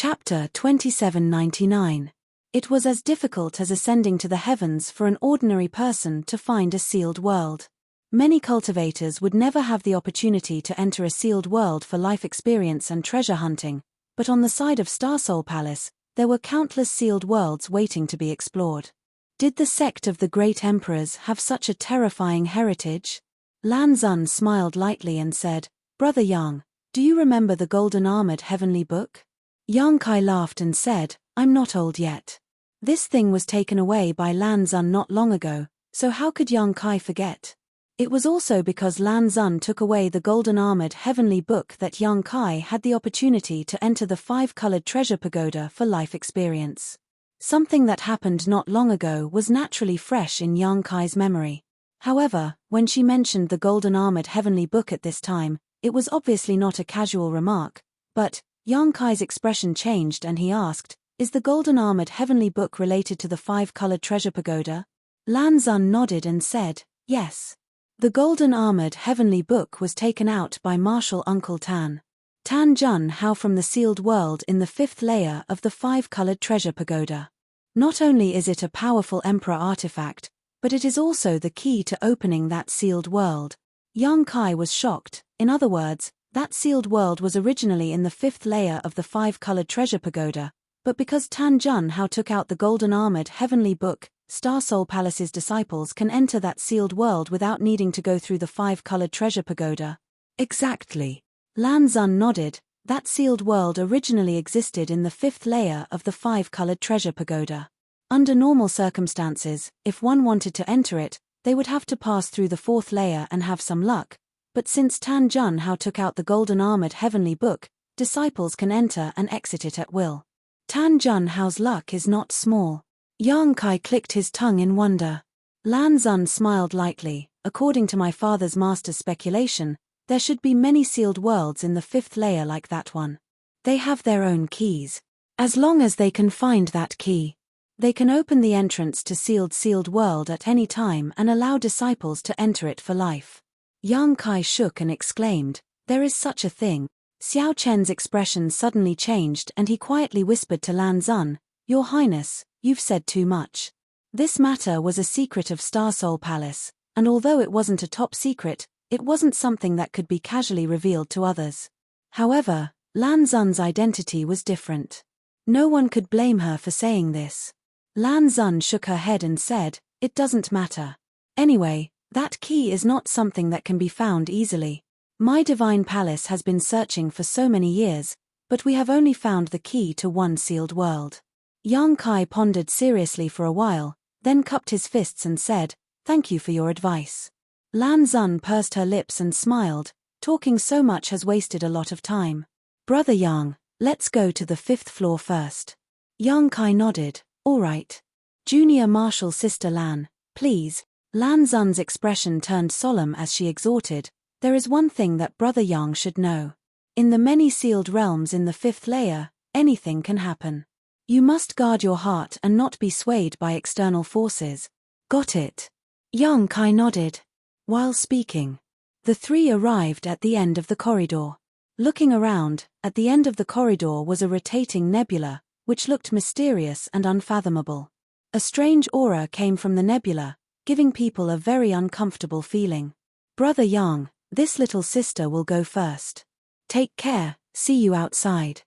Chapter 2799. It was as difficult as ascending to the heavens for an ordinary person to find a sealed world. Many cultivators would never have the opportunity to enter a sealed world for life experience and treasure hunting, but on the side of Starsoul Palace, there were countless sealed worlds waiting to be explored. Did the sect of the great emperors have such a terrifying heritage? Lan Xun smiled lightly and said, "Brother Yang, do you remember the golden-armored heavenly book?" Yang Kai laughed and said, "I'm not old yet. This thing was taken away by Lan Xun not long ago, so how could Yang Kai forget?" It was also because Lan Xun took away the golden-armored heavenly book that Yang Kai had the opportunity to enter the five-colored treasure pagoda for life experience. Something that happened not long ago was naturally fresh in Yang Kai's memory. However, when she mentioned the golden-armored heavenly book at this time, it was obviously not a casual remark, but Yang Kai's expression changed and he asked, "Is the golden-armored heavenly book related to the five-colored treasure pagoda?" Lan Xun nodded and said, "Yes." The golden-armored heavenly book was taken out by Martial Uncle Tan Jun Hao from the sealed world in the fifth layer of the five-colored treasure pagoda. Not only is it a powerful emperor artifact, but it is also the key to opening that sealed world. Yang Kai was shocked. In other words, that sealed world was originally in the fifth layer of the five-colored treasure pagoda, but because Tan Jun Hao took out the golden-armored heavenly book, Starsoul Palace's disciples can enter that sealed world without needing to go through the five-colored treasure pagoda. Exactly. Lan Xun nodded. That sealed world originally existed in the fifth layer of the five-colored treasure pagoda. Under normal circumstances, if one wanted to enter it, they would have to pass through the fourth layer and have some luck, but since Tan Jun Hao took out the golden-armored heavenly book, disciples can enter and exit it at will. Tan Jun Hao's luck is not small. Yang Kai clicked his tongue in wonder. Lan Xun smiled lightly. "According to my father's master's speculation, there should be many sealed worlds in the fifth layer like that one. They have their own keys. As long as they can find that key, they can open the entrance to sealed world at any time and allow disciples to enter it for life." Yang Kai shook and exclaimed, "There is such a thing." Xiao Chen's expression suddenly changed and he quietly whispered to Lan Xun, "Your Highness, you've said too much." This matter was a secret of Starsoul Palace, and although it wasn't a top secret, it wasn't something that could be casually revealed to others. However, Lan Xun's identity was different. No one could blame her for saying this. Lan Xun shook her head and said, "It doesn't matter. Anyway, that key is not something that can be found easily. My divine palace has been searching for so many years, but we have only found the key to one sealed world." Yang Kai pondered seriously for a while, then cupped his fists and said, "Thank you for your advice." Lan Xun pursed her lips and smiled. Talking so much has wasted a lot of time. "Brother Yang, let's go to the fifth floor first." Yang Kai nodded. "All right. Junior Martial Sister Lan, please." Lan Xun's expression turned solemn as she exhorted, "There is one thing that Brother Yang should know. In the many sealed realms in the fifth layer, anything can happen. You must guard your heart and not be swayed by external forces." "Got it." Yang Kai nodded. While speaking, the three arrived at the end of the corridor. Looking around, at the end of the corridor was a rotating nebula, which looked mysterious and unfathomable. A strange aura came from the nebula, giving people a very uncomfortable feeling. "Brother Yang, this little sister will go first. Take care, see you outside."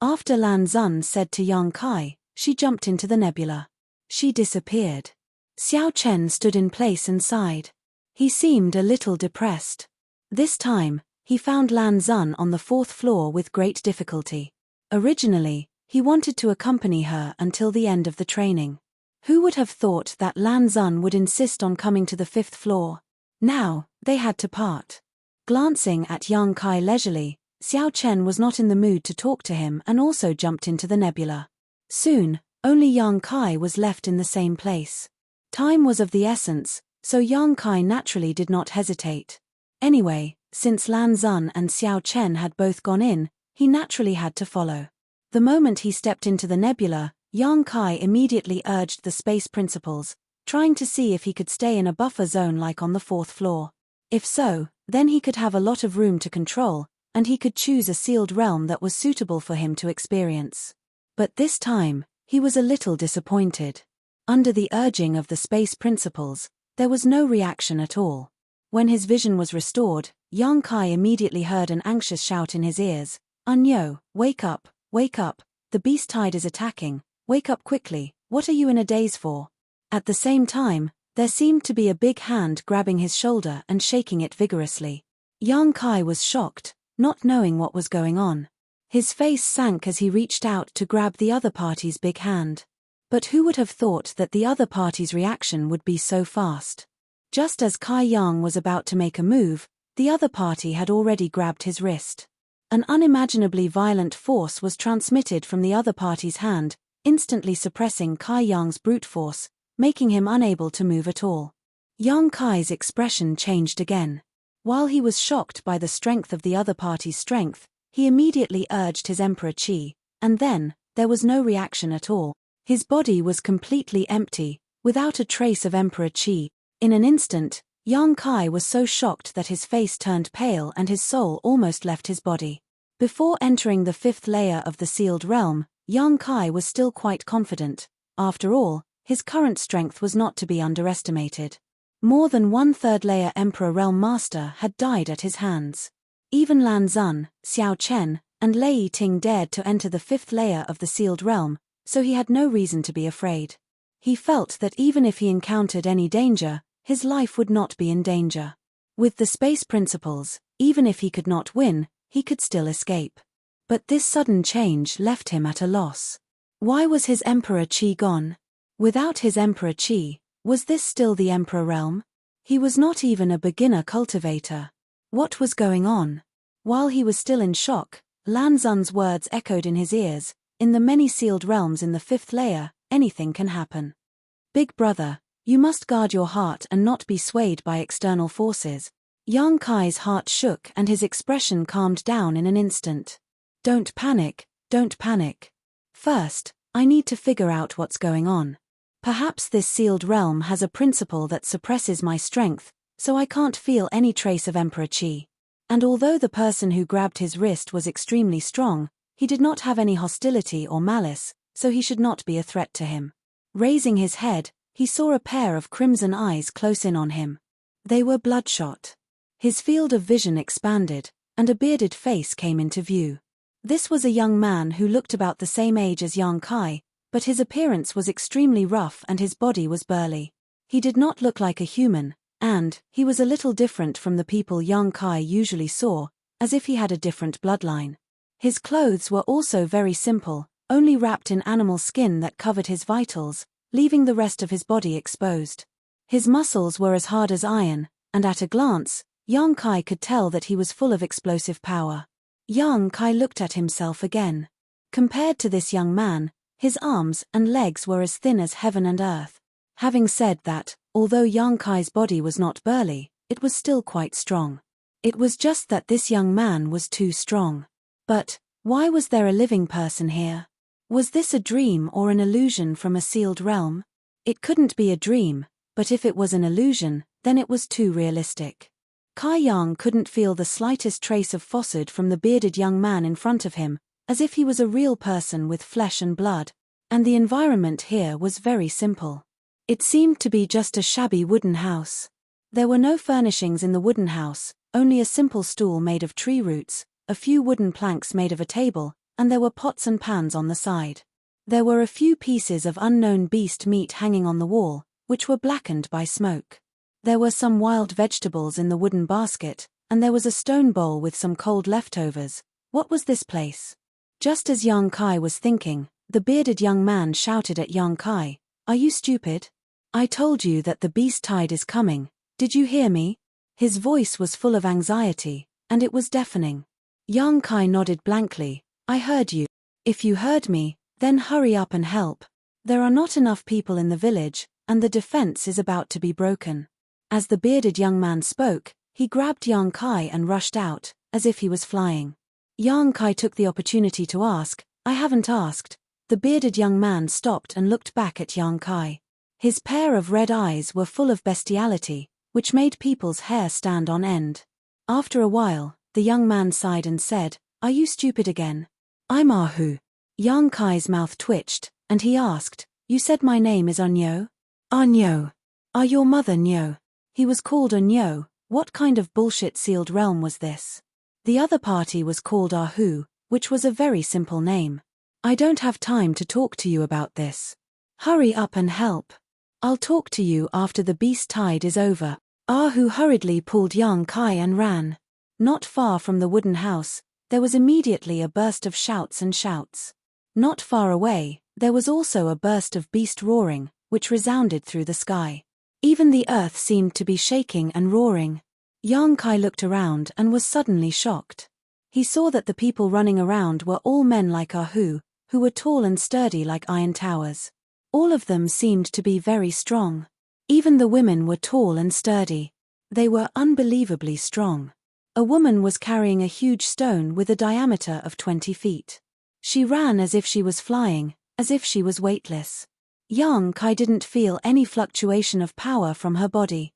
After Lan Xun said to Yang Kai, she jumped into the nebula. She disappeared. Xiao Chen stood in place and sighed. He seemed a little depressed. This time, he found Lan Xun on the fourth floor with great difficulty. Originally, he wanted to accompany her until the end of the training. Who would have thought that Lan Xun would insist on coming to the fifth floor? Now, they had to part. Glancing at Yang Kai leisurely, Xiao Chen was not in the mood to talk to him and also jumped into the nebula. Soon, only Yang Kai was left in the same place. Time was of the essence, so Yang Kai naturally did not hesitate. Anyway, since Lan Xun and Xiao Chen had both gone in, he naturally had to follow. The moment he stepped into the nebula, Yang Kai immediately urged the space principles, trying to see if he could stay in a buffer zone like on the fourth floor. If so, then he could have a lot of room to control, and he could choose a sealed realm that was suitable for him to experience. But this time, he was a little disappointed. Under the urging of the space principles, there was no reaction at all. When his vision was restored, Yang Kai immediately heard an anxious shout in his ears, "Unyo, wake up, the beast tide is attacking, wake up quickly, what are you in a daze for?" At the same time, there seemed to be a big hand grabbing his shoulder and shaking it vigorously. Yang Kai was shocked, not knowing what was going on. His face sank as he reached out to grab the other party's big hand. But who would have thought that the other party's reaction would be so fast? Just as Kai Yang was about to make a move, the other party had already grabbed his wrist. An unimaginably violent force was transmitted from the other party's hand, instantly suppressing Kai Yang's brute force, making him unable to move at all. Yang Kai's expression changed again. While he was shocked by the strength of the other party's strength, he immediately urged his Emperor Qi, and then, there was no reaction at all. His body was completely empty, without a trace of Emperor Qi. In an instant, Yang Kai was so shocked that his face turned pale and his soul almost left his body. Before entering the 5th layer of the sealed realm, Yang Kai was still quite confident. After all, his current strength was not to be underestimated. More than 1/3 layer Emperor Realm Master had died at his hands. Even Lan Xun, Xiao Chen, and Lei Ting dared to enter the 5th layer of the sealed realm, so he had no reason to be afraid. He felt that even if he encountered any danger, his life would not be in danger. With the space principles, even if he could not win, he could still escape. But this sudden change left him at a loss. Why was his Emperor Qi gone? Without his Emperor Qi, was this still the Emperor realm? He was not even a beginner cultivator. What was going on? While he was still in shock, Lan Xun's words echoed in his ears, "In the many sealed realms in the 5th layer, anything can happen. Big brother, you must guard your heart and not be swayed by external forces." Yang Kai's heart shook and his expression calmed down in an instant. Don't panic. First, I need to figure out what's going on. Perhaps this sealed realm has a principle that suppresses my strength, so I can't feel any trace of Emperor Qi. And although the person who grabbed his wrist was extremely strong, he did not have any hostility or malice, so he should not be a threat to him. Raising his head, he saw a pair of crimson eyes close in on him. They were bloodshot. His field of vision expanded, and a bearded face came into view. This was a young man who looked about the same age as Yang Kai, but his appearance was extremely rough and his body was burly. He did not look like a human, and he was a little different from the people Yang Kai usually saw, as if he had a different bloodline. His clothes were also very simple, only wrapped in animal skin that covered his vitals, leaving the rest of his body exposed. His muscles were as hard as iron, and at a glance, Yang Kai could tell that he was full of explosive power. Yang Kai looked at himself again. Compared to this young man, his arms and legs were as thin as heaven and earth. Having said that, although Yang Kai's body was not burly, it was still quite strong. It was just that this young man was too strong. But, why was there a living person here? Was this a dream or an illusion from a sealed realm? It couldn't be a dream, but if it was an illusion, then it was too realistic. Kai Yang couldn't feel the slightest trace of falsehood from the bearded young man in front of him, as if he was a real person with flesh and blood. And the environment here was very simple. It seemed to be just a shabby wooden house. There were no furnishings in the wooden house, only a simple stool made of tree roots, a few wooden planks made of a table, and there were pots and pans on the side. There were a few pieces of unknown beast meat hanging on the wall, which were blackened by smoke. There were some wild vegetables in the wooden basket, and there was a stone bowl with some cold leftovers. What was this place? Just as Yang Kai was thinking, the bearded young man shouted at Yang Kai, "Are you stupid? I told you that the beast tide is coming. Did you hear me?" His voice was full of anxiety, and it was deafening. Yang Kai nodded blankly. "I heard you. If you heard me, then hurry up and help. There are not enough people in the village, and the defense is about to be broken." As the bearded young man spoke, he grabbed Yang Kai and rushed out, as if he was flying. Yang Kai took the opportunity to ask, "I haven't asked." The bearded young man stopped and looked back at Yang Kai. His pair of red eyes were full of bestiality, which made people's hair stand on end. After a while, the The young man sighed and said, "Are you stupid again?" "I'm Ahu." Yang Kai's mouth twitched, and he asked, "You said my name is Unyo?" "Unyo. Are your mother Nyo?" He was called Unyo. What kind of bullshit sealed realm was this? The other party was called Ahu, which was a very simple name. "I don't have time to talk to you about this. Hurry up and help. I'll talk to you after the beast tide is over." Ahu hurriedly pulled Yang Kai and ran. Not far from the wooden house, there was immediately a burst of shouts and shouts. Not far away, there was also a burst of beast roaring, which resounded through the sky. Even the earth seemed to be shaking and roaring. Yang Kai looked around and was suddenly shocked. He saw that the people running around were all men like Ahu, who were tall and sturdy like iron towers. All of them seemed to be very strong. Even the women were tall and sturdy. They were unbelievably strong. A woman was carrying a huge stone with a diameter of 20 feet. She ran as if she was flying, as if she was weightless. Yang Kai didn't feel any fluctuation of power from her body.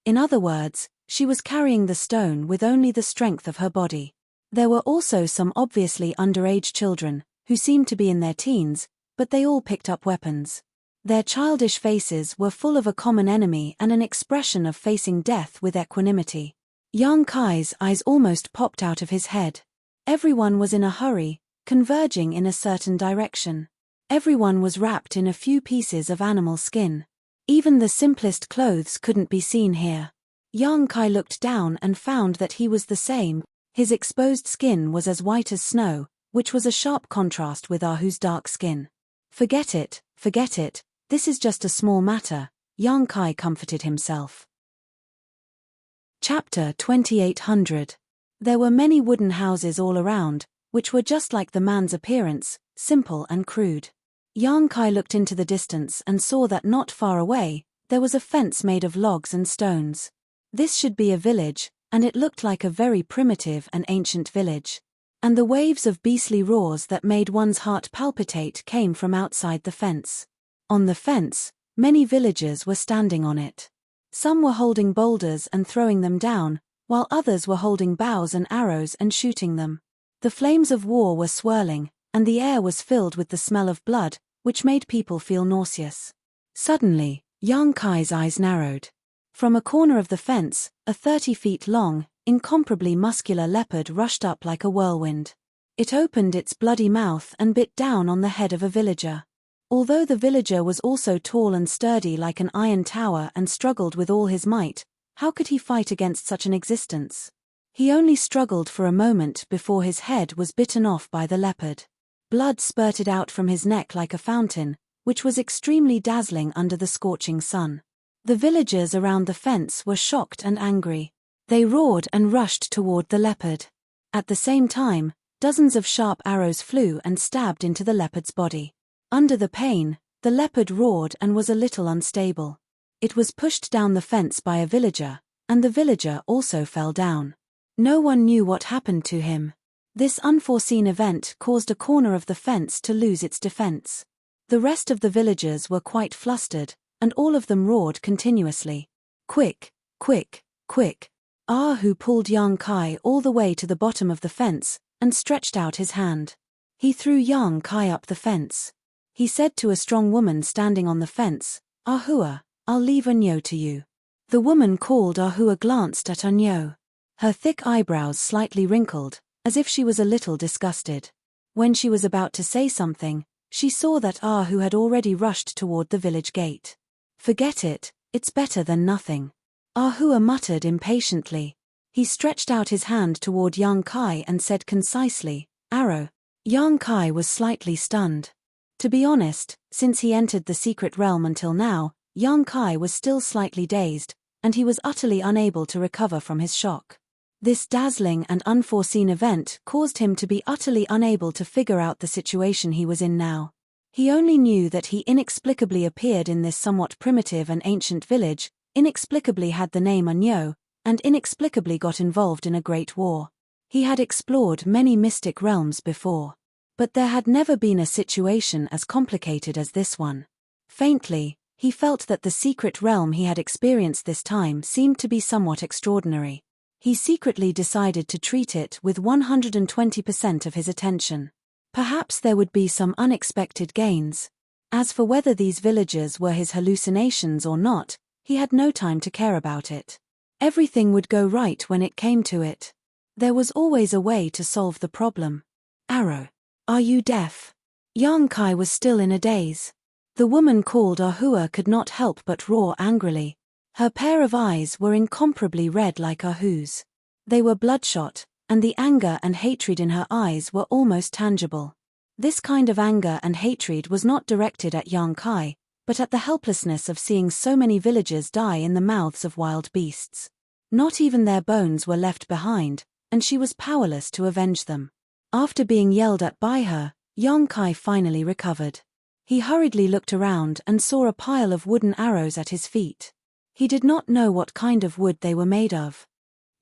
In other words, she was carrying the stone with only the strength of her body. There were also some obviously underage children, who seemed to be in their teens, but they all picked up weapons. Their childish faces were full of a common enemy and an expression of facing death with equanimity. Yang Kai's eyes almost popped out of his head. Everyone was in a hurry, converging in a certain direction. Everyone was wrapped in a few pieces of animal skin. Even the simplest clothes couldn't be seen here. Yang Kai looked down and found that he was the same. His exposed skin was as white as snow, which was a sharp contrast with Ahu's dark skin. Forget it, this is just a small matter," Yang Kai comforted himself. Chapter 2800. There were many wooden houses all around, which were just like the man's appearance, simple and crude. Yang Kai looked into the distance and saw that not far away, there was a fence made of logs and stones. This should be a village, and it looked like a very primitive and ancient village. And the waves of beastly roars that made one's heart palpitate came from outside the fence. On the fence, many villagers were standing on it. Some were holding boulders and throwing them down, while others were holding bows and arrows and shooting them. The flames of war were swirling, and the air was filled with the smell of blood, which made people feel nauseous. Suddenly, Yang Kai's eyes narrowed. From a corner of the fence, a 30 feet long, incomparably muscular leopard rushed up like a whirlwind. It opened its bloody mouth and bit down on the head of a villager. Although the villager was also tall and sturdy like an iron tower and struggled with all his might, how could he fight against such an existence? He only struggled for a moment before his head was bitten off by the leopard. Blood spurted out from his neck like a fountain, which was extremely dazzling under the scorching sun. The villagers around the fence were shocked and angry. They roared and rushed toward the leopard. At the same time, dozens of sharp arrows flew and stabbed into the leopard's body. Under the pain, the leopard roared and was a little unstable. It was pushed down the fence by a villager, and the villager also fell down. No one knew what happened to him. This unforeseen event caused a corner of the fence to lose its defense. The rest of the villagers were quite flustered, and all of them roared continuously. "Quick, quick, quick." Ahu pulled Yang Kai all the way to the bottom of the fence, and stretched out his hand. He threw Yang Kai up the fence. He said to a strong woman standing on the fence, "Ahua, I'll leave Unyo to you." The woman called Ahua glanced at Unyo. Her thick eyebrows slightly wrinkled, as if she was a little disgusted. When she was about to say something, she saw that Ahu had already rushed toward the village gate. "Forget it, it's better than nothing," Ahua muttered impatiently. He stretched out his hand toward Yang Kai and said concisely, "Arrow." Yang Kai was slightly stunned. To be honest, since he entered the secret realm until now, Yang Kai was still slightly dazed, and he was utterly unable to recover from his shock. This dazzling and unforeseen event caused him to be utterly unable to figure out the situation he was in now. He only knew that he inexplicably appeared in this somewhat primitive and ancient village, inexplicably had the name Unyo, and inexplicably got involved in a great war. He had explored many mystic realms before, but there had never been a situation as complicated as this one. Faintly, he felt that the secret realm he had experienced this time seemed to be somewhat extraordinary. He secretly decided to treat it with 120% of his attention. Perhaps there would be some unexpected gains. As for whether these villagers were his hallucinations or not, he had no time to care about it. Everything would go right when it came to it. There was always a way to solve the problem. Arrow. Are you deaf? Yang Kai was still in a daze. The woman called Ahua could not help but roar angrily. Her pair of eyes were incomparably red like Ahu's. They were bloodshot, and the anger and hatred in her eyes were almost tangible. This kind of anger and hatred was not directed at Yang Kai, but at the helplessness of seeing so many villagers die in the mouths of wild beasts. Not even their bones were left behind, and she was powerless to avenge them. After being yelled at by her, Yang Kai finally recovered. He hurriedly looked around and saw a pile of wooden arrows at his feet. He did not know what kind of wood they were made of.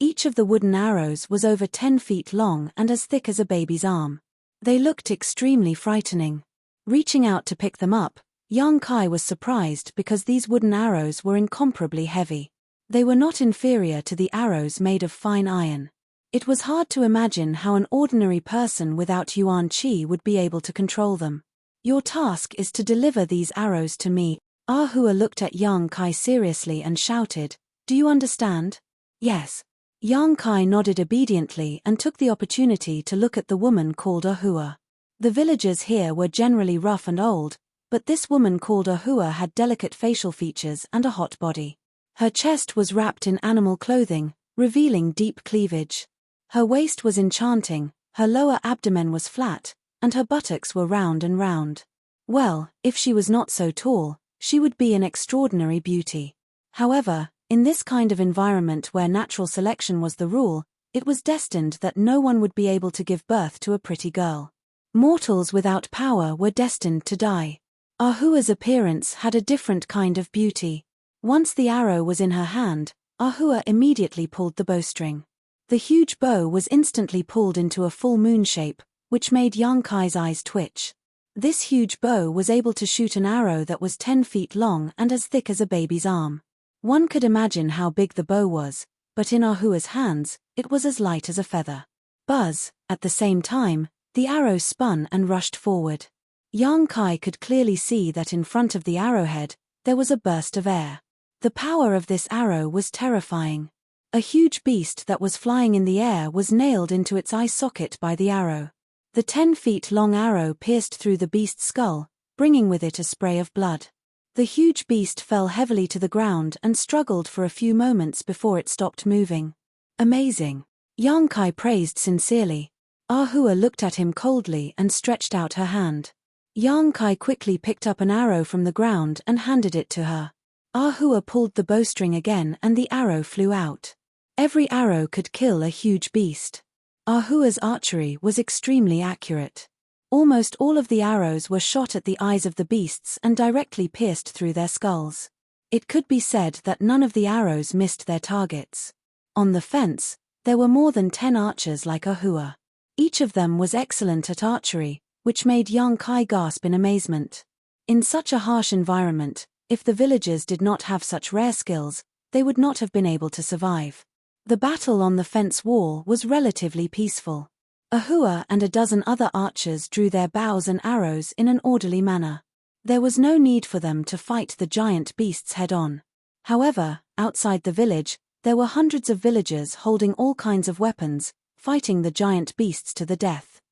Each of the wooden arrows was over 10 feet long and as thick as a baby's arm. They looked extremely frightening. Reaching out to pick them up, Yang Kai was surprised because these wooden arrows were incomparably heavy. They were not inferior to the arrows made of fine iron. It was hard to imagine how an ordinary person without Yuan Qi would be able to control them. Your task is to deliver these arrows to me. Ahua looked at Yang Kai seriously and shouted, "Do you understand?" "Yes." Yang Kai nodded obediently and took the opportunity to look at the woman called Ahua. The villagers here were generally rough and old, but this woman called Ahua had delicate facial features and a hot body. Her chest was wrapped in animal clothing, revealing deep cleavage. Her waist was enchanting, her lower abdomen was flat, and her buttocks were round and round. Well, if she was not so tall, she would be an extraordinary beauty. However, in this kind of environment where natural selection was the rule, it was destined that no one would be able to give birth to a pretty girl. Mortals without power were destined to die. Ahua's appearance had a different kind of beauty. Once the arrow was in her hand, Ahua immediately pulled the bowstring. The huge bow was instantly pulled into a full moon shape, which made Yang Kai's eyes twitch. This huge bow was able to shoot an arrow that was 10 feet long and as thick as a baby's arm. One could imagine how big the bow was, but in Ahua's hands, it was as light as a feather. Buzz, at the same time, the arrow spun and rushed forward. Yang Kai could clearly see that in front of the arrowhead, there was a burst of air. The power of this arrow was terrifying. A huge beast that was flying in the air was nailed into its eye socket by the arrow. The 10 feet long arrow pierced through the beast's skull, bringing with it a spray of blood. The huge beast fell heavily to the ground and struggled for a few moments before it stopped moving. Amazing. Yang Kai praised sincerely. Ahua looked at him coldly and stretched out her hand. Yang Kai quickly picked up an arrow from the ground and handed it to her. Ahua pulled the bowstring again and the arrow flew out. Every arrow could kill a huge beast. Ahua's archery was extremely accurate. Almost all of the arrows were shot at the eyes of the beasts and directly pierced through their skulls. It could be said that none of the arrows missed their targets. On the fence, there were more than 10 archers like Ahua. Each of them was excellent at archery, which made Yang Kai gasp in amazement. In such a harsh environment, if the villagers did not have such rare skills, they would not have been able to survive. The battle on the fence wall was relatively peaceful. Ahua and a dozen other archers drew their bows and arrows in an orderly manner. There was no need for them to fight the giant beasts head-on. However, outside the village, there were hundreds of villagers holding all kinds of weapons, fighting the giant beasts to the death.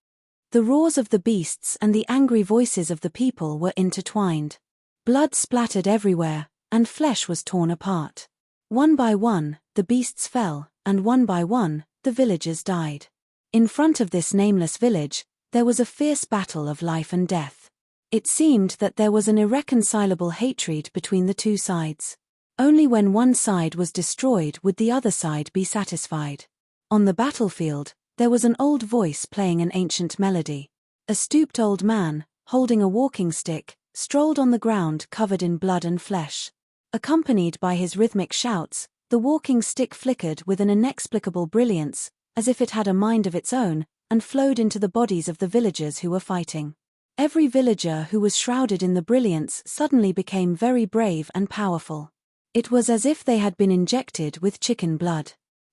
The roars of the beasts and the angry voices of the people were intertwined. Blood splattered everywhere, and flesh was torn apart. One by one, the beasts fell, and one by one, the villagers died. In front of this nameless village, there was a fierce battle of life and death. It seemed that there was an irreconcilable hatred between the two sides. Only when one side was destroyed would the other side be satisfied. On the battlefield, there was an old voice playing an ancient melody. A stooped old man, holding a walking stick, strolled on the ground covered in blood and flesh. Accompanied by his rhythmic shouts, the walking stick flickered with an inexplicable brilliance, as if it had a mind of its own, and flowed into the bodies of the villagers who were fighting. Every villager who was shrouded in the brilliance suddenly became very brave and powerful. It was as if they had been injected with chicken blood.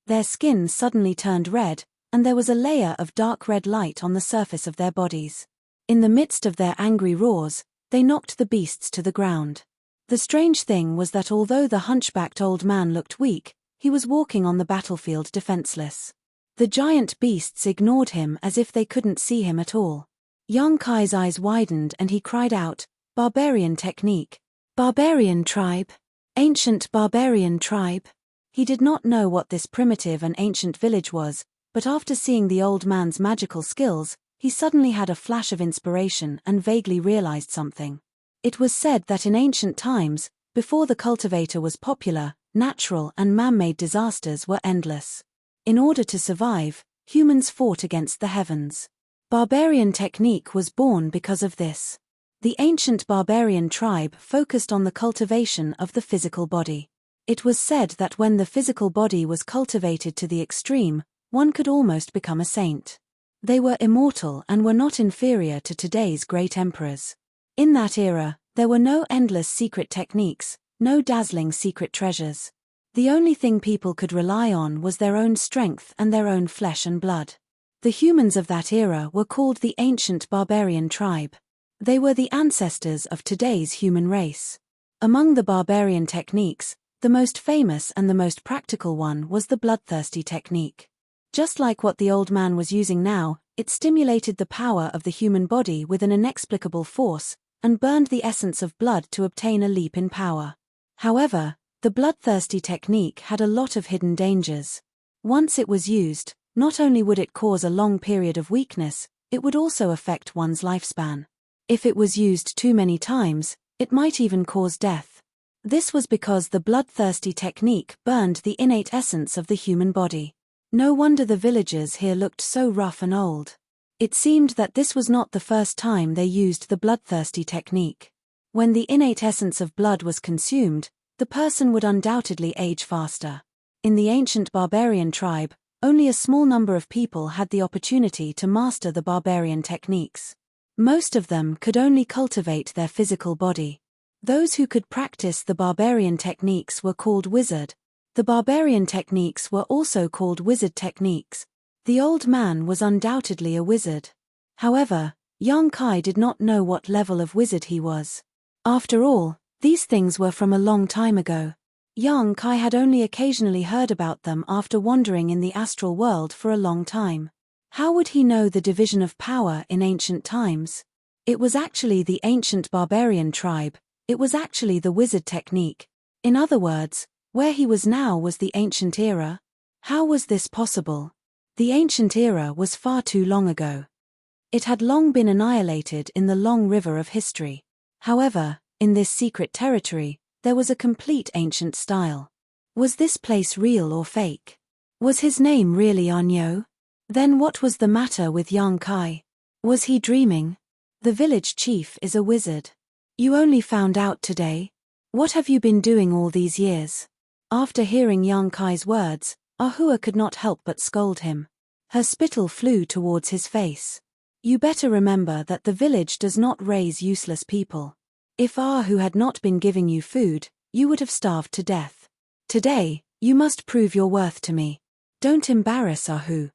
Their skin suddenly turned red, and there was a layer of dark red light on the surface of their bodies. In the midst of their angry roars, they knocked the beasts to the ground. The strange thing was that although the hunchbacked old man looked weak, he was walking on the battlefield defenseless. The giant beasts ignored him as if they couldn't see him at all. Young Kai's eyes widened and he cried out, "Barbarian technique. Barbarian tribe. Ancient barbarian tribe." He did not know what this primitive and ancient village was, but after seeing the old man's magical skills, he suddenly had a flash of inspiration and vaguely realized something. It was said that in ancient times, before the cultivator was popular, natural and man-made disasters were endless. In order to survive, humans fought against the heavens. Barbarian technique was born because of this. The ancient barbarian tribe focused on the cultivation of the physical body. It was said that when the physical body was cultivated to the extreme, one could almost become a saint. They were immortal and were not inferior to today's great emperors. In that era, there were no endless secret techniques, no dazzling secret treasures. The only thing people could rely on was their own strength and their own flesh and blood. The humans of that era were called the ancient barbarian tribe. They were the ancestors of today's human race. Among the barbarian techniques, the most famous and the most practical one was the bloodthirsty technique. Just like what the old man was using now, it stimulated the power of the human body with an inexplicable force, and burned the essence of blood to obtain a leap in power. However, the bloodthirsty technique had a lot of hidden dangers. Once it was used, not only would it cause a long period of weakness, it would also affect one's lifespan. If it was used too many times, it might even cause death. This was because the bloodthirsty technique burned the innate essence of the human body. No wonder the villagers here looked so rough and old. It seemed that this was not the first time they used the bloodthirsty technique. When the innate essence of blood was consumed, the person would undoubtedly age faster. In the ancient barbarian tribe, only a small number of people had the opportunity to master the barbarian techniques. Most of them could only cultivate their physical body. Those who could practice the barbarian techniques were called wizard. The barbarian techniques were also called wizard techniques. The old man was undoubtedly a wizard. However, young Kai did not know what level of wizard he was. After all, these things were from a long time ago. Young Kai had only occasionally heard about them after wandering in the astral world for a long time. How would he know the division of power in ancient times? It was actually the ancient barbarian tribe. It was actually the wizard technique. In other words, where he was now was the ancient era. How was this possible? The ancient era was far too long ago. It had long been annihilated in the long river of history. However, in this secret territory, there was a complete ancient style. Was this place real or fake? Was his name really Anyo? Then what was the matter with young Kai? Was he dreaming? The village chief is a wizard. You only found out today? What have you been doing all these years? After hearing young Kai's words, Ahua could not help but scold him. Her spittle flew towards his face. You better remember that the village does not raise useless people. If Ahu had not been giving you food, you would have starved to death. Today, you must prove your worth to me. Don't embarrass Ahu.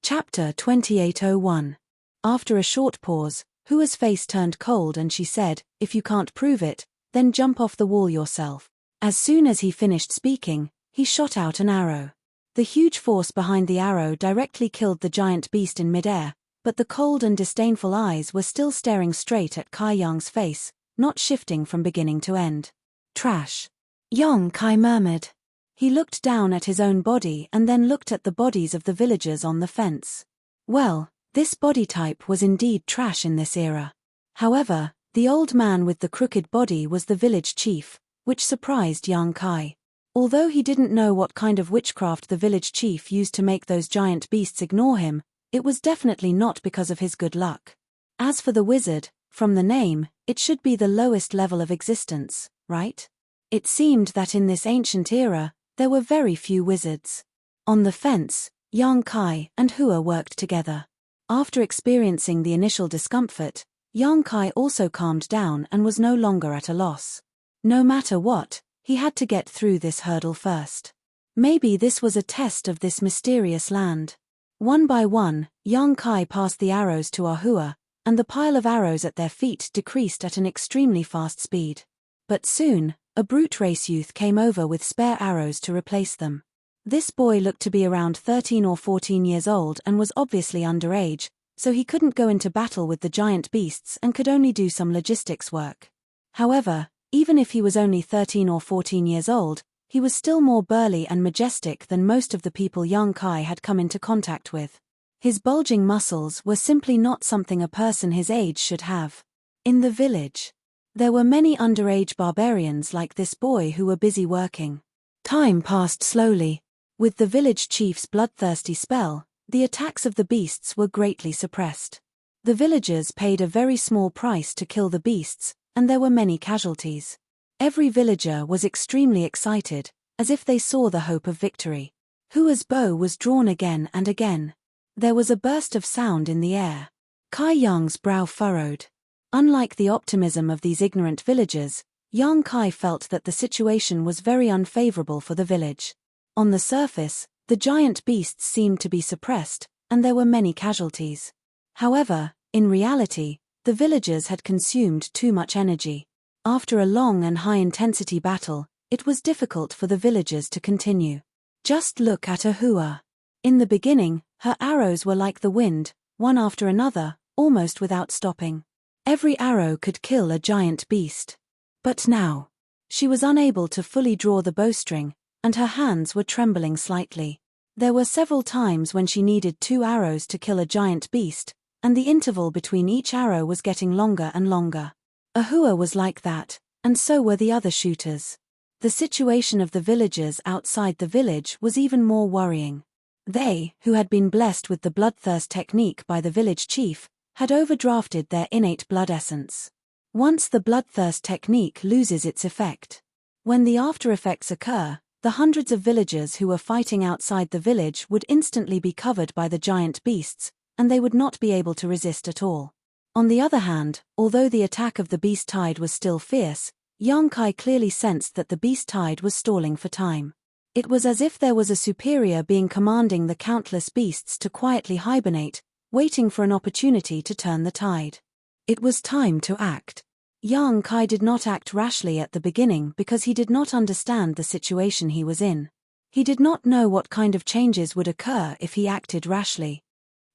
Chapter 2801. After a short pause, Hua's face turned cold and she said, "If you can't prove it, then jump off the wall yourself." As soon as he finished speaking, he shot out an arrow. The huge force behind the arrow directly killed the giant beast in midair, but the cold and disdainful eyes were still staring straight at Kai Yang's face, not shifting from beginning to end. Trash. Yang Kai murmured. He looked down at his own body and then looked at the bodies of the villagers on the fence. Well, this body type was indeed trash in this era. However, the old man with the crooked body was the village chief, which surprised young Kai. Although he didn't know what kind of witchcraft the village chief used to make those giant beasts ignore him, it was definitely not because of his good luck. As for the wizard, from the name, it should be the lowest level of existence, right? It seemed that in this ancient era, there were very few wizards. On the fence, young Kai and Hua worked together. After experiencing the initial discomfort, young Kai also calmed down and was no longer at a loss. No matter what, he had to get through this hurdle first. Maybe this was a test of this mysterious land. One by one, young Kai passed the arrows to Ahua, and the pile of arrows at their feet decreased at an extremely fast speed. But soon, a brute race youth came over with spare arrows to replace them. This boy looked to be around 13 or 14 years old and was obviously underage, so he couldn't go into battle with the giant beasts and could only do some logistics work. However, even if he was only 13 or 14 years old, he was still more burly and majestic than most of the people young Kai had come into contact with. His bulging muscles were simply not something a person his age should have. In the village, there were many underage barbarians like this boy who were busy working. Time passed slowly. With the village chief's bloodthirsty spell, the attacks of the beasts were greatly suppressed. The villagers paid a very small price to kill the beasts, and there were many casualties. Every villager was extremely excited, as if they saw the hope of victory. Hua's bow was drawn again and again. There was a burst of sound in the air. Kai Yang's brow furrowed. Unlike the optimism of these ignorant villagers, young Kai felt that the situation was very unfavorable for the village. On the surface, the giant beasts seemed to be suppressed, and there were many casualties. However, in reality, the villagers had consumed too much energy. After a long and high-intensity battle, it was difficult for the villagers to continue. Just look at Ahua. In the beginning, her arrows were like the wind, one after another, almost without stopping. Every arrow could kill a giant beast. But now, she was unable to fully draw the bowstring, and her hands were trembling slightly. There were several times when she needed 2 arrows to kill a giant beast, and the interval between each arrow was getting longer and longer. Ahua was like that, and so were the other shooters. The situation of the villagers outside the village was even more worrying. They, who had been blessed with the bloodthirst technique by the village chief, had overdrafted their innate blood essence. Once the bloodthirst technique loses its effect, when the after effects occur, the hundreds of villagers who were fighting outside the village would instantly be covered by the giant beasts, and they would not be able to resist at all. On the other hand, although the attack of the beast tide was still fierce, young Kai clearly sensed that the beast tide was stalling for time. It was as if there was a superior being commanding the countless beasts to quietly hibernate, waiting for an opportunity to turn the tide. It was time to act. Young Kai did not act rashly at the beginning because he did not understand the situation he was in. He did not know what kind of changes would occur if he acted rashly.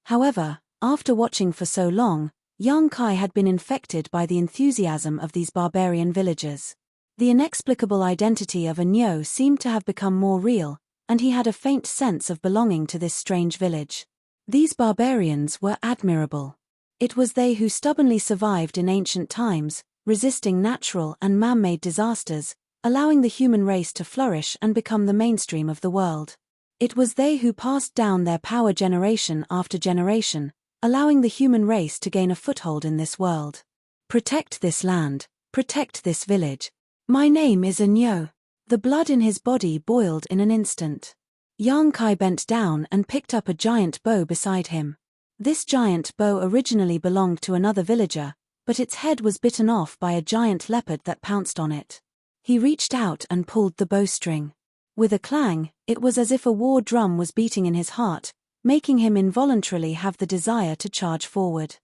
However, after watching for so long, young Kai had been infected by the enthusiasm of these barbarian villagers. The inexplicable identity of Nyo seemed to have become more real, and he had a faint sense of belonging to this strange village. These barbarians were admirable. It was they who stubbornly survived in ancient times, resisting natural and man-made disasters, allowing the human race to flourish and become the mainstream of the world. It was they who passed down their power generation after generation, allowing the human race to gain a foothold in this world. Protect this land, protect this village. My name is Nyo. The blood in his body boiled in an instant. Young Kai bent down and picked up a giant bow beside him. This giant bow originally belonged to another villager, but its head was bitten off by a giant leopard that pounced on it. He reached out and pulled the bowstring. With a clang, it was as if a war drum was beating in his heart, making him involuntarily have the desire to charge forward.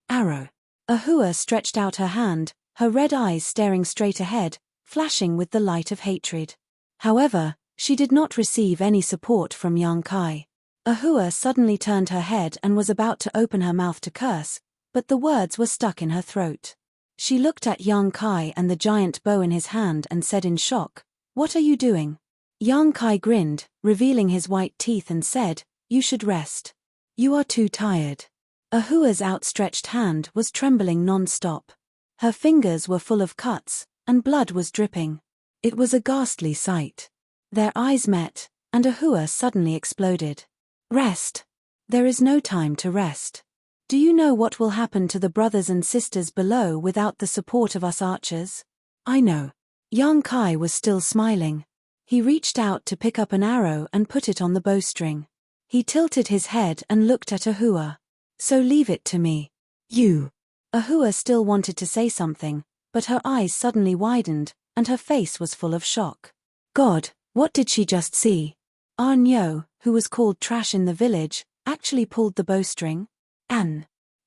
Arrow. Ahua stretched out her hand, her red eyes staring straight ahead, flashing with the light of hatred. However, she did not receive any support from young Kai. Ahua suddenly turned her head and was about to open her mouth to curse, but the words were stuck in her throat. She looked at young Kai and the giant bow in his hand and said in shock, "What are you doing?" Young Kai grinned, revealing his white teeth and said, "You should rest. You are too tired." Ahua's outstretched hand was trembling non-stop. Her fingers were full of cuts, and blood was dripping. It was a ghastly sight. Their eyes met, and Ahua suddenly exploded. "Rest. There is no time to rest. Do you know what will happen to the brothers and sisters below without the support of us archers?" "I know." Young Kai was still smiling. He reached out to pick up an arrow and put it on the bowstring. He tilted his head and looked at Ahua. "So leave it to me. You." Ahua still wanted to say something, but her eyes suddenly widened, and her face was full of shock. God, what did she just see? Nyo, who was called trash in the village, actually pulled the bowstring?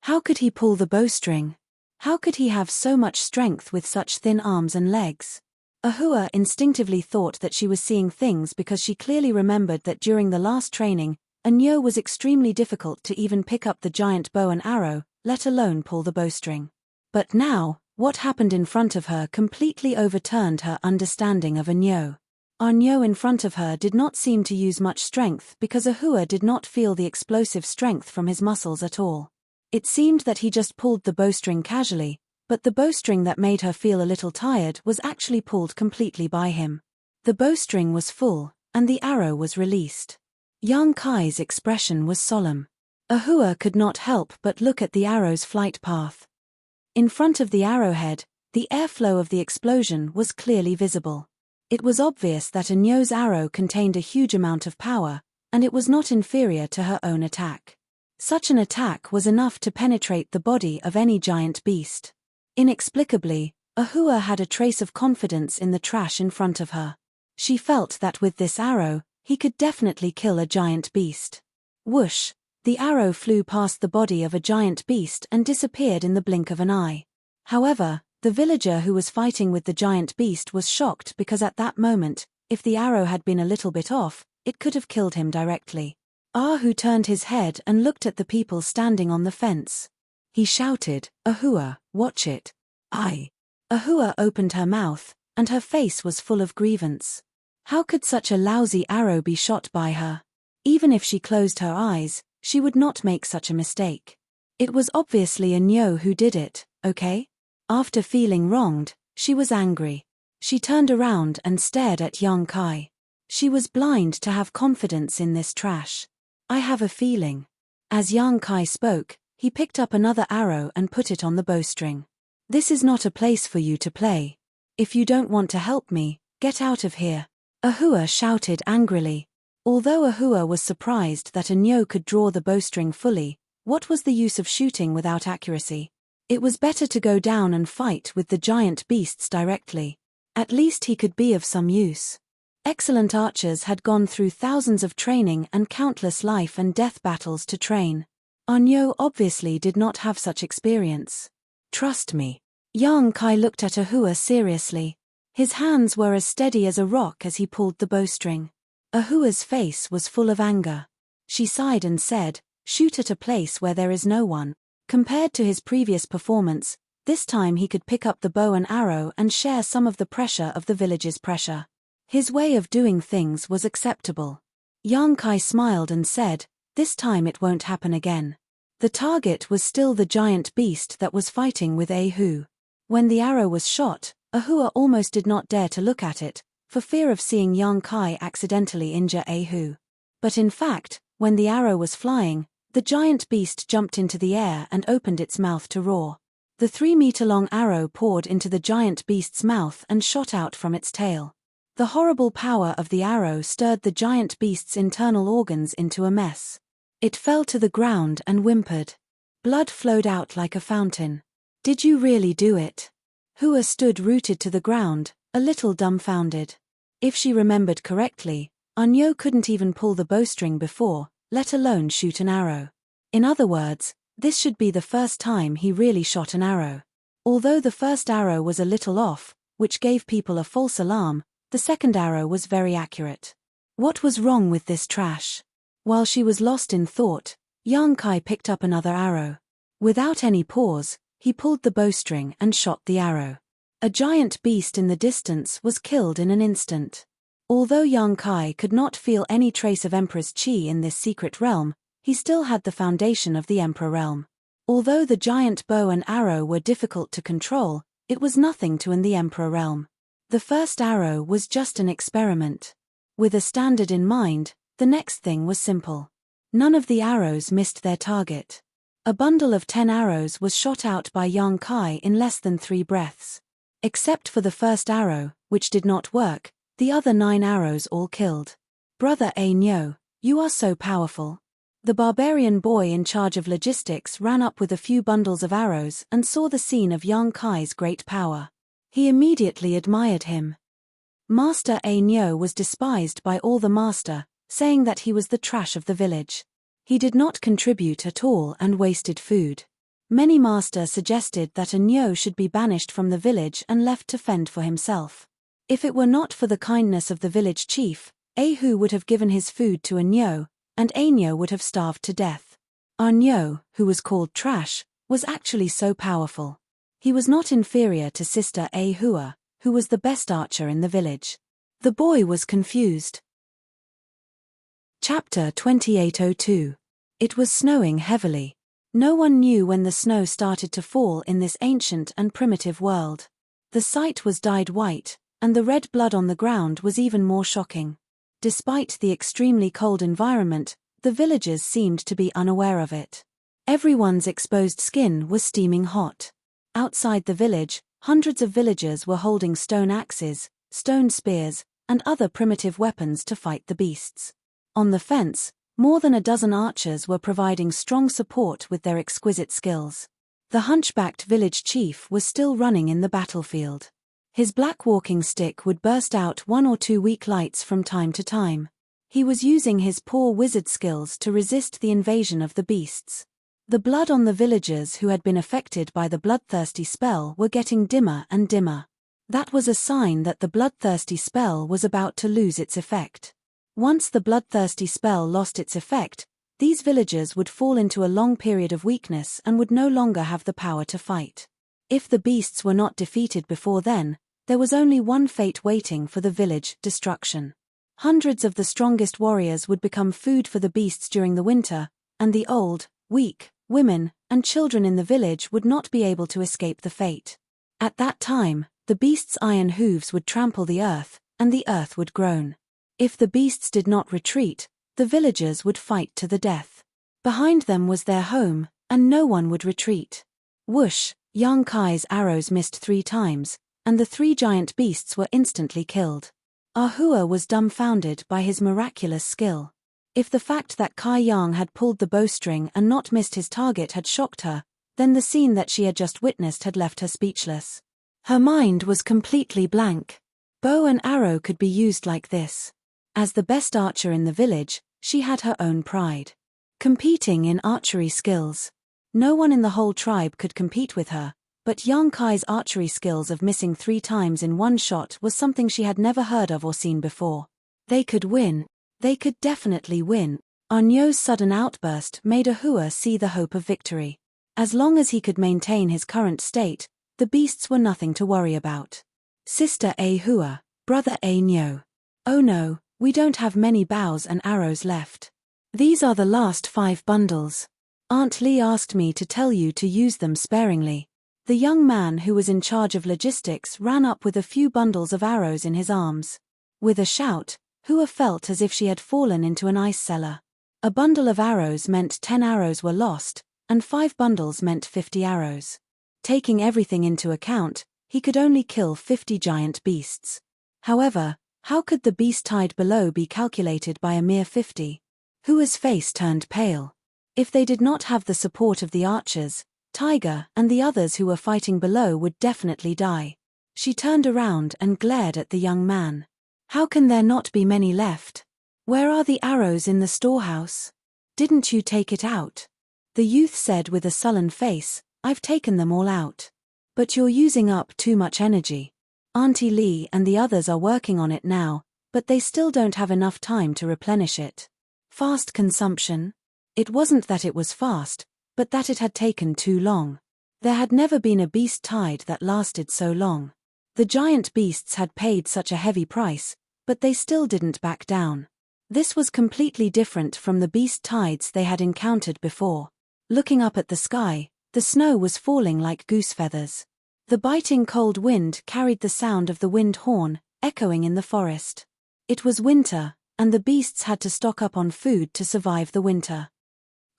How could he pull the bowstring? How could he have so much strength with such thin arms and legs? Ahua instinctively thought that she was seeing things because she clearly remembered that during the last training, Nyo was extremely difficult to even pick up the giant bow and arrow, let alone pull the bowstring. But now, what happened in front of her completely overturned her understanding of Nyo. Nyo in front of her did not seem to use much strength because Ahua did not feel the explosive strength from his muscles at all. It seemed that he just pulled the bowstring casually, but the bowstring that made her feel a little tired was actually pulled completely by him. The bowstring was full, and the arrow was released. Yang Kai's expression was solemn. Ahua could not help but look at the arrow's flight path. In front of the arrowhead, the airflow of the explosion was clearly visible. It was obvious that Nyo's arrow contained a huge amount of power, and it was not inferior to her own attack. Such an attack was enough to penetrate the body of any giant beast. Inexplicably, Ahua had a trace of confidence in the trash in front of her. She felt that with this arrow, he could definitely kill a giant beast. Whoosh! The arrow flew past the body of a giant beast and disappeared in the blink of an eye. However, the villager who was fighting with the giant beast was shocked because at that moment, if the arrow had been a little bit off, it could have killed him directly. Ahu turned his head and looked at the people standing on the fence. He shouted, "Ahua, watch it." Ahua opened her mouth, and her face was full of grievance. How could such a lousy arrow be shot by her? Even if she closed her eyes, she would not make such a mistake. It was obviously Nyo who did it, okay? After feeling wronged, she was angry. She turned around and stared at Yang Kai. She was blind to have confidence in this trash. "I have a feeling." As Yang Kai spoke, he picked up another arrow and put it on the bowstring. "This is not a place for you to play. If you don't want to help me, get out of here." Ahua shouted angrily. Although Ahua was surprised that Nyo could draw the bowstring fully, what was the use of shooting without accuracy? It was better to go down and fight with the giant beasts directly. At least he could be of some use. Excellent archers had gone through thousands of training and countless life and death battles to train. Nyo obviously did not have such experience. "Trust me." Yang Kai looked at Ahua seriously. His hands were as steady as a rock as he pulled the bowstring. Ahua's face was full of anger. She sighed and said, "Shoot at a place where there is no one." Compared to his previous performance, this time he could pick up the bow and arrow and share some of the pressure of the village's pressure. His way of doing things was acceptable. Yang Kai smiled and said, "This time it won't happen again." The target was still the giant beast that was fighting with Ahu. When the arrow was shot, Ahua almost did not dare to look at it, for fear of seeing Yang Kai accidentally injure Ahu. But in fact, when the arrow was flying, the giant beast jumped into the air and opened its mouth to roar. The 3-meter-long arrow poured into the giant beast's mouth and shot out from its tail. The horrible power of the arrow stirred the giant beast's internal organs into a mess. It fell to the ground and whimpered. Blood flowed out like a fountain. "Did you really do it?" Hua stood rooted to the ground, a little dumbfounded. If she remembered correctly, Nyo couldn't even pull the bowstring before, let alone shoot an arrow. In other words, this should be the first time he really shot an arrow. Although the first arrow was a little off, which gave people a false alarm, the second arrow was very accurate. What was wrong with this trash? While she was lost in thought, Yang Kai picked up another arrow. Without any pause, he pulled the bowstring and shot the arrow. A giant beast in the distance was killed in an instant. Although Yang Kai could not feel any trace of Emperor's Qi in this secret realm, he still had the foundation of the Emperor realm. Although the giant bow and arrow were difficult to control, it was nothing to in the Emperor realm. The first arrow was just an experiment. With a standard in mind, the next thing was simple. None of the arrows missed their target. A bundle of 10 arrows was shot out by Yang Kai in less than 3 breaths. Except for the first arrow, which did not work, the other 9 arrows all killed. "Brother Nyo, you are so powerful." The barbarian boy in charge of logistics ran up with a few bundles of arrows and saw the scene of Yang Kai's great power. He immediately admired him. Master Nyo was despised by all the master, saying that he was the trash of the village. He did not contribute at all and wasted food. Many masters suggested that a Nyo should be banished from the village and left to fend for himself. If it were not for the kindness of the village chief, Ahu would have given his food to a Nyo, and a Nyo would have starved to death. Our Nyo, who was called Trash, was actually so powerful. He was not inferior to Sister Ahua, who was the best archer in the village. The boy was confused. Chapter 2802. It was snowing heavily. No one knew when the snow started to fall in this ancient and primitive world. The sight was dyed white, and the red blood on the ground was even more shocking. Despite the extremely cold environment, the villagers seemed to be unaware of it. Everyone's exposed skin was steaming hot. Outside the village, hundreds of villagers were holding stone axes, stone spears, and other primitive weapons to fight the beasts. On the fence, more than a dozen archers were providing strong support with their exquisite skills. The hunchbacked village chief was still running in the battlefield. His black walking stick would burst out 1 or 2 weak lights from time to time. He was using his poor wizard skills to resist the invasion of the beasts. The blood on the villagers who had been affected by the bloodthirsty spell were getting dimmer and dimmer. That was a sign that the bloodthirsty spell was about to lose its effect. Once the bloodthirsty spell lost its effect, these villagers would fall into a long period of weakness and would no longer have the power to fight. If the beasts were not defeated before then, there was only one fate waiting for the village: destruction. Hundreds of the strongest warriors would become food for the beasts during the winter, and the old, weak, women, and children in the village would not be able to escape the fate. At that time, the beasts' iron hooves would trample the earth, and the earth would groan. If the beasts did not retreat, the villagers would fight to the death. Behind them was their home, and no one would retreat. Whoosh, Yang Kai's arrows missed 3 times, and the 3 giant beasts were instantly killed. Ahua was dumbfounded by his miraculous skill. If the fact that Kai Yang had pulled the bowstring and not missed his target had shocked her, then the scene that she had just witnessed had left her speechless. Her mind was completely blank. Bow and arrow could be used like this. As the best archer in the village, she had her own pride. Competing in archery skills. No one in the whole tribe could compete with her, but Yang Kai's archery skills of missing 3 times in one shot was something she had never heard of or seen before. They could win. They could definitely win. Arnyo's sudden outburst made Ahua see the hope of victory. As long as he could maintain his current state, the beasts were nothing to worry about. Sister Ahua, brother Nyo. Oh no, we don't have many bows and arrows left. These are the last 5 bundles. Aunt Lee asked me to tell you to use them sparingly. The young man who was in charge of logistics ran up with a few bundles of arrows in his arms. With a shout, Hua felt as if she had fallen into an ice cellar. A bundle of arrows meant 10 arrows were lost, and 5 bundles meant 50 arrows. Taking everything into account, he could only kill 50 giant beasts. However, how could the beast tied below be calculated by a mere 50? Hua's face turned pale. If they did not have the support of the archers, Tiger and the others who were fighting below would definitely die. She turned around and glared at the young man. How can there not be many left? Where are the arrows in the storehouse? Didn't you take it out? The youth said with a sullen face, I've taken them all out. But you're using up too much energy. Auntie Lee and the others are working on it now, but they still don't have enough time to replenish it. Fast consumption? It wasn't that it was fast, but that it had taken too long. There had never been a beast tied that lasted so long. The giant beasts had paid such a heavy price, but they still didn't back down. This was completely different from the beast tides they had encountered before. Looking up at the sky, the snow was falling like goose feathers. The biting cold wind carried the sound of the wind horn, echoing in the forest. It was winter, and the beasts had to stock up on food to survive the winter.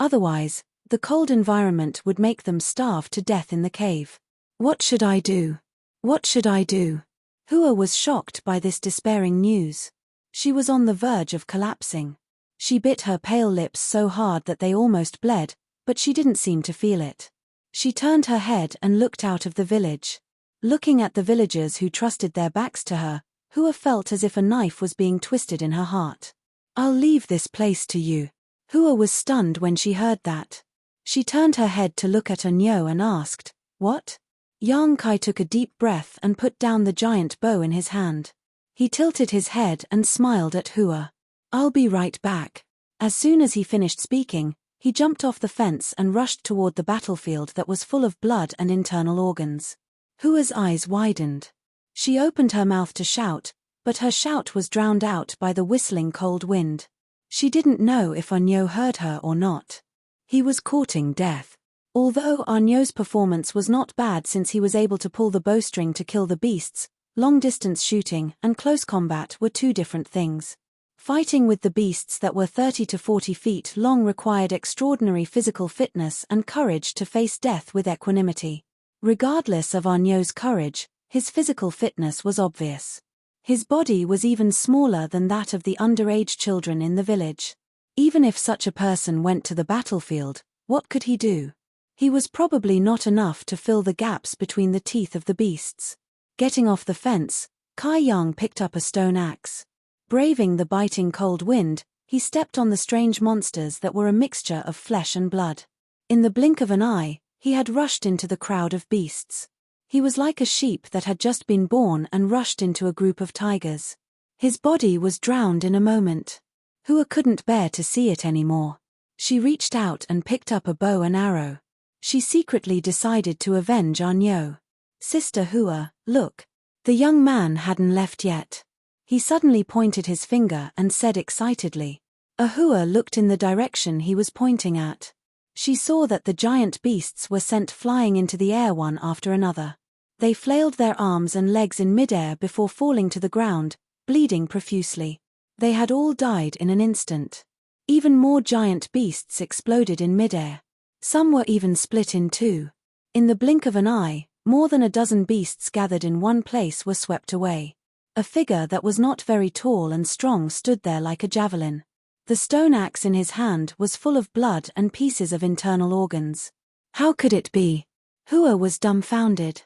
Otherwise, the cold environment would make them starve to death in the cave. What should I do? What should I do? Hua was shocked by this despairing news. She was on the verge of collapsing. She bit her pale lips so hard that they almost bled, but she didn't seem to feel it. She turned her head and looked out of the village. Looking at the villagers who trusted their backs to her, Hua felt as if a knife was being twisted in her heart. I'll leave this place to you. Hua was stunned when she heard that. She turned her head to look at Unyo and asked, "What?" Yang Kai took a deep breath and put down the giant bow in his hand. He tilted his head and smiled at Hua. "I'll be right back." As soon as he finished speaking, he jumped off the fence and rushed toward the battlefield that was full of blood and internal organs. Hua's eyes widened. She opened her mouth to shout, but her shout was drowned out by the whistling cold wind. She didn't know if Unyo heard her or not. He was courting death. Although Unyo's performance was not bad since he was able to pull the bowstring to kill the beasts, long-distance shooting and close combat were two different things. Fighting with the beasts that were 30 to 40 feet long required extraordinary physical fitness and courage to face death with equanimity. Regardless of Unyo's courage, his physical fitness was obvious. His body was even smaller than that of the underage children in the village. Even if such a person went to the battlefield, what could he do? He was probably not enough to fill the gaps between the teeth of the beasts. Getting off the fence, Kai Yang picked up a stone axe. Braving the biting cold wind, he stepped on the strange monsters that were a mixture of flesh and blood. In the blink of an eye, he had rushed into the crowd of beasts. He was like a sheep that had just been born and rushed into a group of tigers. His body was drowned in a moment. Hua couldn't bear to see it anymore. She reached out and picked up a bow and arrow. She secretly decided to avenge Unyo. "Sister Hua, look." The young man hadn't left yet. He suddenly pointed his finger and said excitedly. Ahua looked in the direction he was pointing at. She saw that the giant beasts were sent flying into the air one after another. They flailed their arms and legs in midair before falling to the ground, bleeding profusely. They had all died in an instant. Even more giant beasts exploded in midair. Some were even split in two. In the blink of an eye, more than a dozen beasts gathered in one place were swept away. A figure that was not very tall and strong stood there like a javelin. The stone axe in his hand was full of blood and pieces of internal organs. How could it be? Hua was dumbfounded.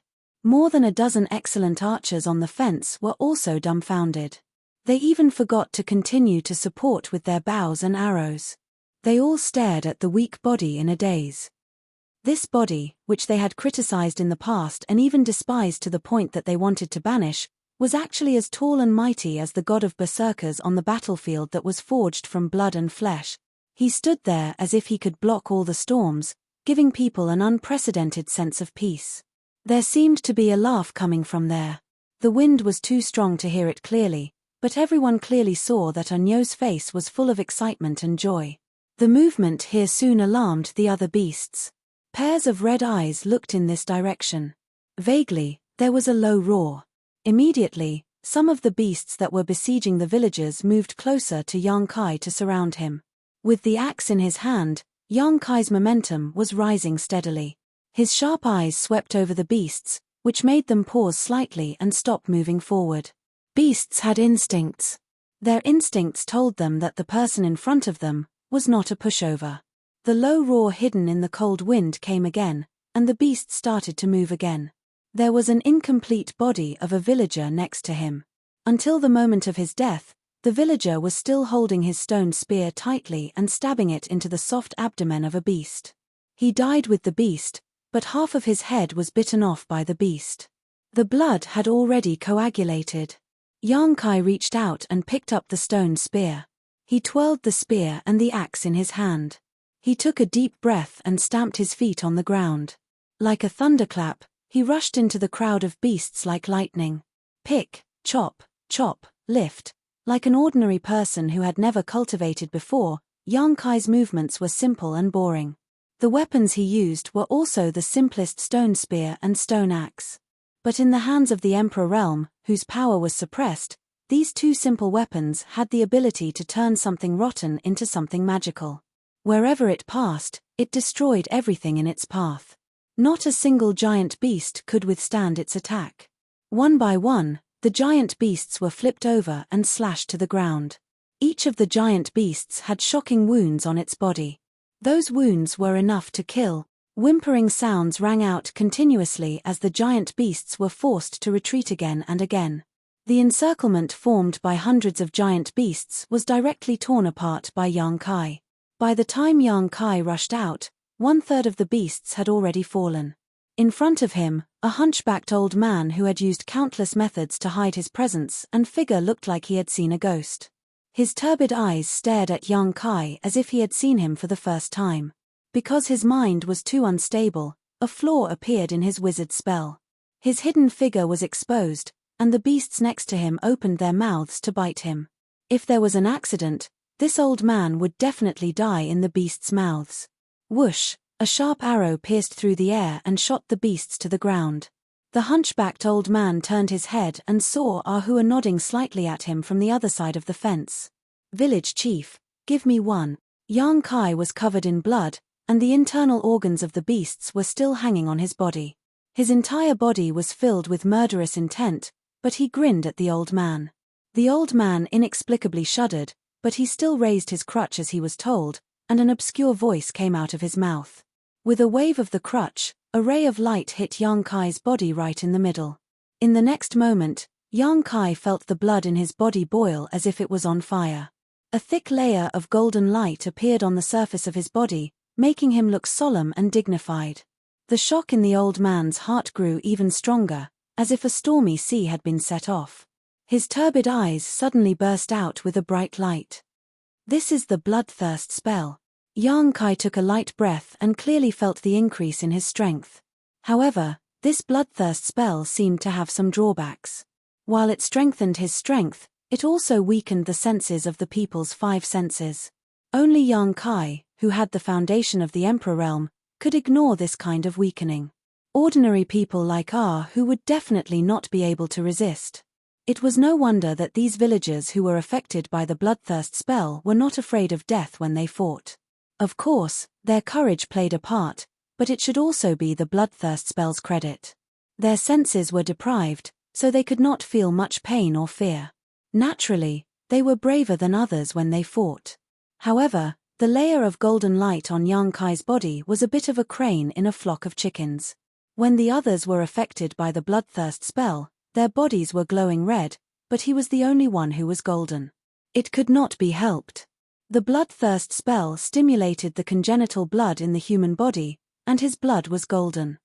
More than a dozen excellent archers on the fence were also dumbfounded. They even forgot to continue to support with their bows and arrows. They all stared at the weak body in a daze. This body, which they had criticized in the past and even despised to the point that they wanted to banish, was actually as tall and mighty as the god of berserkers on the battlefield that was forged from blood and flesh. He stood there as if he could block all the storms, giving people an unprecedented sense of peace. There seemed to be a laugh coming from there. The wind was too strong to hear it clearly, but everyone clearly saw that Unyo's face was full of excitement and joy. The movement here soon alarmed the other beasts. Pairs of red eyes looked in this direction. Vaguely, there was a low roar. Immediately, some of the beasts that were besieging the villagers moved closer to Yang Kai to surround him. With the axe in his hand, Yang Kai's momentum was rising steadily. His sharp eyes swept over the beasts, which made them pause slightly and stop moving forward. Beasts had instincts. Their instincts told them that the person in front of them was not a pushover. The low roar hidden in the cold wind came again, and the beast started to move again. There was an incomplete body of a villager next to him. Until the moment of his death, the villager was still holding his stone spear tightly and stabbing it into the soft abdomen of a beast. He died with the beast, but half of his head was bitten off by the beast. The blood had already coagulated. Yang Kai reached out and picked up the stone spear. He twirled the spear and the axe in his hand. He took a deep breath and stamped his feet on the ground. Like a thunderclap, he rushed into the crowd of beasts like lightning. Pick, chop, lift. Like an ordinary person who had never cultivated before, Yang Kai's movements were simple and boring. The weapons he used were also the simplest stone spear and stone axe. But in the hands of the Emperor realm, whose power was suppressed, these two simple weapons had the ability to turn something rotten into something magical. Wherever it passed, it destroyed everything in its path. Not a single giant beast could withstand its attack. One by one, the giant beasts were flipped over and slashed to the ground. Each of the giant beasts had shocking wounds on its body. Those wounds were enough to kill. Whimpering sounds rang out continuously as the giant beasts were forced to retreat again and again. The encirclement formed by hundreds of giant beasts was directly torn apart by Yang Kai. By the time Yang Kai rushed out, 1/3 of the beasts had already fallen. In front of him, a hunchbacked old man who had used countless methods to hide his presence and figure looked like he had seen a ghost. His turbid eyes stared at Yang Kai as if he had seen him for the first time. Because his mind was too unstable, a flaw appeared in his wizard spell. His hidden figure was exposed, and the beasts next to him opened their mouths to bite him. If there was an accident, this old man would definitely die in the beasts' mouths. Whoosh! A sharp arrow pierced through the air and shot the beasts to the ground. The hunchbacked old man turned his head and saw Ahua nodding slightly at him from the other side of the fence. "Village chief, give me one." Yang Kai was covered in blood, and the internal organs of the beasts were still hanging on his body. His entire body was filled with murderous intent, but he grinned at the old man. The old man inexplicably shuddered, but he still raised his crutch as he was told, and an obscure voice came out of his mouth. With a wave of the crutch, a ray of light hit Yang Kai's body right in the middle. In the next moment, Yang Kai felt the blood in his body boil as if it was on fire. A thick layer of golden light appeared on the surface of his body, making him look solemn and dignified. The shock in the old man's heart grew even stronger, as if a stormy sea had been set off. His turbid eyes suddenly burst out with a bright light. "This is the bloodthirst spell." Yang Kai took a light breath and clearly felt the increase in his strength. However, this bloodthirst spell seemed to have some drawbacks. While it strengthened his strength, it also weakened the senses of the people's 5 senses. Only Yang Kai, who had the foundation of the Emperor realm, could ignore this kind of weakening. Ordinary people like who would definitely not be able to resist. It was no wonder that these villagers who were affected by the bloodthirst spell were not afraid of death when they fought. Of course, their courage played a part, but it should also be the bloodthirst spell's credit. Their senses were deprived, so they could not feel much pain or fear. Naturally, they were braver than others when they fought. However, the layer of golden light on Yang Kai's body was a bit of a crane in a flock of chickens. When the others were affected by the bloodthirst spell, their bodies were glowing red, but he was the only one who was golden. It could not be helped. The bloodthirst spell stimulated the congenital blood in the human body, and his blood was golden.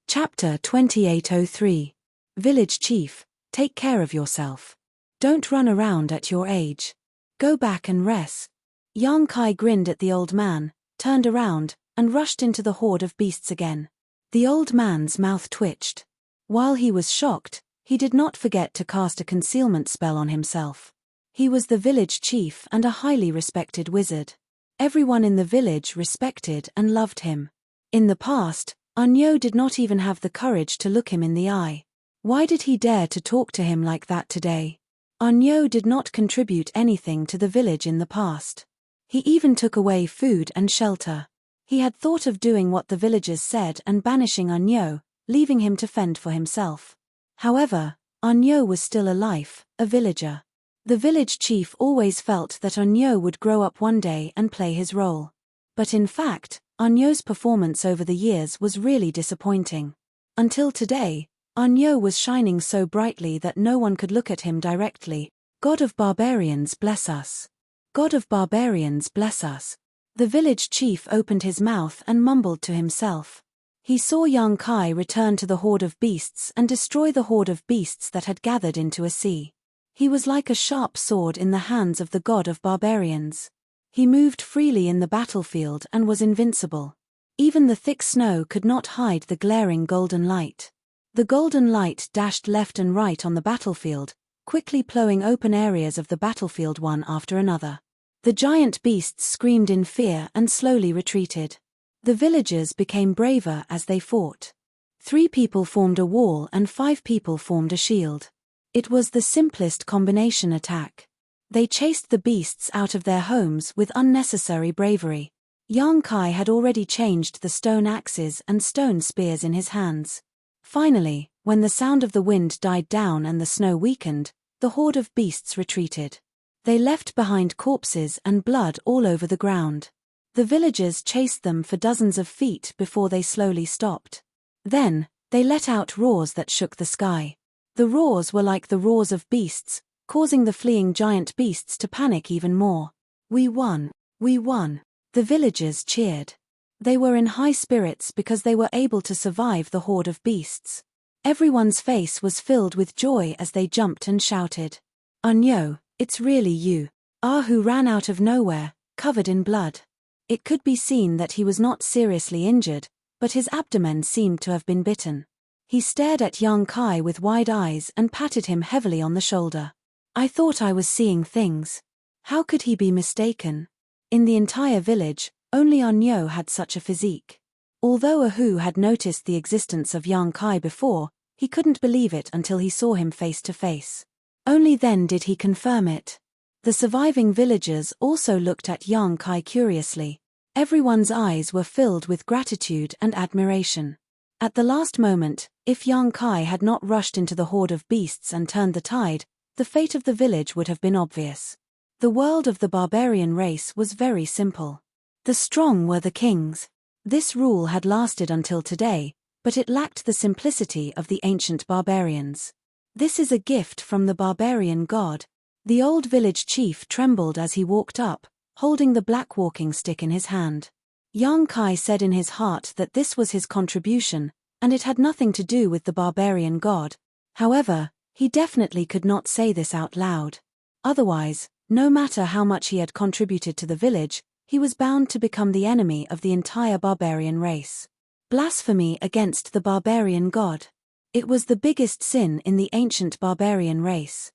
Chapter 2803. Village Chief, take care of yourself. Don't run around at your age. Go back and rest. Yang Kai grinned at the old man, turned around, and rushed into the horde of beasts again. The old man's mouth twitched. While he was shocked, he did not forget to cast a concealment spell on himself. He was the village chief and a highly respected wizard. Everyone in the village respected and loved him. In the past, Unyo did not even have the courage to look him in the eye. Why did he dare to talk to him like that today? Unyo did not contribute anything to the village in the past. He even took away food and shelter. He had thought of doing what the villagers said and banishing Unyo, leaving him to fend for himself. However, Unyo was still alive, a villager. The village chief always felt that Unyo would grow up one day and play his role. But in fact, Unyo's performance over the years was really disappointing. Until today, Unyo was shining so brightly that no one could look at him directly. God of barbarians, bless us. God of barbarians, bless us. The village chief opened his mouth and mumbled to himself. He saw Yang Kai return to the horde of beasts and destroy the horde of beasts that had gathered into a sea. He was like a sharp sword in the hands of the god of barbarians. He moved freely in the battlefield and was invincible. Even the thick snow could not hide the glaring golden light. The golden light dashed left and right on the battlefield, quickly plowing open areas of the battlefield one after another. The giant beasts screamed in fear and slowly retreated. The villagers became braver as they fought. 3 people formed a wall and 5 people formed a shield. It was the simplest combination attack. They chased the beasts out of their homes with unnecessary bravery. Yang Kai had already changed the stone axes and stone spears in his hands. Finally, when the sound of the wind died down and the snow weakened, the horde of beasts retreated. They left behind corpses and blood all over the ground. The villagers chased them for dozens of feet before they slowly stopped. Then, they let out roars that shook the sky. The roars were like the roars of beasts, causing the fleeing giant beasts to panic even more. We won! We won! The villagers cheered. They were in high spirits because they were able to survive the horde of beasts. Everyone's face was filled with joy as they jumped and shouted. "Unyo, it's really you." Ahu ran out of nowhere, covered in blood. It could be seen that he was not seriously injured, but his abdomen seemed to have been bitten. He stared at young Kai with wide eyes and patted him heavily on the shoulder. "I thought I was seeing things." How could he be mistaken? In the entire village, only Unyo had such a physique. Although Ahu had noticed the existence of young Kai before, he couldn't believe it until he saw him face to face. Only then did he confirm it. The surviving villagers also looked at young Kai curiously. Everyone's eyes were filled with gratitude and admiration. At the last moment, if young Kai had not rushed into the horde of beasts and turned the tide, the fate of the village would have been obvious. The world of the barbarian race was very simple. The strong were the kings. This rule had lasted until today, but it lacked the simplicity of the ancient barbarians. "This is a gift from the barbarian god." The old village chief trembled as he walked up, holding the black walking stick in his hand. Young Kai said in his heart that this was his contribution, and it had nothing to do with the barbarian god. However, he definitely could not say this out loud. Otherwise, no matter how much he had contributed to the village, he was bound to become the enemy of the entire barbarian race. Blasphemy against the barbarian god. It was the biggest sin in the ancient barbarian race.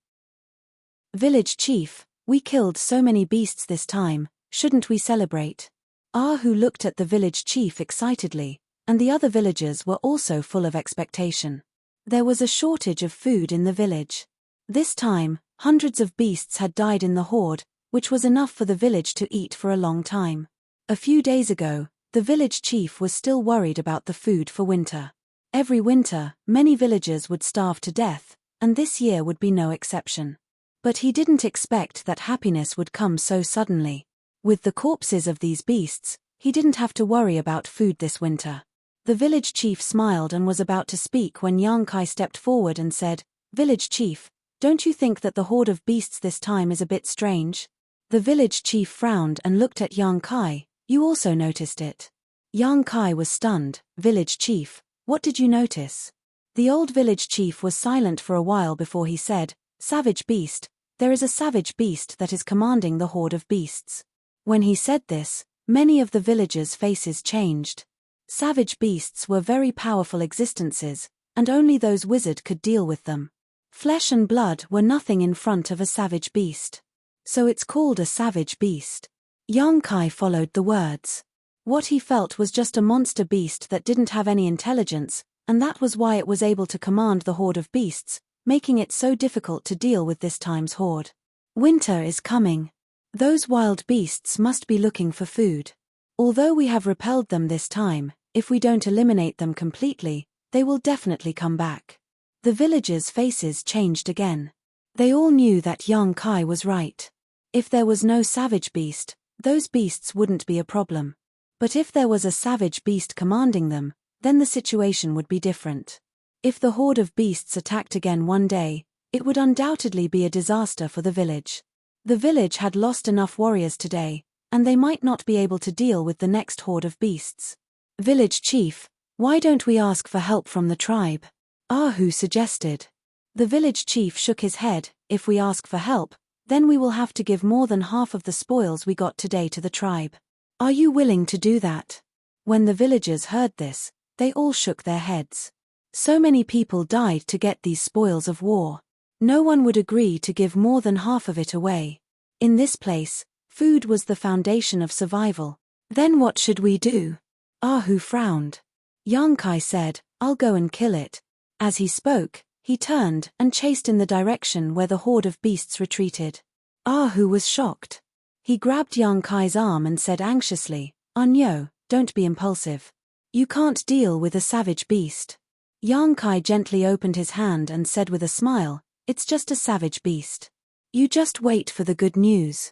"Village chief, we killed so many beasts this time, shouldn't we celebrate?" Ahu looked at the village chief excitedly, and the other villagers were also full of expectation. There was a shortage of food in the village. This time, hundreds of beasts had died in the horde, which was enough for the village to eat for a long time. A few days ago, the village chief was still worried about the food for winter. Every winter, many villagers would starve to death, and this year would be no exception. But he didn't expect that happiness would come so suddenly. With the corpses of these beasts, he didn't have to worry about food this winter. The village chief smiled and was about to speak when young Kai stepped forward and said, "Village chief, don't you think that the horde of beasts this time is a bit strange?" The village chief frowned and looked at young Kai. "You also noticed it?" Young Kai was stunned. "Village chief, what did you notice?" The old village chief was silent for a while before he said, "Savage beast, there is a savage beast that is commanding the horde of beasts." When he said this, many of the villagers' faces changed. Savage beasts were very powerful existences, and only those wizards could deal with them. Flesh and blood were nothing in front of a savage beast. So it's called a savage beast. Young Kai followed the words. What he felt was just a monster beast that didn't have any intelligence, and that was why it was able to command the horde of beasts, making it so difficult to deal with this time's horde. Winter is coming. Those wild beasts must be looking for food. Although we have repelled them this time, if we don't eliminate them completely, they will definitely come back. The villagers' faces changed again. They all knew that young Kai was right. If there was no savage beast, those beasts wouldn't be a problem. But if there was a savage beast commanding them, then the situation would be different. If the horde of beasts attacked again one day, it would undoubtedly be a disaster for the village. The village had lost enough warriors today, and they might not be able to deal with the next horde of beasts. "Village chief, why don't we ask for help from the tribe?" Ahu suggested. The village chief shook his head. "If we ask for help, then we will have to give more than half of the spoils we got today to the tribe. Are you willing to do that?" When the villagers heard this, they all shook their heads. So many people died to get these spoils of war. No one would agree to give more than half of it away. In this place, food was the foundation of survival. "Then what should we do?" Ahu frowned. Young Kai said, "I'll go and kill it." As he spoke, he turned and chased in the direction where the horde of beasts retreated. Ahu was shocked. He grabbed young Kai's arm and said anxiously, "Unyo, don't be impulsive. You can't deal with a savage beast." Young Kai gently opened his hand and said with a smile, "It's just a savage beast. You just wait for the good news."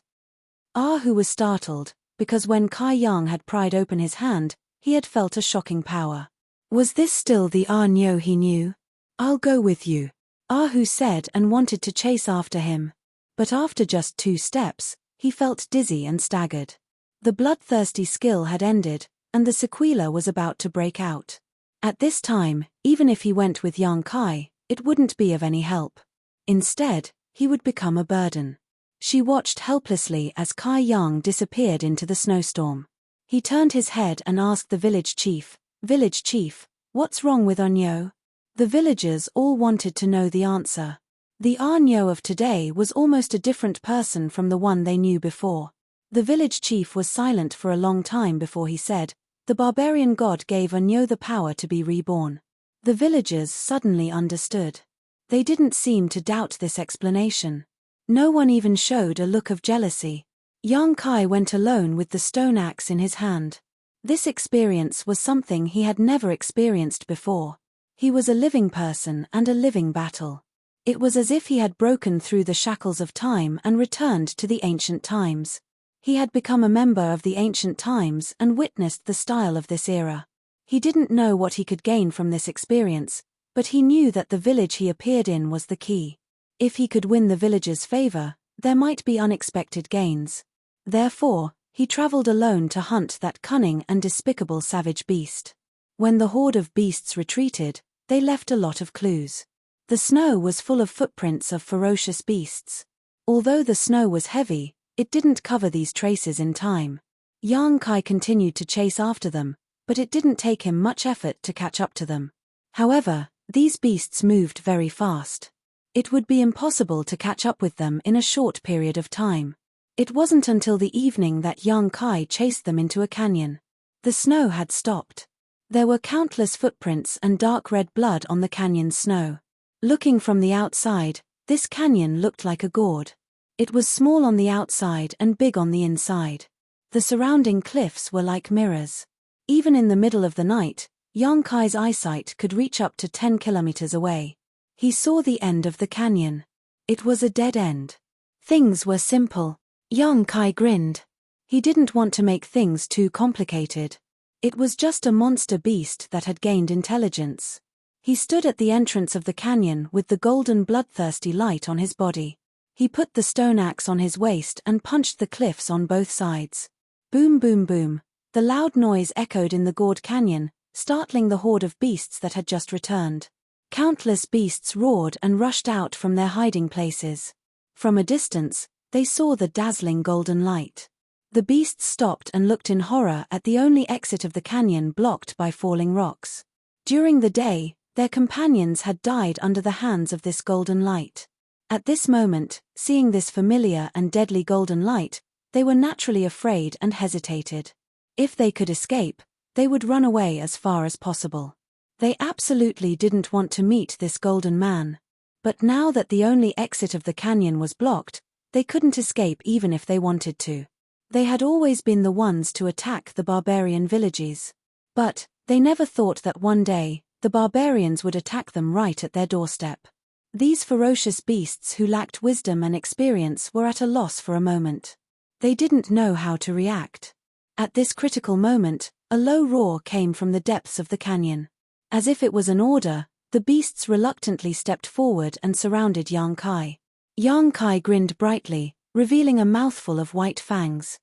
Ahu was startled, because when Kai Young had pried open his hand, he had felt a shocking power. Was this still the Unyo he knew? "I'll go with you." Ahu said and wanted to chase after him. But after just 2 steps, he felt dizzy and staggered. The bloodthirsty skill had ended, and the sequela was about to break out. At this time, even if he went with Yang Kai, it wouldn't be of any help. Instead, he would become a burden. She watched helplessly as Kai Yang disappeared into the snowstorm. He turned his head and asked the village chief, "Village chief, what's wrong with Onyo?" The villagers all wanted to know the answer. The Onyo of today was almost a different person from the one they knew before. The village chief was silent for a long time before he said, "The barbarian god gave Onyo the power to be reborn." The villagers suddenly understood. They didn't seem to doubt this explanation. No one even showed a look of jealousy. Yang Kai went alone with the stone axe in his hand. This experience was something he had never experienced before. He was a living person and a living battle. It was as if he had broken through the shackles of time and returned to the ancient times. He had become a member of the ancient times and witnessed the style of this era. He didn't know what he could gain from this experience, but he knew that the village he appeared in was the key. If he could win the villagers' favor, there might be unexpected gains. Therefore, he traveled alone to hunt that cunning and despicable savage beast. When the horde of beasts retreated, they left a lot of clues. The snow was full of footprints of ferocious beasts. Although the snow was heavy, it didn't cover these traces in time. Yang Kai continued to chase after them, but it didn't take him much effort to catch up to them. However, these beasts moved very fast. It would be impossible to catch up with them in a short period of time. It wasn't until the evening that Yang Kai chased them into a canyon. The snow had stopped. There were countless footprints and dark red blood on the canyon's snow. Looking from the outside, this canyon looked like a gourd. It was small on the outside and big on the inside. The surrounding cliffs were like mirrors. Even in the middle of the night, Yang Kai's eyesight could reach up to 10 kilometers away. He saw the end of the canyon. It was a dead end. Things were simple. Yang Kai grinned. He didn't want to make things too complicated. It was just a monster beast that had gained intelligence. He stood at the entrance of the canyon with the golden bloodthirsty light on his body. He put the stone axe on his waist and punched the cliffs on both sides. Boom, boom, boom. The loud noise echoed in the gourd canyon, startling the horde of beasts that had just returned. Countless beasts roared and rushed out from their hiding places. From a distance, they saw the dazzling golden light. The beasts stopped and looked in horror at the only exit of the canyon blocked by falling rocks. During the day, their companions had died under the hands of this golden light. At this moment, seeing this familiar and deadly golden light, they were naturally afraid and hesitated. If they could escape, they would run away as far as possible. They absolutely didn't want to meet this golden man. But now that the only exit of the canyon was blocked, they couldn't escape even if they wanted to. They had always been the ones to attack the barbarian villages. But they never thought that one day, the barbarians would attack them right at their doorstep. These ferocious beasts who lacked wisdom and experience were at a loss for a moment. They didn't know how to react. At this critical moment, a low roar came from the depths of the canyon. As if it was an order, the beasts reluctantly stepped forward and surrounded Yang Kai. Yang Kai grinned brightly, revealing a mouthful of white fangs.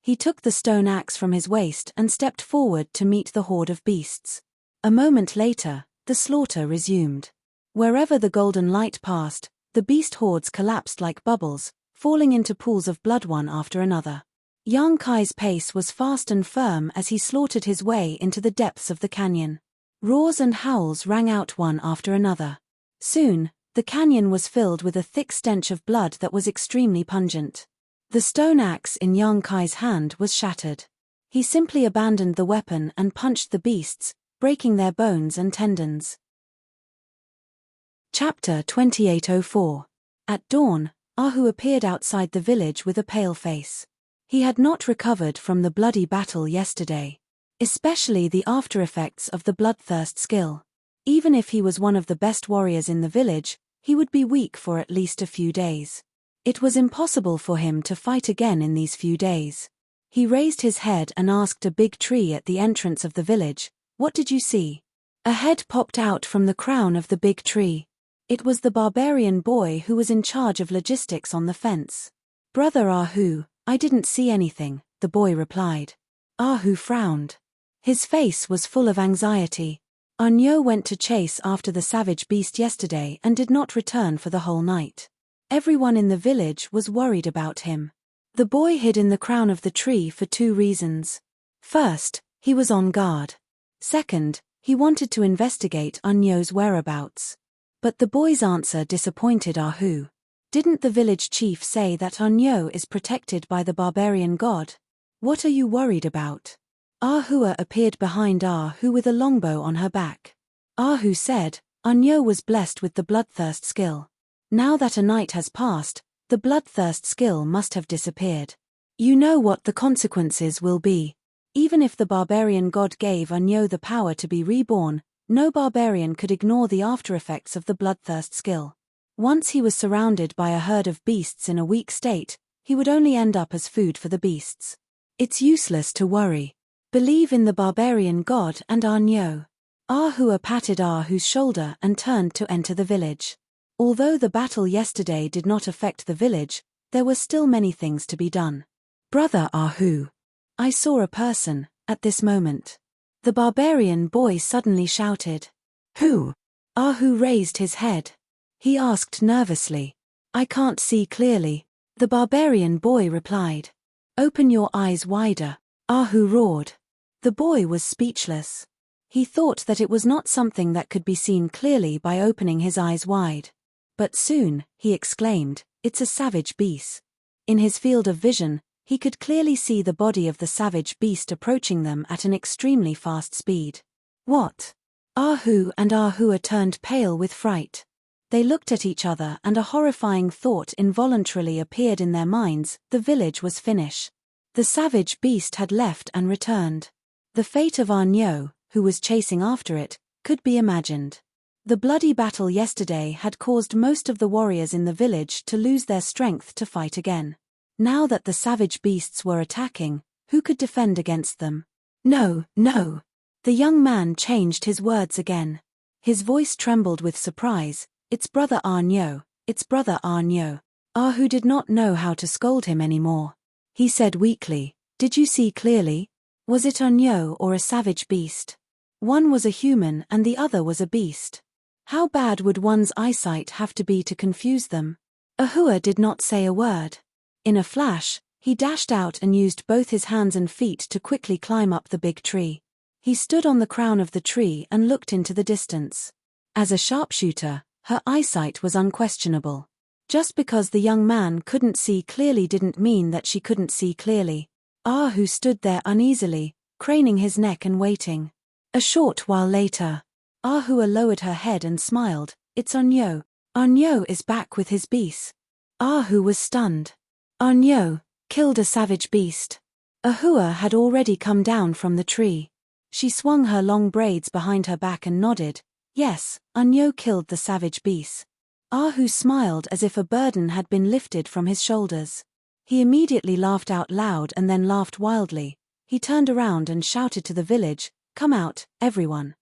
He took the stone axe from his waist and stepped forward to meet the horde of beasts. A moment later, the slaughter resumed. Wherever the golden light passed, the beast hordes collapsed like bubbles, falling into pools of blood one after another. Yang Kai's pace was fast and firm as he slaughtered his way into the depths of the canyon. Roars and howls rang out one after another. Soon, the canyon was filled with a thick stench of blood that was extremely pungent. The stone axe in Yang Kai's hand was shattered. He simply abandoned the weapon and punched the beasts, breaking their bones and tendons. Chapter 2804. At dawn, Ahu appeared outside the village with a pale face. He had not recovered from the bloody battle yesterday. Especially the after-effects of the bloodthirst skill. Even if he was one of the best warriors in the village, he would be weak for at least a few days. It was impossible for him to fight again in these few days. He raised his head and asked a big tree at the entrance of the village, "What did you see?" A head popped out from the crown of the big tree. It was the barbarian boy who was in charge of logistics on the fence. "Brother Ahu, I didn't see anything," the boy replied. Ahu frowned. His face was full of anxiety. Anyo went to chase after the savage beast yesterday and did not return for the whole night. Everyone in the village was worried about him. The boy hid in the crown of the tree for 2 reasons. First, he was on guard. Second, he wanted to investigate Anyo's whereabouts. But the boy's answer disappointed Ahu. Didn't the village chief say that Anyo is protected by the barbarian god? What are you worried about? Ahua appeared behind Ahu with a longbow on her back. Ahu said, Anyo was blessed with the bloodthirst skill. Now that a night has passed, the bloodthirst skill must have disappeared. You know what the consequences will be. Even if the barbarian god gave Anyo the power to be reborn, no barbarian could ignore the aftereffects of the bloodthirst skill. Once he was surrounded by a herd of beasts in a weak state, he would only end up as food for the beasts. It's useless to worry. Believe in the barbarian god and Anyo. Ahua patted Ahu's shoulder and turned to enter the village. Although the battle yesterday did not affect the village, there were still many things to be done. Brother Ahu. I saw a person, at this moment. The barbarian boy suddenly shouted. Who? Ahu raised his head. He asked nervously. I can't see clearly. The barbarian boy replied. Open your eyes wider. Ahu roared. The boy was speechless. He thought that it was not something that could be seen clearly by opening his eyes wide. But soon, he exclaimed, it's a savage beast. In his field of vision, he could clearly see the body of the savage beast approaching them at an extremely fast speed. What? Ahu and Ahua turned pale with fright. They looked at each other and a horrifying thought involuntarily appeared in their minds, the village was finished. The savage beast had left and returned. The fate of Anyo, who was chasing after it, could be imagined. The bloody battle yesterday had caused most of the warriors in the village to lose their strength to fight again. Now that the savage beasts were attacking, who could defend against them? No, no. The young man changed his words again. His voice trembled with surprise. It's brother Anyo, it's brother Anyo. Ahu did not know how to scold him anymore. He said weakly, did you see clearly? Was it Anyo or a savage beast? One was a human and the other was a beast. How bad would one's eyesight have to be to confuse them? Ahua did not say a word. In a flash, he dashed out and used both his hands and feet to quickly climb up the big tree. He stood on the crown of the tree and looked into the distance. As a sharpshooter, her eyesight was unquestionable. Just because the young man couldn't see clearly didn't mean that she couldn't see clearly. Ahu stood there uneasily, craning his neck and waiting. A short while later, Ahua lowered her head and smiled. It's Anyo. Anyo is back with his beast. Ahu was stunned. Anyo killed a savage beast. Ahua had already come down from the tree. She swung her long braids behind her back and nodded. Yes, Anyo killed the savage beast. Ahu smiled as if a burden had been lifted from his shoulders. He immediately laughed out loud and then laughed wildly. He turned around and shouted to the village, come out, everyone.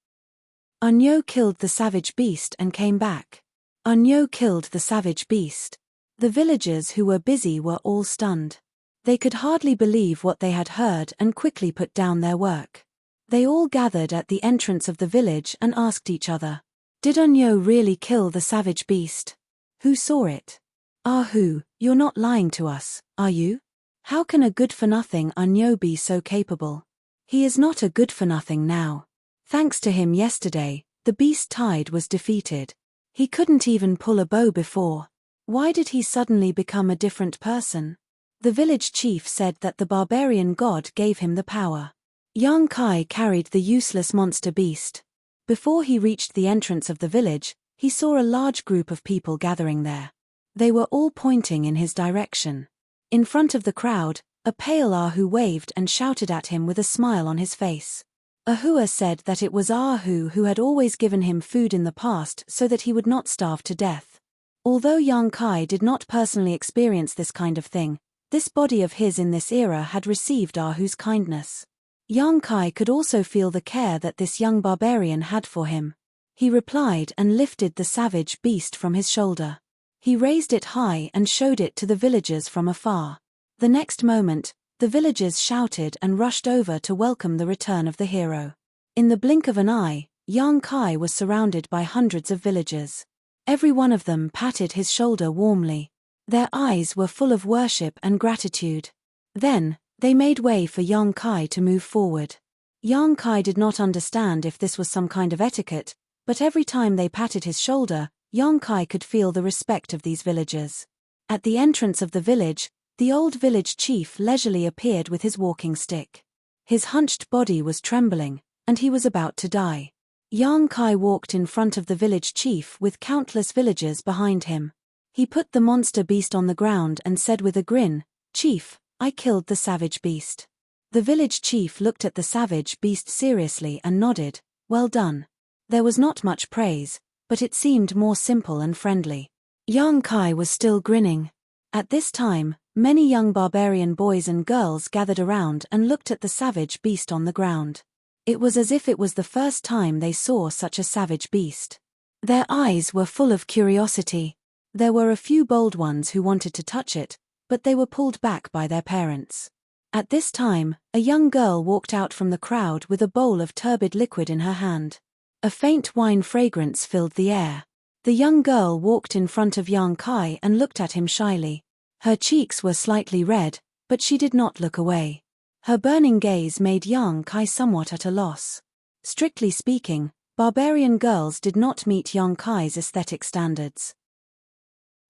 Anyo killed the savage beast and came back. Anyo killed the savage beast. The villagers who were busy were all stunned. They could hardly believe what they had heard and quickly put down their work. They all gathered at the entrance of the village and asked each other, did Anyo really kill the savage beast? Who saw it? Ahu, you're not lying to us, are you? How can a good-for-nothing Anyo be so capable? He is not a good-for-nothing now. Thanks to him yesterday, the beast tide was defeated. He couldn't even pull a bow before. Why did he suddenly become a different person? The village chief said that the barbarian god gave him the power. Yang Kai carried the useless monster beast. Before he reached the entrance of the village, he saw a large group of people gathering there. They were all pointing in his direction. In front of the crowd, a pale Ahu waved and shouted at him with a smile on his face. Ahua said that it was Ahu who had always given him food in the past so that he would not starve to death. Although Yang Kai did not personally experience this kind of thing, this body of his in this era had received Ahu's kindness. Yang Kai could also feel the care that this young barbarian had for him. he replied and lifted the savage beast from his shoulder. He raised it high and showed it to the villagers from afar. The next moment, the villagers shouted and rushed over to welcome the return of the hero. In the blink of an eye, Yang Kai was surrounded by hundreds of villagers. Every one of them patted his shoulder warmly. Their eyes were full of worship and gratitude. Then, they made way for Yang Kai to move forward. Yang Kai did not understand if this was some kind of etiquette, but every time they patted his shoulder, Yang Kai could feel the respect of these villagers. At the entrance of the village, the old village chief leisurely appeared with his walking stick. His hunched body was trembling, and he was about to die. Yang Kai walked in front of the village chief with countless villagers behind him. He put the monster beast on the ground and said with a grin, "Chief, I killed the savage beast." The village chief looked at the savage beast seriously and nodded, "Well done." There was not much praise, but it seemed more simple and friendly. Yang Kai was still grinning. At this time, many young barbarian boys and girls gathered around and looked at the savage beast on the ground. It was as if it was the first time they saw such a savage beast. Their eyes were full of curiosity. There were a few bold ones who wanted to touch it, but they were pulled back by their parents. At this time, a young girl walked out from the crowd with a bowl of turbid liquid in her hand. A faint wine fragrance filled the air. The young girl walked in front of Yang Kai and looked at him shyly. Her cheeks were slightly red, but she did not look away. Her burning gaze made Yang Kai somewhat at a loss. Strictly speaking, barbarian girls did not meet Yang Kai's aesthetic standards.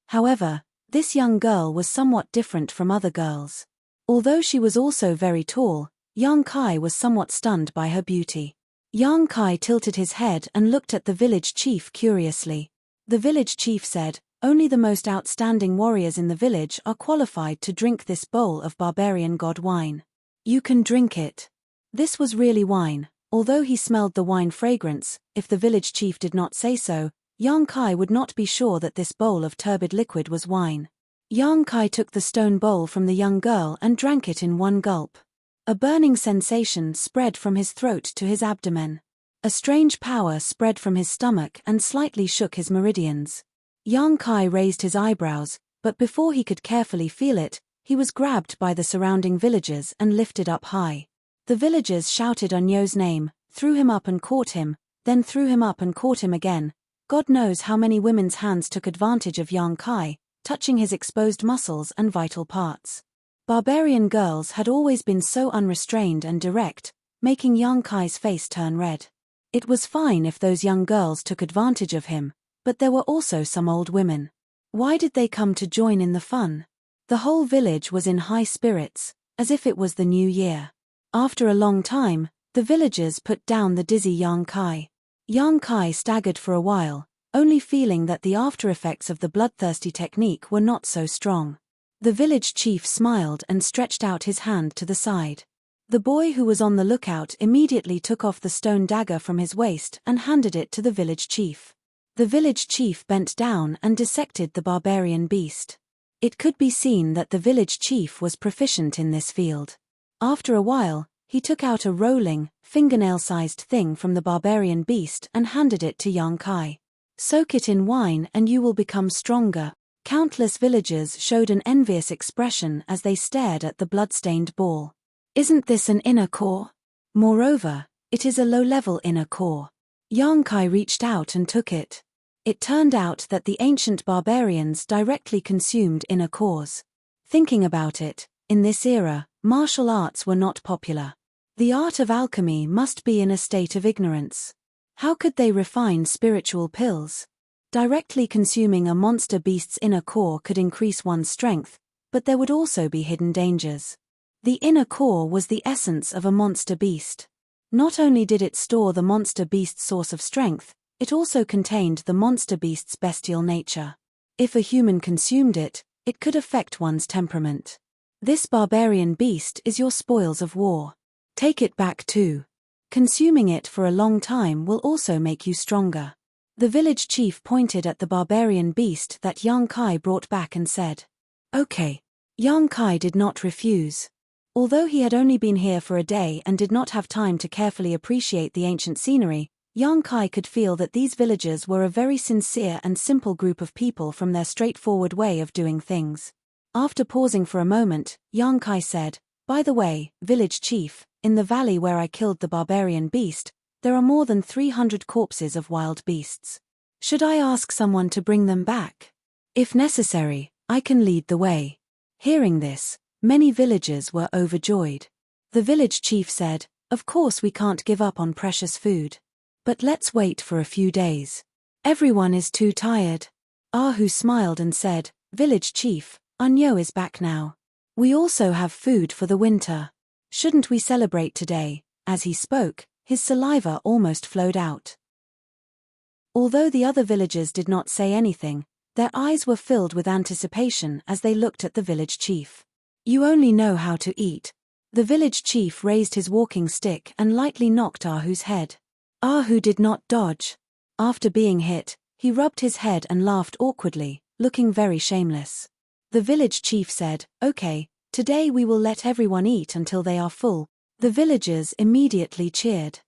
However, this young girl was somewhat different from other girls. Although she was also very tall, Yang Kai was somewhat stunned by her beauty. Yang Kai tilted his head and looked at the village chief curiously. The village chief said, "Only the most outstanding warriors in the village are qualified to drink this bowl of barbarian god wine. You can drink it." This was really wine. Although he smelled the wine fragrance, if the village chief did not say so, Yang Kai would not be sure that this bowl of turbid liquid was wine. Yang Kai took the stone bowl from the young girl and drank it in one gulp. A burning sensation spread from his throat to his abdomen. A strange power spread from his stomach and slightly shook his meridians. Yang Kai raised his eyebrows, but before he could carefully feel it, he was grabbed by the surrounding villagers and lifted up high. The villagers shouted Onyo's name, threw him up and caught him, then threw him up and caught him again. God knows how many women's hands took advantage of Yang Kai, touching his exposed muscles and vital parts. Barbarian girls had always been so unrestrained and direct, making Yang Kai's face turn red. It was fine if those young girls took advantage of him, but there were also some old women. Why did they come to join in the fun? The whole village was in high spirits, as if it was the new year. After a long time, the villagers put down the dizzy Yang Kai. Yang Kai staggered for a while, only feeling that the after-effects of the bloodthirsty technique were not so strong. The village chief smiled and stretched out his hand to the side. The boy who was on the lookout immediately took off the stone dagger from his waist and handed it to the village chief. The village chief bent down and dissected the barbarian beast. It could be seen that the village chief was proficient in this field. After a while, he took out a rolling, fingernail-sized thing from the barbarian beast and handed it to Yang Kai. "Soak it in wine and you will become stronger." Countless villagers showed an envious expression as they stared at the blood-stained ball. "Isn't this an inner core? Moreover, it is a low-level inner core." Yang Kai reached out and took it. It turned out that the ancient barbarians directly consumed inner cores. Thinking about it, in this era, martial arts were not popular. The art of alchemy must be in a state of ignorance. How could they refine spiritual pills? Directly consuming a monster beast's inner core could increase one's strength, but there would also be hidden dangers. The inner core was the essence of a monster beast. Not only did it store the monster beast's source of strength, it also contained the monster beast's bestial nature. If a human consumed it, it could affect one's temperament. This barbarian beast is your spoils of war. Take it back too. Consuming it for a long time will also make you stronger. The village chief pointed at the barbarian beast that Yang Kai brought back and said, "Okay." Yang Kai did not refuse. Although he had only been here for a day and did not have time to carefully appreciate the ancient scenery, Yang Kai could feel that these villagers were a very sincere and simple group of people from their straightforward way of doing things. After pausing for a moment, Yang Kai said, "By the way, village chief, in the valley where I killed the barbarian beast, there are more than 300 corpses of wild beasts. Should I ask someone to bring them back? If necessary, I can lead the way." Hearing this, many villagers were overjoyed. The village chief said, "Of course we can't give up on precious food. But let's wait for a few days. Everyone is too tired." Ahu smiled and said, "Village chief, Unyo is back now. We also have food for the winter. Shouldn't we celebrate today?" As he spoke, his saliva almost flowed out. Although the other villagers did not say anything, their eyes were filled with anticipation as they looked at the village chief. "You only know how to eat." The village chief raised his walking stick and lightly knocked Ahu's head. Ahu did not dodge. After being hit, he rubbed his head and laughed awkwardly, looking very shameless. The village chief said, "Okay, today we will let everyone eat until they are full." The villagers immediately cheered.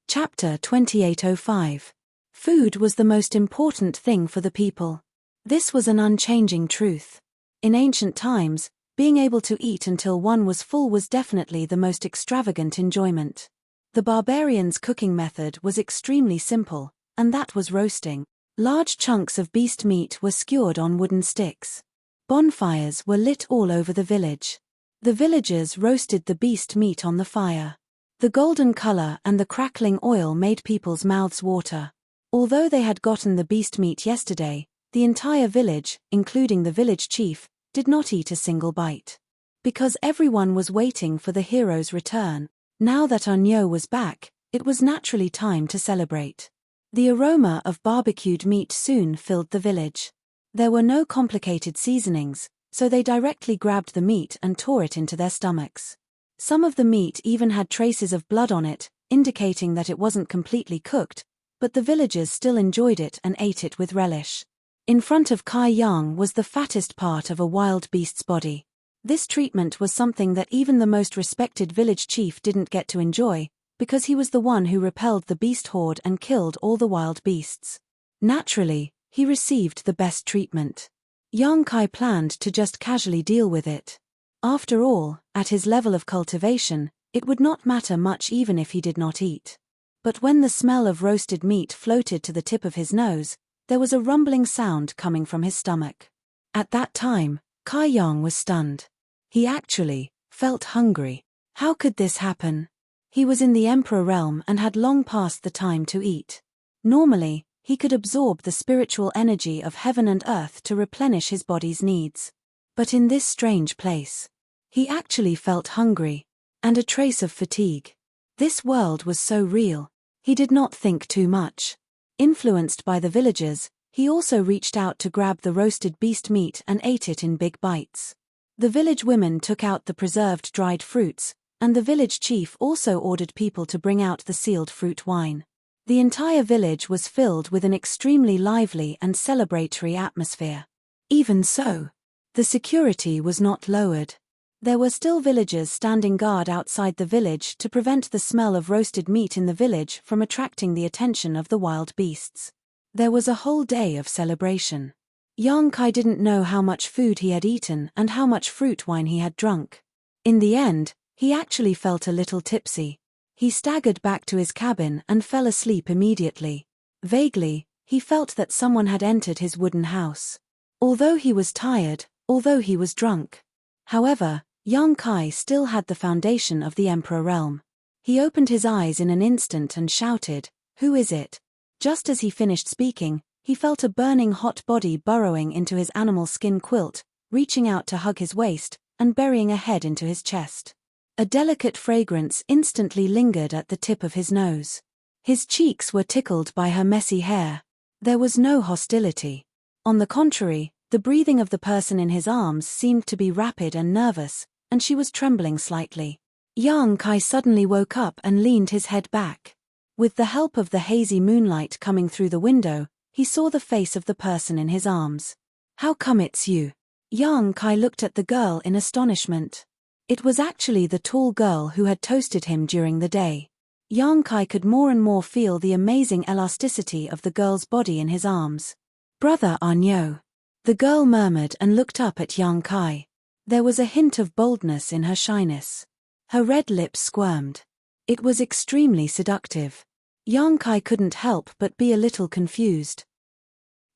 Chapter 2805. Food was the most important thing for the people. This was an unchanging truth. In ancient times, being able to eat until one was full was definitely the most extravagant enjoyment. The barbarians' cooking method was extremely simple, and that was roasting. Large chunks of beast meat were skewered on wooden sticks. Bonfires were lit all over the village. The villagers roasted the beast meat on the fire. The golden color and the crackling oil made people's mouths water. Although they had gotten the beast meat yesterday, the entire village, including the village chief, did not eat a single bite. Because everyone was waiting for the hero's return. Now that Unyo was back, it was naturally time to celebrate. The aroma of barbecued meat soon filled the village. There were no complicated seasonings, so they directly grabbed the meat and tore it into their stomachs. Some of the meat even had traces of blood on it, indicating that it wasn't completely cooked, but the villagers still enjoyed it and ate it with relish. In front of Kai Yang was the fattest part of a wild beast's body. This treatment was something that even the most respected village chief didn't get to enjoy, because he was the one who repelled the beast horde and killed all the wild beasts. Naturally, he received the best treatment. Yang Kai planned to just casually deal with it. After all, at his level of cultivation, it would not matter much even if he did not eat. But when the smell of roasted meat floated to the tip of his nose, there was a rumbling sound coming from his stomach. At that time, Kai Yang was stunned. He actually felt hungry. How could this happen? He was in the Emperor realm and had long passed the time to eat. Normally, he could absorb the spiritual energy of heaven and earth to replenish his body's needs. But in this strange place, he actually felt hungry, and a trace of fatigue. This world was so real. He did not think too much. Influenced by the villagers, he also reached out to grab the roasted beast meat and ate it in big bites. The village women took out the preserved dried fruits, and the village chief also ordered people to bring out the sealed fruit wine. The entire village was filled with an extremely lively and celebratory atmosphere. Even so, the security was not lowered. There were still villagers standing guard outside the village to prevent the smell of roasted meat in the village from attracting the attention of the wild beasts. There was a whole day of celebration. Yang Kai didn't know how much food he had eaten and how much fruit wine he had drunk. In the end, he actually felt a little tipsy. He staggered back to his cabin and fell asleep immediately. Vaguely, he felt that someone had entered his wooden house. Although he was tired, although he was drunk. However, Yang Kai still had the foundation of the Emperor realm. He opened his eyes in an instant and shouted, "Who is it?" Just as he finished speaking, he felt a burning hot body burrowing into his animal skin quilt, reaching out to hug his waist, and burying a head into his chest. A delicate fragrance instantly lingered at the tip of his nose. His cheeks were tickled by her messy hair. There was no hostility. On the contrary, the breathing of the person in his arms seemed to be rapid and nervous, and she was trembling slightly. Yang Kai suddenly woke up and leaned his head back. With the help of the hazy moonlight coming through the window, he saw the face of the person in his arms. "How come it's you?" Yang Kai looked at the girl in astonishment. It was actually the tall girl who had toasted him during the day. Yang Kai could more and more feel the amazing elasticity of the girl's body in his arms. "Brother Arnyo," the girl murmured and looked up at Yang Kai. There was a hint of boldness in her shyness. Her red lips squirmed. It was extremely seductive. Yang Kai couldn't help but be a little confused.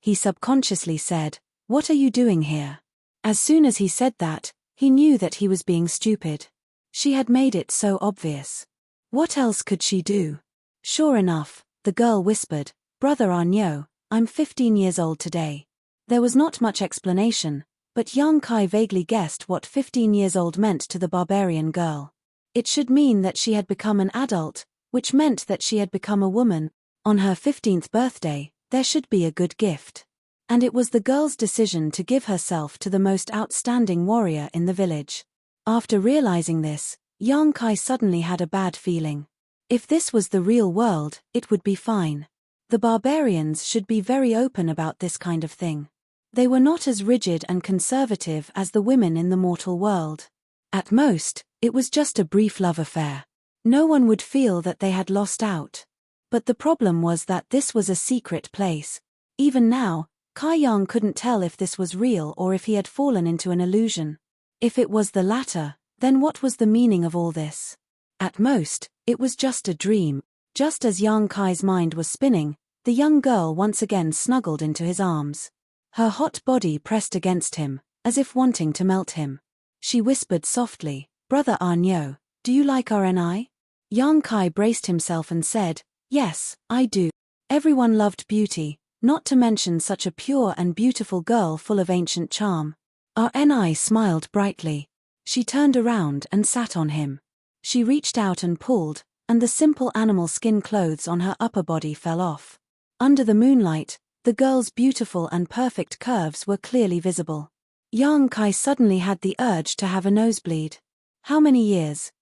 He subconsciously said, "What are you doing here?" As soon as he said that, he knew that he was being stupid. She had made it so obvious. What else could she do? Sure enough, the girl whispered, "Brother Arnyo, I'm 15 years old today." There was not much explanation, but Yang Kai vaguely guessed what 15 years old meant to the barbarian girl. It should mean that she had become an adult, which meant that she had become a woman. On her 15th birthday, there should be a good gift. And it was the girl's decision to give herself to the most outstanding warrior in the village. After realizing this, Yang Kai suddenly had a bad feeling. If this was the real world, it would be fine. The barbarians should be very open about this kind of thing. They were not as rigid and conservative as the women in the mortal world. At most, it was just a brief love affair. No one would feel that they had lost out. But the problem was that this was a secret place. Even now, Kai Yang couldn't tell if this was real or if he had fallen into an illusion. If it was the latter, then what was the meaning of all this? At most, it was just a dream. Just as Yang Kai's mind was spinning, the young girl once again snuggled into his arms. Her hot body pressed against him, as if wanting to melt him. She whispered softly, "Brother Arnyo, do you like RNI?" Yang Kai braced himself and said, "Yes, I do." Everyone loved beauty, not to mention such a pure and beautiful girl full of ancient charm. RNI smiled brightly. She turned around and sat on him. She reached out and pulled, and the simple animal skin clothes on her upper body fell off. Under the moonlight, the girl's beautiful and perfect curves were clearly visible. Yang Kai suddenly had the urge to have a nosebleed. How many years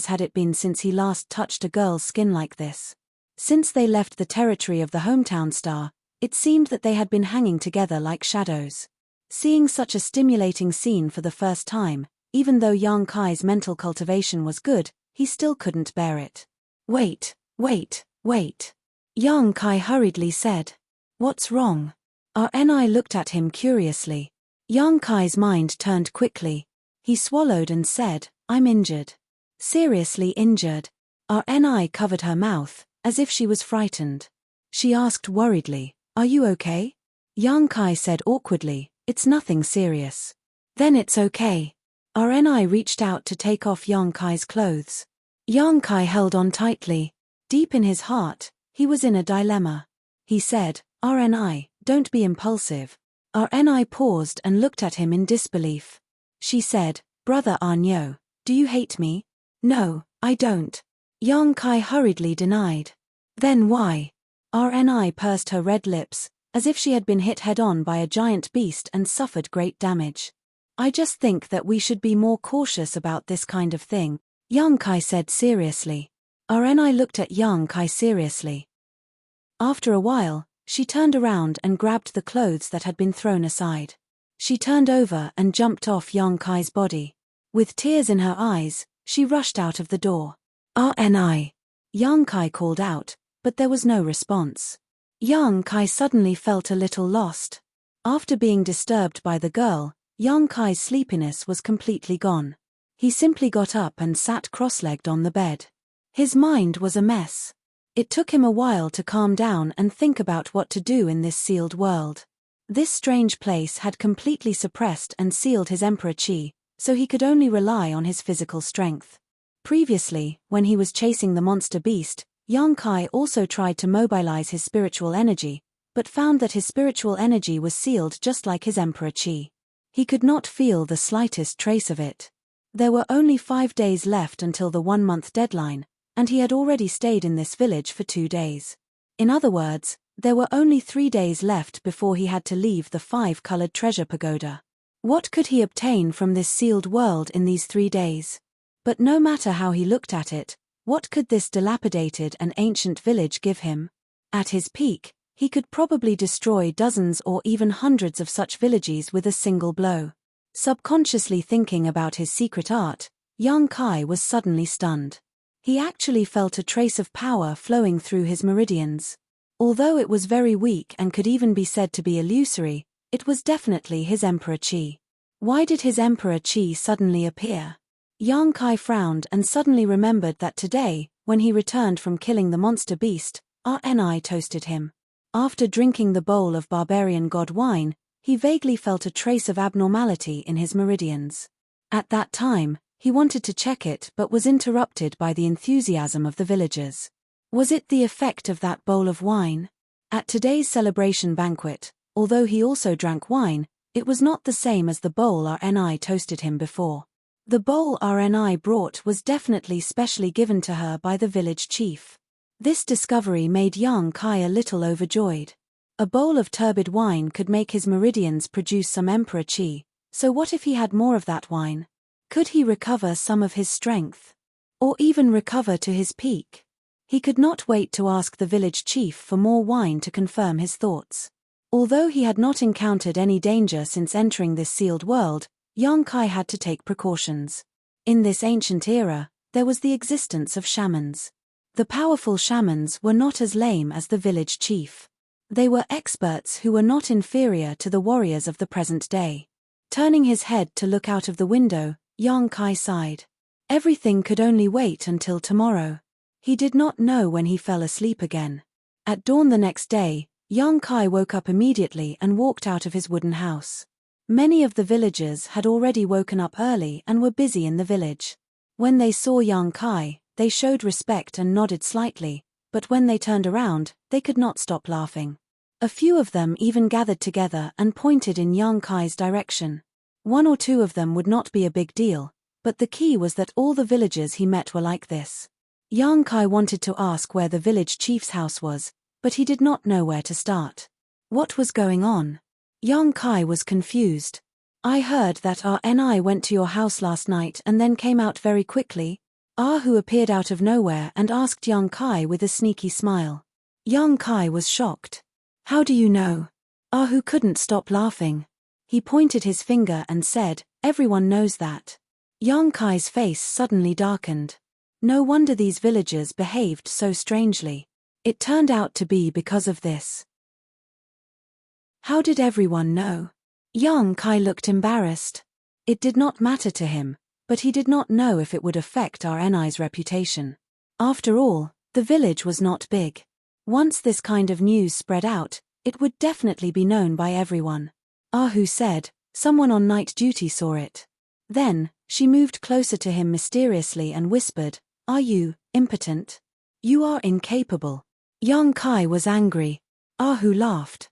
had it been since he last touched a girl's skin like this? Since they left the territory of the hometown star, it seemed that they had been hanging together like shadows. Seeing such a stimulating scene for the first time, even though Yang Kai's mental cultivation was good, he still couldn't bear it. Wait. Yang Kai hurriedly said. "What's wrong?" RNI looked at him curiously. Yang Kai's mind turned quickly. He swallowed and said, "I'm injured." "Seriously injured?" RNI covered her mouth, as if she was frightened. She asked worriedly, "Are you okay?" Yang Kai said awkwardly, "It's nothing serious." "Then it's okay." RNI reached out to take off Yang Kai's clothes. Yang Kai held on tightly. Deep in his heart, he was in a dilemma. He said, "RNI, don't be impulsive." RNI paused and looked at him in disbelief. She said, "Brother Arnyo, do you hate me?" "No, I don't." Yang Kai hurriedly denied. "Then why?" RNI pursed her red lips, as if she had been hit head-on by a giant beast and suffered great damage. "I just think that we should be more cautious about this kind of thing," Yang Kai said seriously. RNI looked at Yang Kai seriously. After a while, she turned around and grabbed the clothes that had been thrown aside. She turned over and jumped off Yang Kai's body. With tears in her eyes, she rushed out of the door. "RNI!" Yang Kai called out, but there was no response. Yang Kai suddenly felt a little lost. After being disturbed by the girl, Yang Kai's sleepiness was completely gone. He simply got up and sat cross-legged on the bed. His mind was a mess. It took him a while to calm down and think about what to do in this sealed world. This strange place had completely suppressed and sealed his Emperor Qi, so he could only rely on his physical strength. Previously, when he was chasing the monster beast, Yang Kai also tried to mobilize his spiritual energy, but found that his spiritual energy was sealed just like his Emperor Qi. He could not feel the slightest trace of it. There were only 5 days left until the 1-month deadline, and he had already stayed in this village for 2 days. In other words, there were only 3 days left before he had to leave the 5-colored treasure pagoda. What could he obtain from this sealed world in these 3 days? But no matter how he looked at it, what could this dilapidated and ancient village give him? At his peak, he could probably destroy dozens or even hundreds of such villages with a single blow. Subconsciously thinking about his secret art, Yang Kai was suddenly stunned. He actually felt a trace of power flowing through his meridians. Although it was very weak and could even be said to be illusory, it was definitely his Emperor Qi. Why did his Emperor Qi suddenly appear? Yang Kai frowned and suddenly remembered that today, when he returned from killing the monster beast, RNI toasted him. After drinking the bowl of barbarian god wine, he vaguely felt a trace of abnormality in his meridians. At that time, he wanted to check it but was interrupted by the enthusiasm of the villagers. Was it the effect of that bowl of wine? At today's celebration banquet, although he also drank wine, it was not the same as the bowl RNI toasted him before. The bowl RNI brought was definitely specially given to her by the village chief. This discovery made Yang Kai a little overjoyed. A bowl of turbid wine could make his meridians produce some Emperor Qi, so what if he had more of that wine? Could he recover some of his strength? Or even recover to his peak? He could not wait to ask the village chief for more wine to confirm his thoughts. Although he had not encountered any danger since entering this sealed world, Yang Kai had to take precautions. In this ancient era, there was the existence of shamans. The powerful shamans were not as lame as the village chief. They were experts who were not inferior to the warriors of the present day. Turning his head to look out of the window, Yang Kai sighed. Everything could only wait until tomorrow. He did not know when he fell asleep again. At dawn the next day, Yang Kai woke up immediately and walked out of his wooden house. Many of the villagers had already woken up early and were busy in the village. When they saw Yang Kai, they showed respect and nodded slightly, but when they turned around, they could not stop laughing. A few of them even gathered together and pointed in Yang Kai's direction. One or two of them would not be a big deal, but the key was that all the villagers he met were like this. Yang Kai wanted to ask where the village chief's house was, but he did not know where to start. What was going on? Yang Kai was confused. I heard that RNI went to your house last night and then came out very quickly. Who appeared out of nowhere and asked Yang Kai with a sneaky smile. Yang Kai was shocked. How do you know? Who couldn't stop laughing. He pointed his finger and said, everyone knows that. Yang Kai's face suddenly darkened. No wonder these villagers behaved so strangely. It turned out to be because of this. How did everyone know? Yang Kai looked embarrassed. It did not matter to him, but he did not know if it would affect RNI's reputation. After all, the village was not big. Once this kind of news spread out, it would definitely be known by everyone. Ahu said, someone on night duty saw it. Then, she moved closer to him mysteriously and whispered, are you impotent? You are incapable. Yang Kai was angry. Ahu laughed.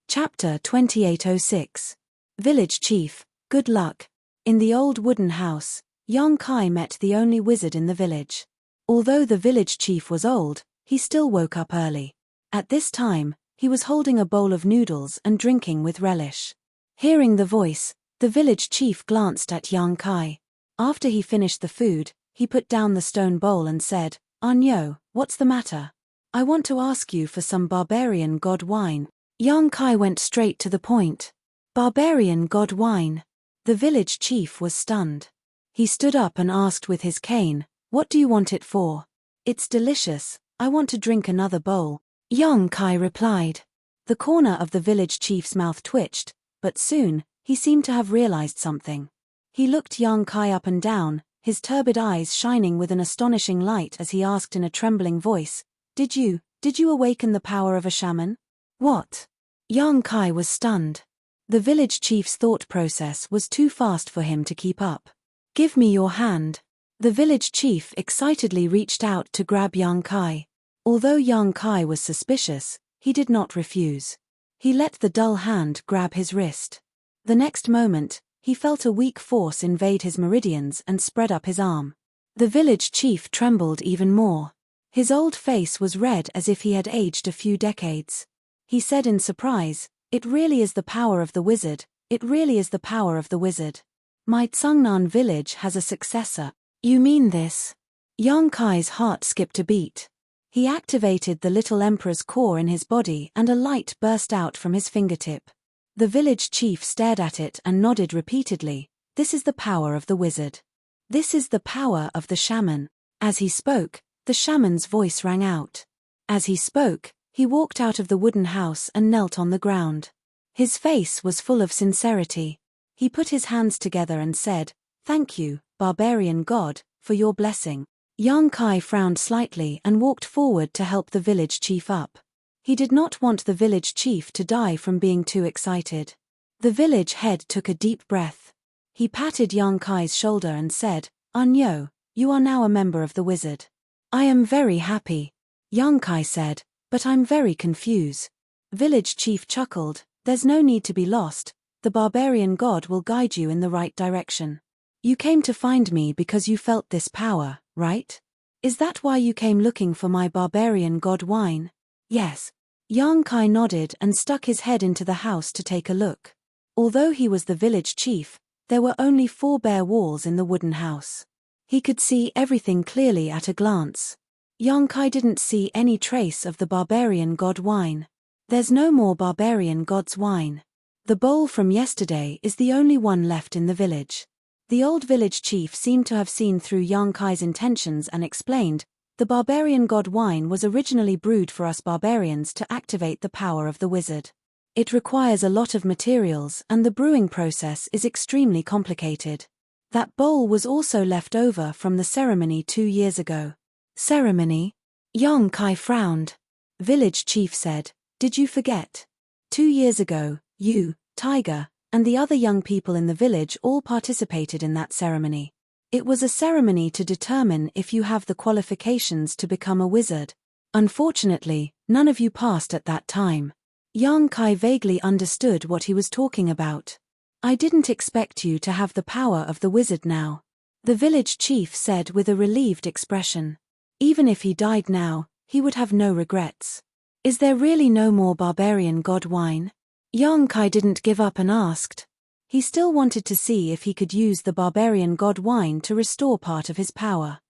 Chapter 2806. Village Chief, good luck. In the old wooden house, Yang Kai met the only wizard in the village. Although the village chief was old, he still woke up early. At this time, he was holding a bowl of noodles and drinking with relish. Hearing the voice, the village chief glanced at Yang Kai. After he finished the food, he put down the stone bowl and said, Anyo, what's the matter? I want to ask you for some barbarian god wine. Yang Kai went straight to the point. Barbarian god wine. The village chief was stunned. He stood up and asked with his cane, what do you want it for? It's delicious, I want to drink another bowl. Yang Kai replied. The corner of the village chief's mouth twitched, but soon, he seemed to have realized something. He looked Yang Kai up and down, his turbid eyes shining with an astonishing light as he asked in a trembling voice, Did you awaken the power of a shaman? What? Yang Kai was stunned. The village chief's thought process was too fast for him to keep up. Give me your hand. The village chief excitedly reached out to grab Yang Kai. Although Yang Kai was suspicious, he did not refuse. He let the dull hand grab his wrist. The next moment, he felt a weak force invade his meridians and spread up his arm. The village chief trembled even more. His old face was red as if he had aged a few decades. He said in surprise, It really is the power of the wizard, it really is the power of the wizard. My Tsungnan village has a successor. You mean this? Yang Kai's heart skipped a beat. He activated the little emperor's core in his body and a light burst out from his fingertip. The village chief stared at it and nodded repeatedly. This is the power of the wizard. This is the power of the shaman. As he spoke, the shaman's voice rang out. As he spoke, he walked out of the wooden house and knelt on the ground. His face was full of sincerity. He put his hands together and said, "Thank you, barbarian god, for your blessing." Yang Kai frowned slightly and walked forward to help the village chief up. He did not want the village chief to die from being too excited. The village head took a deep breath. He patted Yang Kai's shoulder and said, "Anyo, you are now a member of the wizard." "I am very happy," Yang Kai said, "but I'm very confused." Village chief chuckled, "There's no need to be lost. The barbarian god will guide you in the right direction. You came to find me because you felt this power, right? Is that why you came looking for my barbarian god wine?" "Yes." Yang Kai nodded and stuck his head into the house to take a look. Although he was the village chief, there were only 4 bare walls in the wooden house. He could see everything clearly at a glance. Yang Kai didn't see any trace of the barbarian god wine. There's no more barbarian god's wine. The bowl from yesterday is the only one left in the village. The old village chief seemed to have seen through Yang Kai's intentions and explained, "The barbarian god wine was originally brewed for us barbarians to activate the power of the wizard. It requires a lot of materials and the brewing process is extremely complicated. That bowl was also left over from the ceremony 2 years ago." "Ceremony?" Yang Kai frowned. Village chief said, "Did you forget? 2 years ago, you, Tiger, and the other young people in the village all participated in that ceremony. It was a ceremony to determine if you have the qualifications to become a wizard. Unfortunately, none of you passed at that time." Yang Kai vaguely understood what he was talking about. "I didn't expect you to have the power of the wizard now," the village chief said with a relieved expression. "Even if he died now, he would have no regrets. Is there really no more barbarian god wine?" Yang Kai didn't give up and asked. He still wanted to see if he could use the barbarian god wine to restore part of his power.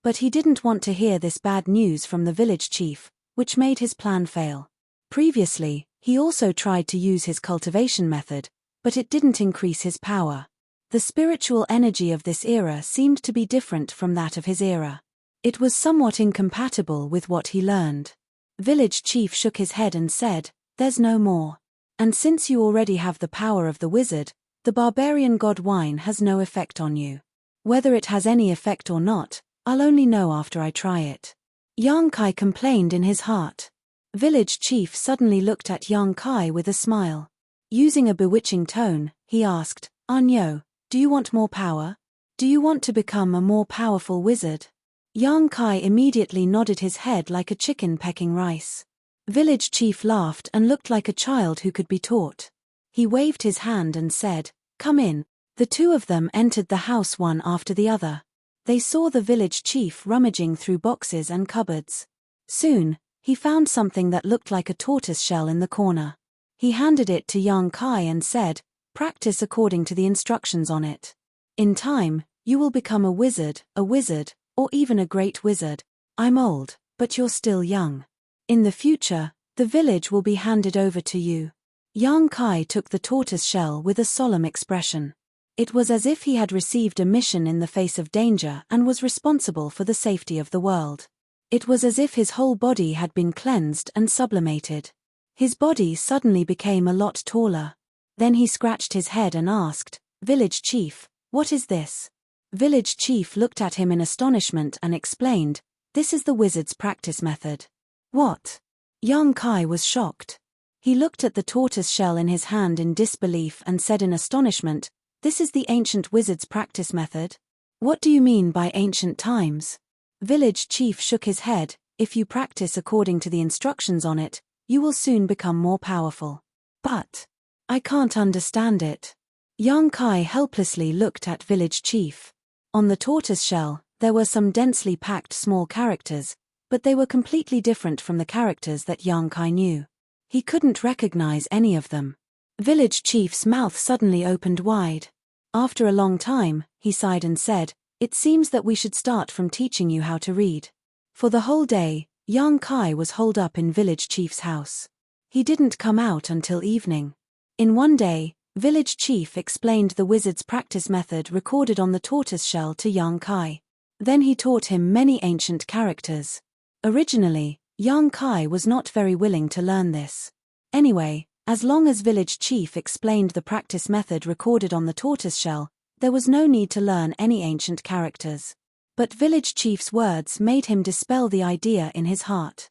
But he didn't want to hear this bad news from the village chief, which made his plan fail. Previously, he also tried to use his cultivation method, but it didn't increase his power. The spiritual energy of this era seemed to be different from that of his era. It was somewhat incompatible with what he learned. Village chief shook his head and said, "There's no more. And since you already have the power of the wizard, the barbarian god wine has no effect on you. Whether it has any effect or not, I'll only know after I try it." Yang Kai complained in his heart. Village chief suddenly looked at Yang Kai with a smile. Using a bewitching tone, he asked, "Anyo, do you want more power? Do you want to become a more powerful wizard?" Yang Kai immediately nodded his head like a chicken pecking rice. Village chief laughed and looked like a child who could be taught. He waved his hand and said, "Come in." The 2 of them entered the house one after the other. They saw the village chief rummaging through boxes and cupboards. Soon, he found something that looked like a tortoise shell in the corner. He handed it to Yang Kai and said, "Practice according to the instructions on it. In time, you will become a wizard, or even a great wizard. I'm old, but you're still young. In the future, the village will be handed over to you." Yang Kai took the tortoise shell with a solemn expression. It was as if he had received a mission in the face of danger and was responsible for the safety of the world. It was as if his whole body had been cleansed and sublimated. His body suddenly became a lot taller. Then he scratched his head and asked, "Village chief, what is this?" Village chief looked at him in astonishment and explained, "This is the wizard's practice method." "What?" Yang Kai was shocked. He looked at the tortoise shell in his hand in disbelief and said in astonishment, "This is the ancient wizard's practice method? What do you mean by ancient times?" Village chief shook his head, "If you practice according to the instructions on it, you will soon become more powerful." "But I can't understand it." Yang Kai helplessly looked at village chief. On the tortoise shell, there were some densely packed small characters, but they were completely different from the characters that Yang Kai knew. He couldn't recognize any of them. Village chief's mouth suddenly opened wide. After a long time, he sighed and said, "It seems that we should start from teaching you how to read." For the whole day, Yang Kai was holed up in village chief's house. He didn't come out until evening. In one day, Village chief explained the wizard's practice method recorded on the tortoise shell to young Kai. Then he taught him many ancient characters. Originally, young Kai was not very willing to learn this. Anyway, as long as village chief explained the practice method recorded on the tortoise shell, there was no need to learn any ancient characters. But village chief's words made him dispel the idea in his heart.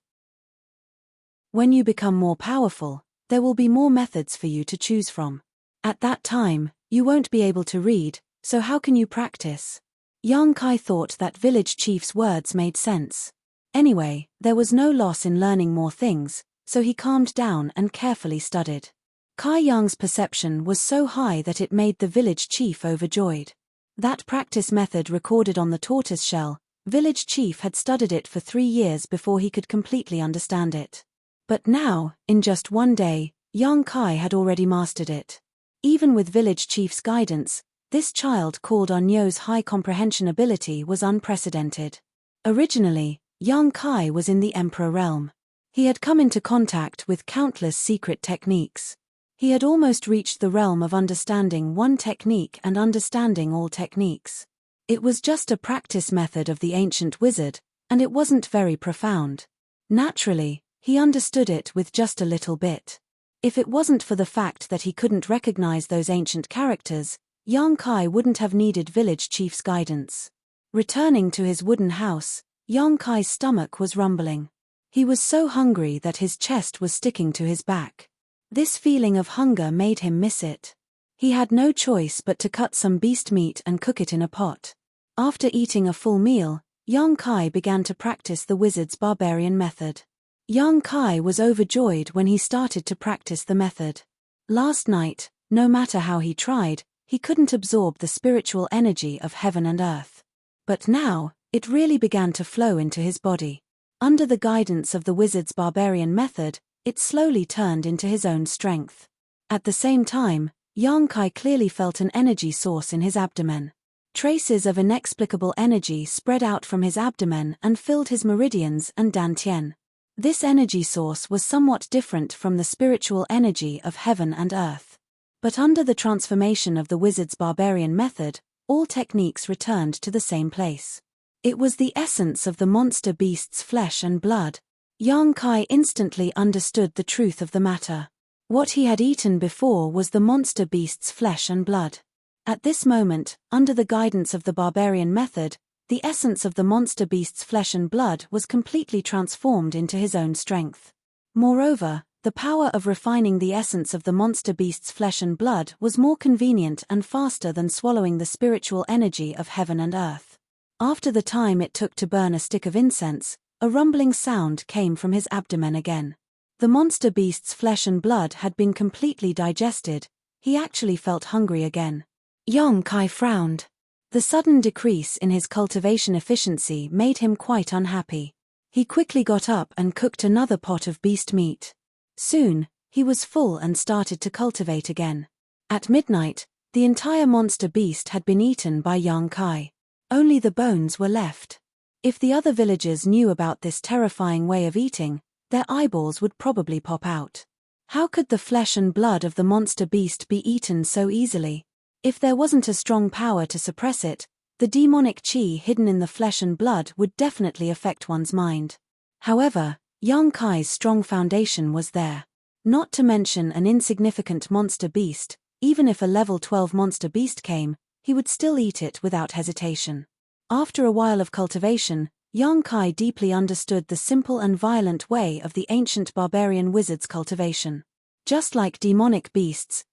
When you become more powerful, there will be more methods for you to choose from. At that time, you won't be able to read, so how can you practice? Young Kai thought that village chief's words made sense. Anyway, there was no loss in learning more things, so he calmed down and carefully studied. Kai Young's perception was so high that it made the village chief overjoyed. That practice method recorded on the tortoise shell, village chief had studied it for 3 years before he could completely understand it. But now, in just one day, young Kai had already mastered it. Even with village chief's guidance, this child called Onyo's high comprehension ability was unprecedented. Originally, young Kai was in the Emperor realm. He had come into contact with countless secret techniques. He had almost reached the realm of understanding one technique and understanding all techniques. It was just a practice method of the ancient wizard, and it wasn't very profound. Naturally, he understood it with just a little bit. If it wasn't for the fact that he couldn't recognize those ancient characters, young Kai wouldn't have needed village chief's guidance. Returning to his wooden house, young Kai's stomach was rumbling. He was so hungry that his chest was sticking to his back. This feeling of hunger made him miss it. He had no choice but to cut some beast meat and cook it in a pot. After eating a full meal, young Kai began to practice the wizard's barbarian method. Young Kai was overjoyed when he started to practice the method. Last night, no matter how he tried, he couldn't absorb the spiritual energy of heaven and earth. But now, it really began to flow into his body. Under the guidance of the wizard's barbarian method, it slowly turned into his own strength. At the same time, young Kai clearly felt an energy source in his abdomen. Traces of inexplicable energy spread out from his abdomen and filled his meridians and dantian. This energy source was somewhat different from the spiritual energy of heaven and earth. But under the transformation of the wizard's barbarian method, all techniques returned to the same place. It was the essence of the monster beast's flesh and blood. Young Kai instantly understood the truth of the matter. What he had eaten before was the monster beast's flesh and blood. At this moment, under the guidance of the barbarian method, the essence of the monster beast's flesh and blood was completely transformed into his own strength. Moreover, the power of refining the essence of the monster beast's flesh and blood was more convenient and faster than swallowing the spiritual energy of heaven and earth. After the time it took to burn a stick of incense, a rumbling sound came from his abdomen again. The monster beast's flesh and blood had been completely digested. He actually felt hungry again. Young Kai frowned. The sudden decrease in his cultivation efficiency made him quite unhappy. He quickly got up and cooked another pot of beast meat. Soon, he was full and started to cultivate again. At midnight, the entire monster beast had been eaten by young Kai. Only the bones were left. If the other villagers knew about this terrifying way of eating, their eyeballs would probably pop out. How could the flesh and blood of the monster beast be eaten so easily? If there wasn't a strong power to suppress it, the demonic chi hidden in the flesh and blood would definitely affect one's mind. However, young Kai's strong foundation was there. Not to mention an insignificant monster beast, even if a level 12 monster beast came, he would still eat it without hesitation. After a while of cultivation, young Kai deeply understood the simple and violent way of the ancient barbarian wizard's cultivation. Just like demonic beasts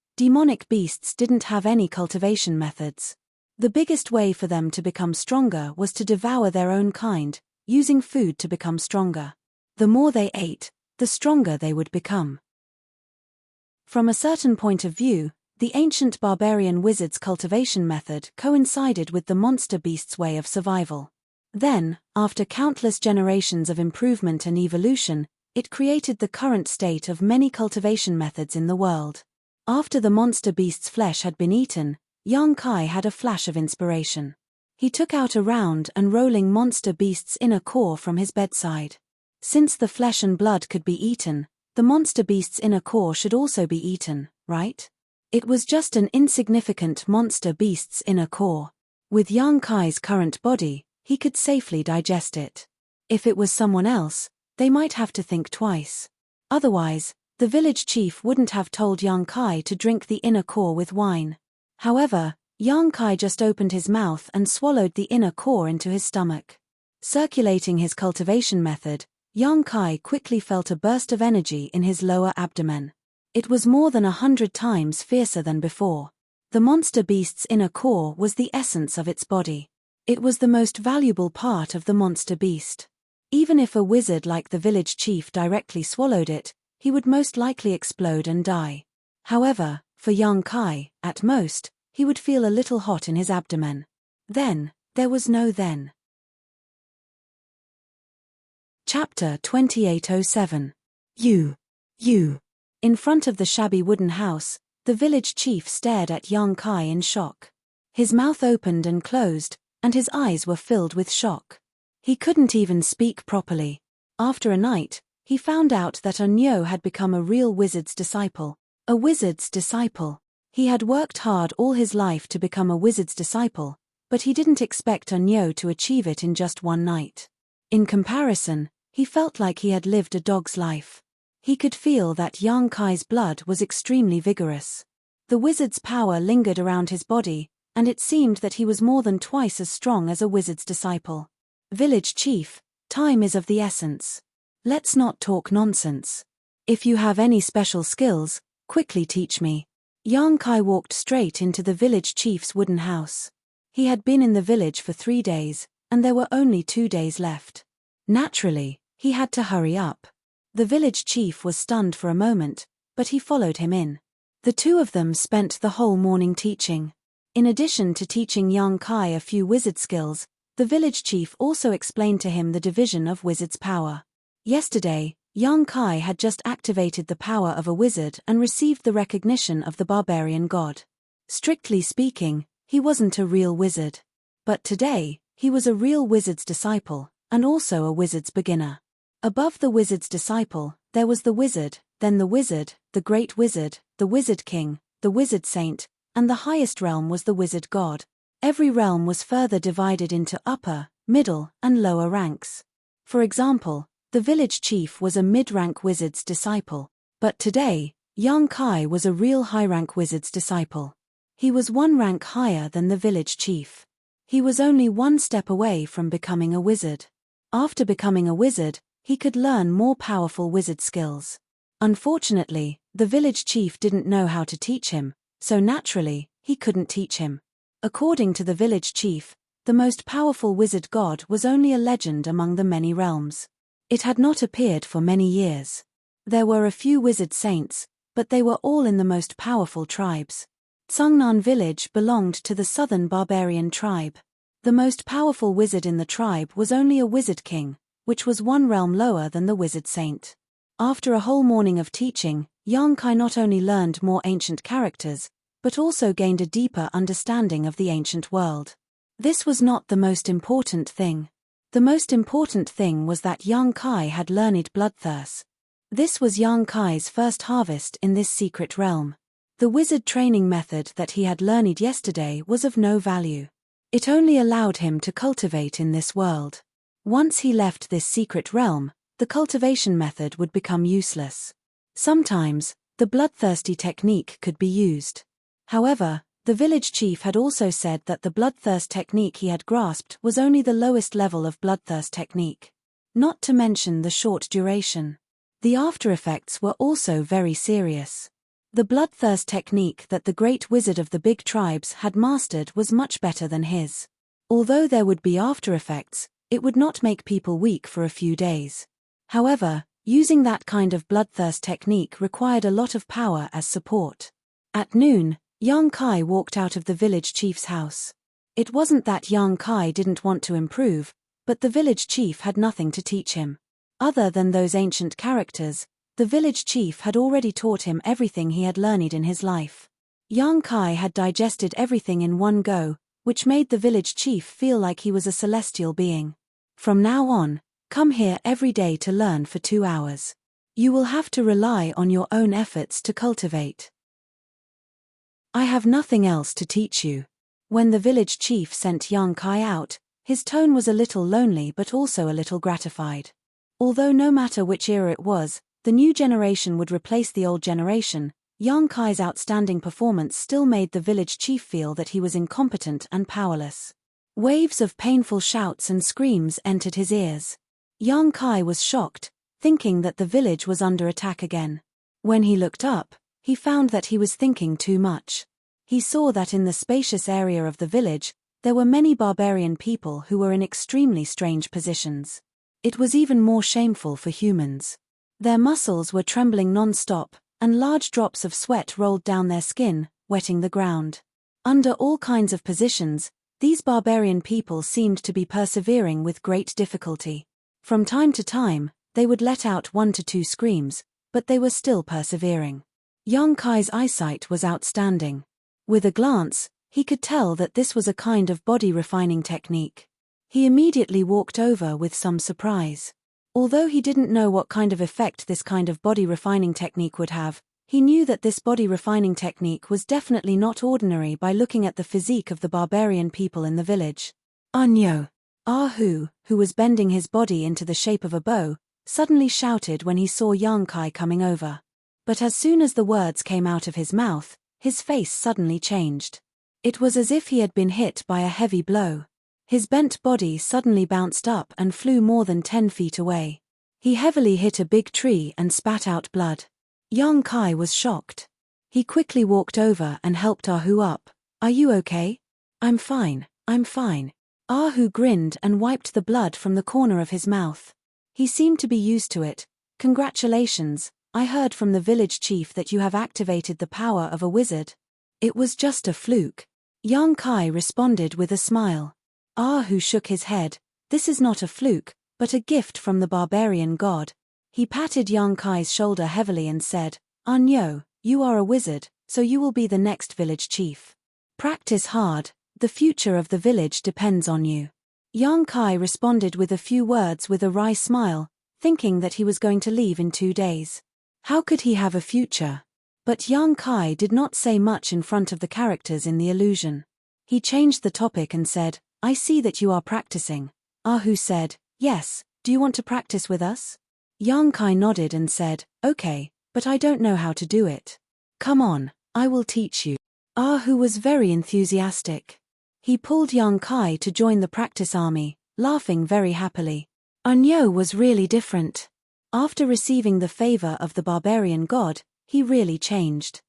didn't have any cultivation methods. The biggest way for them to become stronger was to devour their own kind, using food to become stronger. The more they ate, the stronger they would become. From a certain point of view, the ancient barbarian wizard's cultivation method coincided with the monster beast's way of survival. Then, after countless generations of improvement and evolution, it created the current state of many cultivation methods in the world. After the monster beast's flesh had been eaten, young Kai had a flash of inspiration. He took out a round and rolling monster beast's inner core from his bedside. Since the flesh and blood could be eaten, the monster beast's inner core should also be eaten, right? It was just an insignificant monster beast's inner core. With Yang Kai's current body, he could safely digest it. If it was someone else, they might have to think twice. Otherwise, the village chief wouldn't have told Yang Kai to drink the inner core with wine. However, Yang Kai just opened his mouth and swallowed the inner core into his stomach. Circulating his cultivation method, Yang Kai quickly felt a burst of energy in his lower abdomen. It was more than 100 times fiercer than before. The monster beast's inner core was the essence of its body. It was the most valuable part of the monster beast. Even if a wizard like the village chief directly swallowed it, he would most likely explode and die. However, for Yang Kai, at most, he would feel a little hot in his abdomen. Then, there was no then. Chapter 2807. You. In front of the shabby wooden house, the village chief stared at Yang Kai in shock. His mouth opened and closed, and his eyes were filled with shock. He couldn't even speak properly. After a night, he found out that Unyo had become a real wizard's disciple. A wizard's disciple. He had worked hard all his life to become a wizard's disciple, but he didn't expect Unyo to achieve it in just one night. In comparison, he felt like he had lived a dog's life. He could feel that Yang Kai's blood was extremely vigorous. The wizard's power lingered around his body, and it seemed that he was more than twice as strong as a wizard's disciple. Village chief, time is of the essence. Let's not talk nonsense. If you have any special skills, quickly teach me. Yang Kai walked straight into the village chief's wooden house. He had been in the village for 3 days, and there were only 2 days left. Naturally, he had to hurry up. The village chief was stunned for a moment, but he followed him in. The two of them spent the whole morning teaching. In addition to teaching Yang Kai a few wizard skills, the village chief also explained to him the division of wizard's power. Yesterday, Yang Kai had just activated the power of a wizard and received the recognition of the barbarian god. Strictly speaking, he wasn't a real wizard. But today, he was a real wizard's disciple, and also a wizard's beginner. Above the wizard's disciple, there was the wizard, then the wizard, the great wizard, the wizard king, the wizard saint, and the highest realm was the wizard god. Every realm was further divided into upper, middle, and lower ranks. For example, the village chief was a mid-rank wizard's disciple, but today, Yang Kai was a real high-rank wizard's disciple. He was 1 rank higher than the village chief. He was only 1 step away from becoming a wizard. After becoming a wizard, he could learn more powerful wizard skills. Unfortunately, the village chief didn't know how to teach him, so naturally, he couldn't teach him. According to the village chief, the most powerful wizard god was only a legend among the many realms. It had not appeared for many years. There were a few wizard saints, but they were all in the most powerful tribes. Tsungnan village belonged to the southern barbarian tribe. The most powerful wizard in the tribe was only a wizard king, which was 1 realm lower than the wizard saint. After a whole morning of teaching, Yang Kai not only learned more ancient characters, but also gained a deeper understanding of the ancient world. This was not the most important thing. The most important thing was that Yang Kai had learned bloodthirst. This was Yang Kai's first harvest in this secret realm. The wizard training method that he had learned yesterday was of no value. It only allowed him to cultivate in this world. Once he left this secret realm, the cultivation method would become useless. Sometimes, the bloodthirsty technique could be used. However, the village chief had also said that the bloodthirst technique he had grasped was only the lowest level of bloodthirst technique. Not to mention the short duration. The after effects were also very serious. The bloodthirst technique that the great wizard of the big tribes had mastered was much better than his. Although there would be after effects, it would not make people weak for a few days. However, using that kind of bloodthirst technique required a lot of power as support. At noon, Yang Kai walked out of the village chief's house. It wasn't that Yang Kai didn't want to improve, but the village chief had nothing to teach him. Other than those ancient characters, the village chief had already taught him everything he had learned in his life. Yang Kai had digested everything in one go, which made the village chief feel like he was a celestial being. From now on, come here every day to learn for 2 hours. You will have to rely on your own efforts to cultivate. I have nothing else to teach you. When the village chief sent young Kai out, his tone was a little lonely but also a little gratified. Although no matter which era it was, the new generation would replace the old generation, young Kai's outstanding performance still made the village chief feel that he was incompetent and powerless. Waves of painful shouts and screams entered his ears. Young Kai was shocked, thinking that the village was under attack again. When he looked up, he found that he was thinking too much. He saw that in the spacious area of the village, there were many barbarian people who were in extremely strange positions. It was even more shameful for humans. Their muscles were trembling non-stop, and large drops of sweat rolled down their skin, wetting the ground. Under all kinds of positions, these barbarian people seemed to be persevering with great difficulty. From time to time, they would let out 1 to 2 screams, but they were still persevering. Young Kai's eyesight was outstanding. With a glance, he could tell that this was a kind of body refining technique. He immediately walked over with some surprise. Although he didn't know what kind of effect this kind of body refining technique would have, he knew that this body refining technique was definitely not ordinary by looking at the physique of the barbarian people in the village. Anyo! Ahu, who was bending his body into the shape of a bow, suddenly shouted when he saw young Kai coming over. But as soon as the words came out of his mouth, his face suddenly changed. It was as if he had been hit by a heavy blow. His bent body suddenly bounced up and flew more than 10 feet away. He heavily hit a big tree and spat out blood. Young Kai was shocked. He quickly walked over and helped Ahu up. Are you okay? I'm fine. Ahu grinned and wiped the blood from the corner of his mouth. He seemed to be used to it. Congratulations, I heard from the village chief that you have activated the power of a wizard. It was just a fluke. Young Kai responded with a smile. Ahu shook his head. This is not a fluke, but a gift from the barbarian god. He patted young Kai's shoulder heavily and said, Anyo, you are a wizard, so you will be the next village chief. Practice hard, the future of the village depends on you. Young Kai responded with a few words with a wry smile, thinking that he was going to leave in 2 days. How could he have a future? But young Kai did not say much in front of the characters in the illusion. He changed the topic and said, I see that you are practicing. Ahu said, yes, do you want to practice with us? Young Kai nodded and said, okay, but I don't know how to do it. Come on, I will teach you. Ahu was very enthusiastic. He pulled young Kai to join the practice army, laughing very happily. Anyo was really different. After receiving the favor of the barbarian god, he really changed.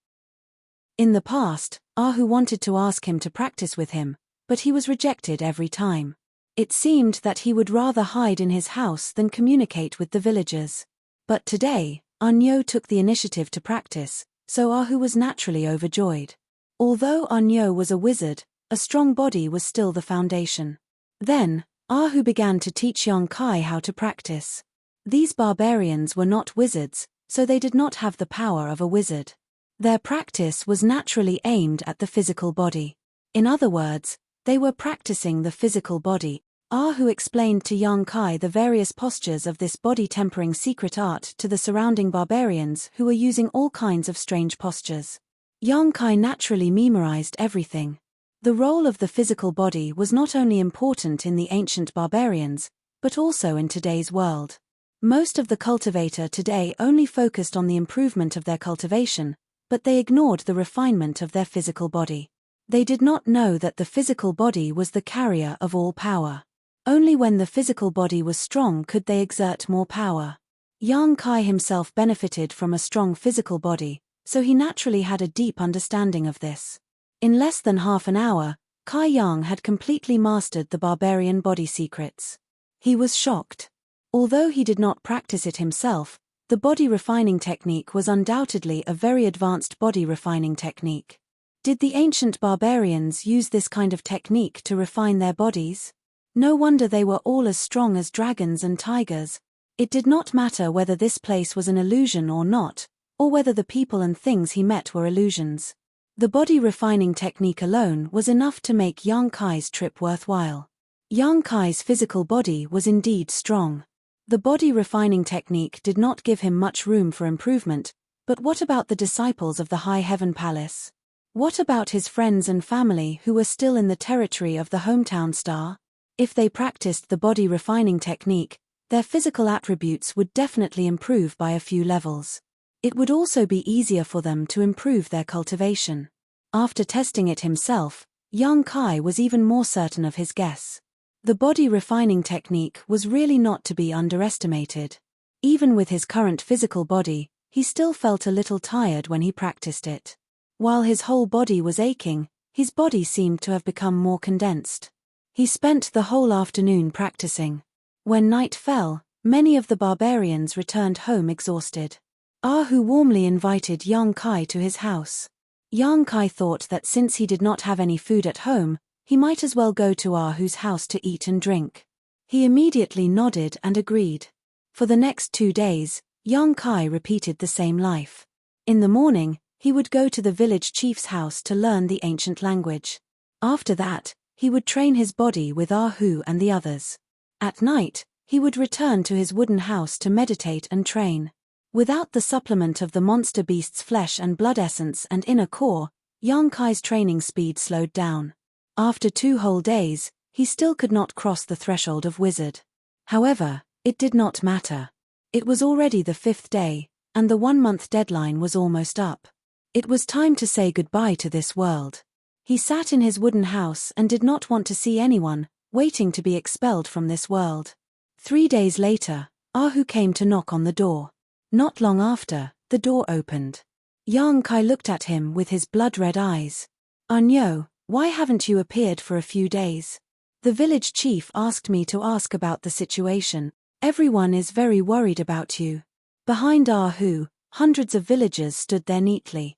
In the past, Ahu wanted to ask him to practice with him, but he was rejected every time. It seemed that he would rather hide in his house than communicate with the villagers. But today, Anyo took the initiative to practice, so Ahu was naturally overjoyed. Although Anyo was a wizard, a strong body was still the foundation. Then, Ahu began to teach young Kai how to practice. These barbarians were not wizards, so they did not have the power of a wizard. Their practice was naturally aimed at the physical body. In other words, they were practicing the physical body. Ahu explained to young Kai the various postures of this body-tempering secret art to the surrounding barbarians who were using all kinds of strange postures. Young Kai naturally memorized everything. The role of the physical body was not only important in the ancient barbarians, but also in today's world. Most of the cultivator today only focused on the improvement of their cultivation, but they ignored the refinement of their physical body. They did not know that the physical body was the carrier of all power. Only when the physical body was strong could they exert more power. Young Kai himself benefited from a strong physical body, so he naturally had a deep understanding of this. In less than half an hour, Kai Yang had completely mastered the barbarian body secrets. He was shocked. Although he did not practice it himself, the body refining technique was undoubtedly a very advanced body refining technique. Did the ancient barbarians use this kind of technique to refine their bodies? No wonder they were all as strong as dragons and tigers. It did not matter whether this place was an illusion or not, or whether the people and things he met were illusions. The body refining technique alone was enough to make young Kai's trip worthwhile. Young Kai's physical body was indeed strong. The body refining technique did not give him much room for improvement, but what about the disciples of the High Heaven Palace? What about his friends and family who were still in the territory of the hometown star? If they practiced the body refining technique, their physical attributes would definitely improve by a few levels. It would also be easier for them to improve their cultivation. After testing it himself, young Kai was even more certain of his guess. The body refining technique was really not to be underestimated. Even with his current physical body, he still felt a little tired when he practiced it. While his whole body was aching, his body seemed to have become more condensed. He spent the whole afternoon practicing. When night fell, many of the barbarians returned home exhausted. Ahu warmly invited young Kai to his house. Young Kai thought that since he did not have any food at home, he might as well go to Ahu's house to eat and drink. He immediately nodded and agreed. For the next 2 days, young Kai repeated the same life. In the morning, he would go to the village chief's house to learn the ancient language. After that, he would train his body with Ahu and the others. At night, he would return to his wooden house to meditate and train. Without the supplement of the monster beast's flesh and blood essence and inner core, young Kai's training speed slowed down. After 2 whole days, he still could not cross the threshold of wizard. However, it did not matter. It was already the 5th day, and the 1-month deadline was almost up. It was time to say goodbye to this world. He sat in his wooden house and did not want to see anyone, waiting to be expelled from this world. 3 days later, Ahu came to knock on the door. Not long after, the door opened. Young Kai looked at him with his blood-red eyes. "Anyo, why haven't you appeared for a few days? The village chief asked me to ask about the situation. Everyone is very worried about you." Behind Ahu, hundreds of villagers stood there neatly.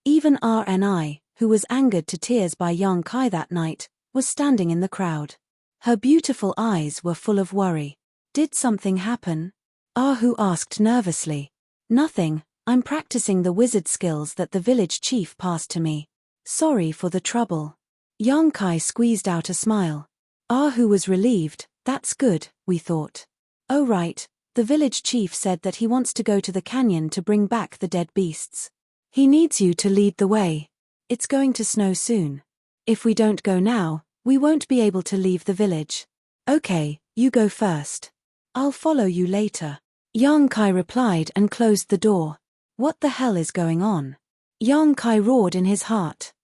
Even Rni, who was angered to tears by young Kai that night, was standing in the crowd. Her beautiful eyes were full of worry. "Did something happen?" Ahu asked nervously. "Nothing, I'm practicing the wizard skills that the village chief passed to me. Sorry for the trouble." Young Kai squeezed out a smile. Ahu was relieved. "That's good," we thought. "Oh right, the village chief said that he wants to go to the canyon to bring back the dead beasts. He needs you to lead the way. It's going to snow soon. If we don't go now, we won't be able to leave the village." "Okay, you go first. I'll follow you later." Young Kai replied and closed the door. What the hell is going on? Young Kai roared in his heart.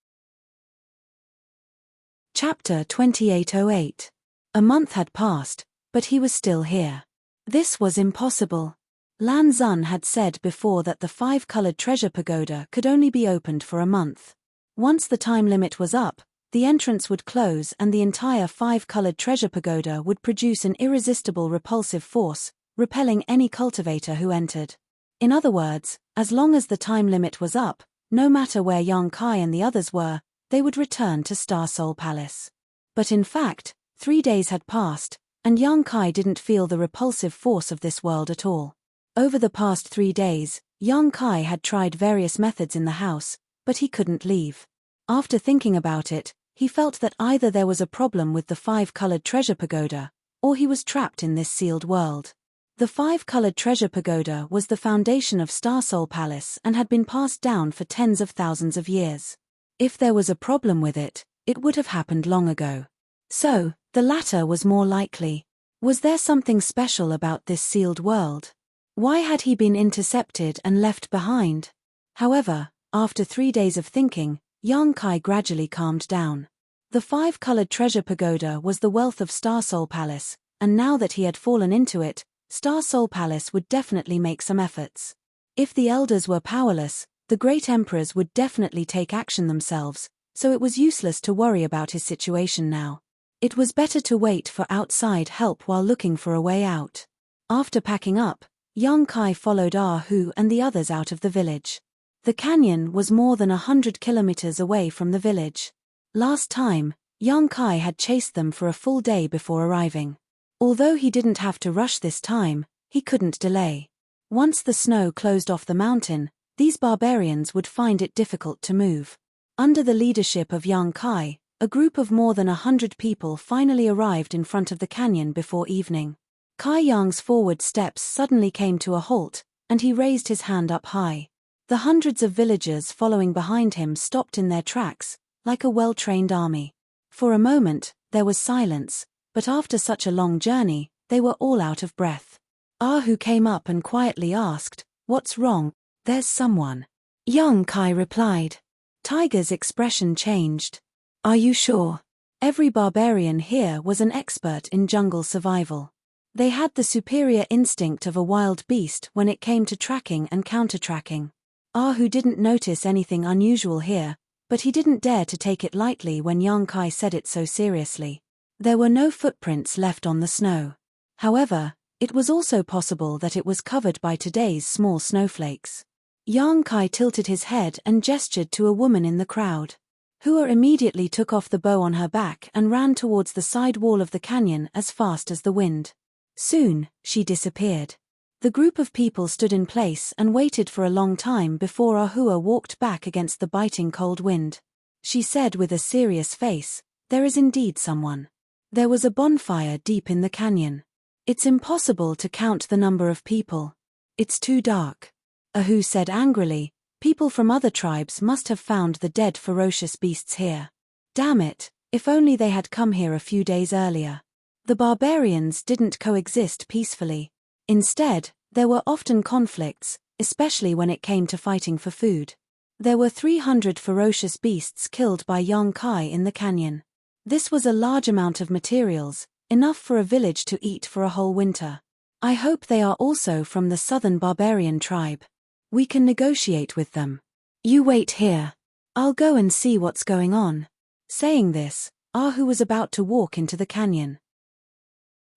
Chapter 2808. A month had passed, but he was still here. This was impossible. Lan Zun had said before that the 5-colored treasure pagoda could only be opened for a month. Once the time limit was up, the entrance would close and the entire 5-colored treasure pagoda would produce an irresistible repulsive force, repelling any cultivator who entered. In other words, as long as the time limit was up, no matter where young Kai and the others were, they would return to Star Soul Palace. But in fact, 3 days had passed, and young Kai didn't feel the repulsive force of this world at all. Over the past 3 days, young Kai had tried various methods in the house, but he couldn't leave. After thinking about it, he felt that either there was a problem with the 5-colored treasure pagoda, or he was trapped in this sealed world. The 5-colored treasure pagoda was the foundation of Star Soul Palace and had been passed down for tens of thousands of years. If there was a problem with it, it would have happened long ago. So, the latter was more likely. Was there something special about this sealed world? Why had he been intercepted and left behind? However, after 3 days of thinking, young Kai gradually calmed down. The 5-colored treasure pagoda was the wealth of Star Soul Palace, and now that he had fallen into it, Star Soul Palace would definitely make some efforts. If the elders were powerless, the great emperors would definitely take action themselves, so it was useless to worry about his situation now. It was better to wait for outside help while looking for a way out. After packing up, young Kai followed Ahu and the others out of the village. The canyon was more than 100 kilometers away from the village. Last time, young Kai had chased them for a full day before arriving. Although he didn't have to rush this time, he couldn't delay. Once the snow closed off the mountain, these barbarians would find it difficult to move. Under the leadership of young Kai, a group of more than 100 people finally arrived in front of the canyon before evening. Kai Yang's forward steps suddenly came to a halt, and he raised his hand up high. The hundreds of villagers following behind him stopped in their tracks, like a well-trained army. For a moment, there was silence, but after such a long journey, they were all out of breath. Ahu came up and quietly asked, "What's wrong?" "There's someone." Young Kai replied. Tiger's expression changed. "Are you sure?" Every barbarian here was an expert in jungle survival. They had the superior instinct of a wild beast when it came to tracking and counter-tracking. Ahu didn't notice anything unusual here, but he didn't dare to take it lightly when Yang Kai said it so seriously. There were no footprints left on the snow. However, it was also possible that it was covered by today's small snowflakes. Yang Kai tilted his head and gestured to a woman in the crowd. Hua immediately took off the bow on her back and ran towards the side wall of the canyon as fast as the wind. Soon, she disappeared. The group of people stood in place and waited for a long time before Ahua walked back against the biting cold wind. She said with a serious face, "There is indeed someone." There was a bonfire deep in the canyon. "It's impossible to count the number of people. It's too dark." Ahu said angrily, "People from other tribes must have found the dead ferocious beasts here. Damn it, if only they had come here a few days earlier." The barbarians didn't coexist peacefully. Instead, there were often conflicts, especially when it came to fighting for food. There were 300 ferocious beasts killed by Yang Kai in the canyon. This was a large amount of materials, enough for a village to eat for a whole winter. "I hope they are also from the southern barbarian tribe. We can negotiate with them. You wait here. I'll go and see what's going on." Saying this, Ahu was about to walk into the canyon.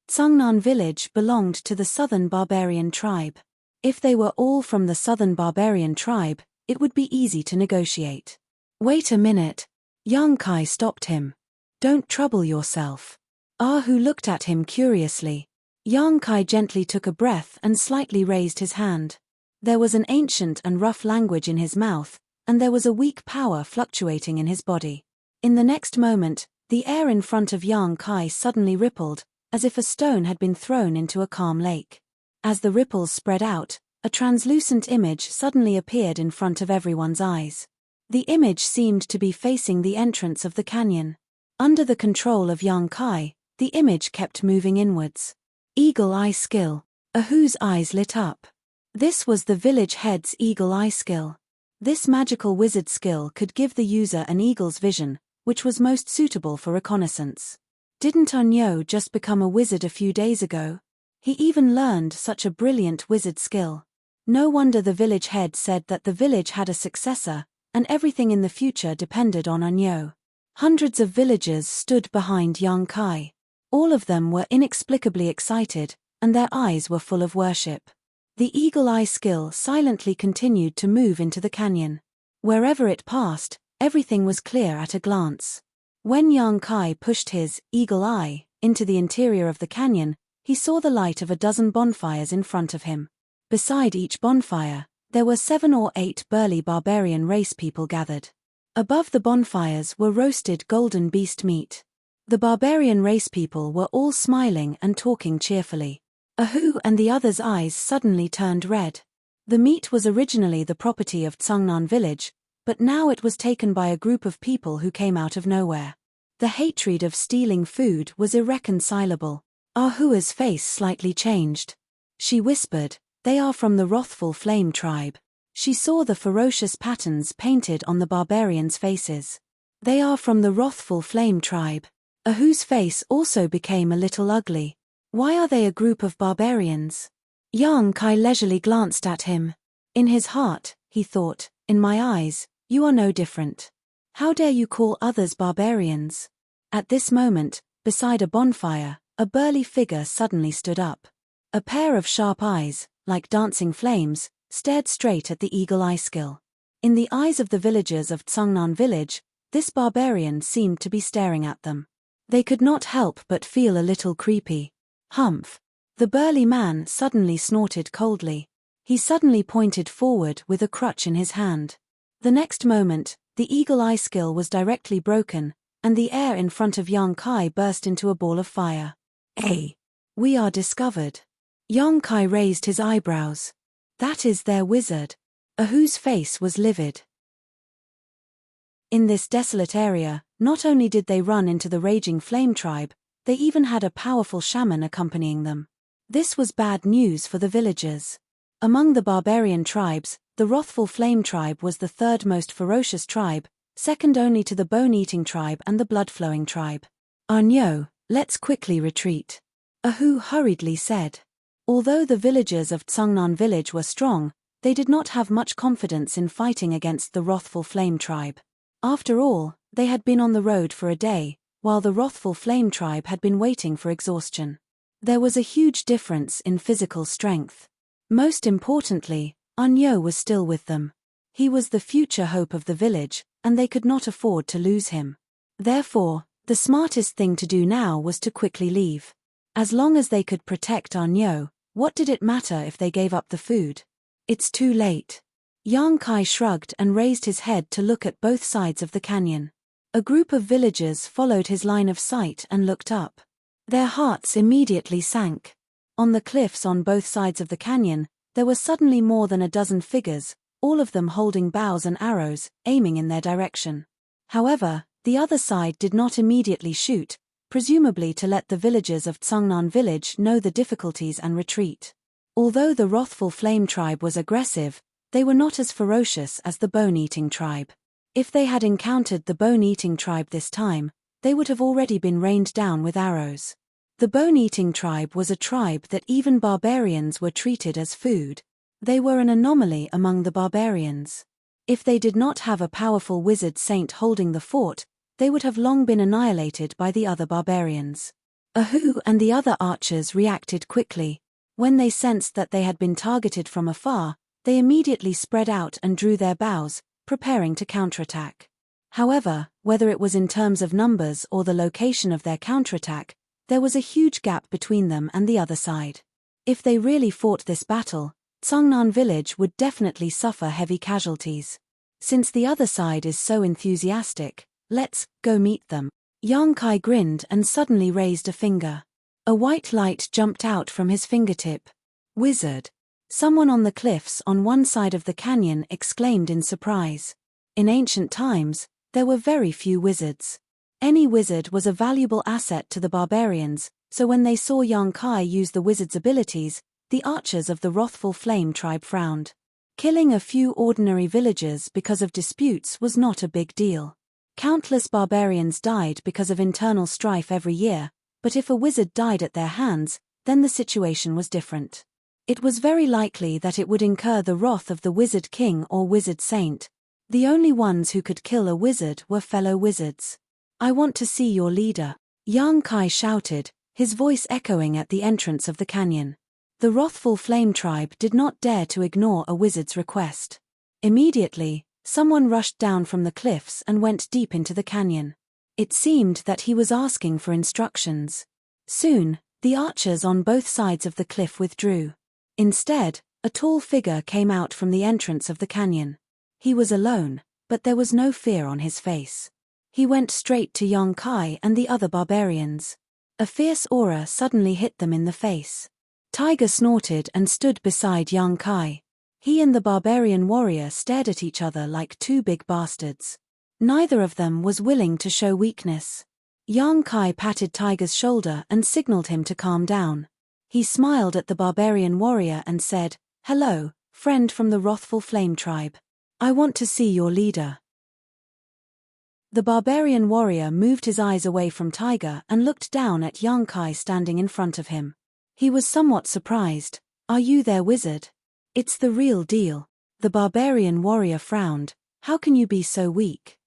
Tsungnan village belonged to the southern barbarian tribe. If they were all from the southern barbarian tribe, it would be easy to negotiate. "Wait a minute." Yang Kai stopped him. "Don't trouble yourself." Ahu looked at him curiously. Yang Kai gently took a breath and slightly raised his hand. There was an ancient and rough language in his mouth, and there was a weak power fluctuating in his body. In the next moment, the air in front of Yang Kai suddenly rippled, as if a stone had been thrown into a calm lake. As the ripples spread out, a translucent image suddenly appeared in front of everyone's eyes. The image seemed to be facing the entrance of the canyon. Under the control of Yang Kai, the image kept moving inwards. Eagle Eye Skill. Ahu's eyes lit up. This was the village head's Eagle Eye Skill. This magical wizard skill could give the user an eagle's vision, which was most suitable for reconnaissance. Didn't Unyo just become a wizard a few days ago? He even learned such a brilliant wizard skill. No wonder the village head said that the village had a successor, and everything in the future depended on Unyo. Hundreds of villagers stood behind Yang Kai. All of them were inexplicably excited, and their eyes were full of worship. The Eagle Eye Skill silently continued to move into the canyon. Wherever it passed, everything was clear at a glance. When Yang Kai pushed his Eagle Eye into the interior of the canyon, he saw the light of a dozen bonfires in front of him. Beside each bonfire, there were 7 or 8 burly barbarian race people gathered. Above the bonfires were roasted golden beast meat. The barbarian race people were all smiling and talking cheerfully. Ahu and the others' eyes suddenly turned red. The meat was originally the property of Tsungnan village, but now it was taken by a group of people who came out of nowhere. The hatred of stealing food was irreconcilable. Ahua's face slightly changed. She whispered, "They are from the wrathful flame tribe." She saw the ferocious patterns painted on the barbarians' faces. "They are from the wrathful flame tribe." Ahu's face also became a little ugly. "Why are they a group of barbarians?" Yang Kai leisurely glanced at him. In his heart, he thought, "In my eyes, you are no different. How dare you call others barbarians?" At this moment, beside a bonfire, a burly figure suddenly stood up. A pair of sharp eyes, like dancing flames, stared straight at the Eagle Eye Skill. In the eyes of the villagers of Tsungnan village, this barbarian seemed to be staring at them. They could not help but feel a little creepy. "Humph!" The burly man suddenly snorted coldly. He suddenly pointed forward with a crutch in his hand. The next moment, the Eagle Eye Skill was directly broken, and the air in front of Yang Kai burst into a ball of fire. "Hey! We are discovered." Yang Kai raised his eyebrows. "That is their wizard." Ahu's face was livid. In this desolate area, not only did they run into the raging flame tribe, they even had a powerful shaman accompanying them. This was bad news for the villagers. Among the barbarian tribes, the wrathful flame tribe was the third most ferocious tribe, second only to the bone-eating tribe and the blood-flowing tribe. "Arnyo, let's quickly retreat," Ahu hurriedly said. Although the villagers of Tsungnan village were strong, they did not have much confidence in fighting against the wrathful flame tribe. After all, they had been on the road for a day, while the wrathful flame tribe had been waiting for exhaustion. There was a huge difference in physical strength. Most importantly, Arnyo was still with them. He was the future hope of the village, and they could not afford to lose him. Therefore, the smartest thing to do now was to quickly leave. As long as they could protect Arnyo, what did it matter if they gave up the food? It's too late. Yang Kai shrugged and raised his head to look at both sides of the canyon. A group of villagers followed his line of sight and looked up. Their hearts immediately sank. On the cliffs on both sides of the canyon, there were suddenly more than a dozen figures, all of them holding bows and arrows, aiming in their direction. However, the other side did not immediately shoot, presumably to let the villagers of Tsungnan village know the difficulties and retreat. Although the wrathful flame tribe was aggressive, they were not as ferocious as the bone-eating tribe. If they had encountered the bone-eating tribe this time, they would have already been rained down with arrows. The bone-eating tribe was a tribe that even barbarians were treated as food. They were an anomaly among the barbarians. If they did not have a powerful wizard saint holding the fort, they would have long been annihilated by the other barbarians. Ahu and the other archers reacted quickly. When they sensed that they had been targeted from afar, they immediately spread out and drew their bows, preparing to counterattack. However, whether it was in terms of numbers or the location of their counterattack, there was a huge gap between them and the other side. If they really fought this battle, Tsungnan village would definitely suffer heavy casualties. Since the other side is so enthusiastic, let's go meet them. Yang Kai grinned and suddenly raised a finger. A white light jumped out from his fingertip. "Wizard!" Someone on the cliffs on one side of the canyon exclaimed in surprise. In ancient times, there were very few wizards. Any wizard was a valuable asset to the barbarians, so when they saw Yang Kai use the wizard's abilities, the archers of the wrathful flame tribe frowned. Killing a few ordinary villagers because of disputes was not a big deal. Countless barbarians died because of internal strife every year, but if a wizard died at their hands, then the situation was different. It was very likely that it would incur the wrath of the wizard king or wizard saint. The only ones who could kill a wizard were fellow wizards. "I want to see your leader," Yang Kai shouted, his voice echoing at the entrance of the canyon. The wrathful flame tribe did not dare to ignore a wizard's request. Immediately, someone rushed down from the cliffs and went deep into the canyon. It seemed that he was asking for instructions. Soon, the archers on both sides of the cliff withdrew. Instead, a tall figure came out from the entrance of the canyon. He was alone, but there was no fear on his face. He went straight to Yang Kai and the other barbarians. A fierce aura suddenly hit them in the face. Tiger snorted and stood beside Yang Kai. He and the barbarian warrior stared at each other like two big bastards. Neither of them was willing to show weakness. Yang Kai patted Tiger's shoulder and signaled him to calm down. He smiled at the barbarian warrior and said, "Hello, friend from the wrathful flame tribe. I want to see your leader." The barbarian warrior moved his eyes away from Tiger and looked down at Yang Kai standing in front of him. He was somewhat surprised. "Are you their wizard?" "It's the real deal." The barbarian warrior frowned. "How can you be so weak?"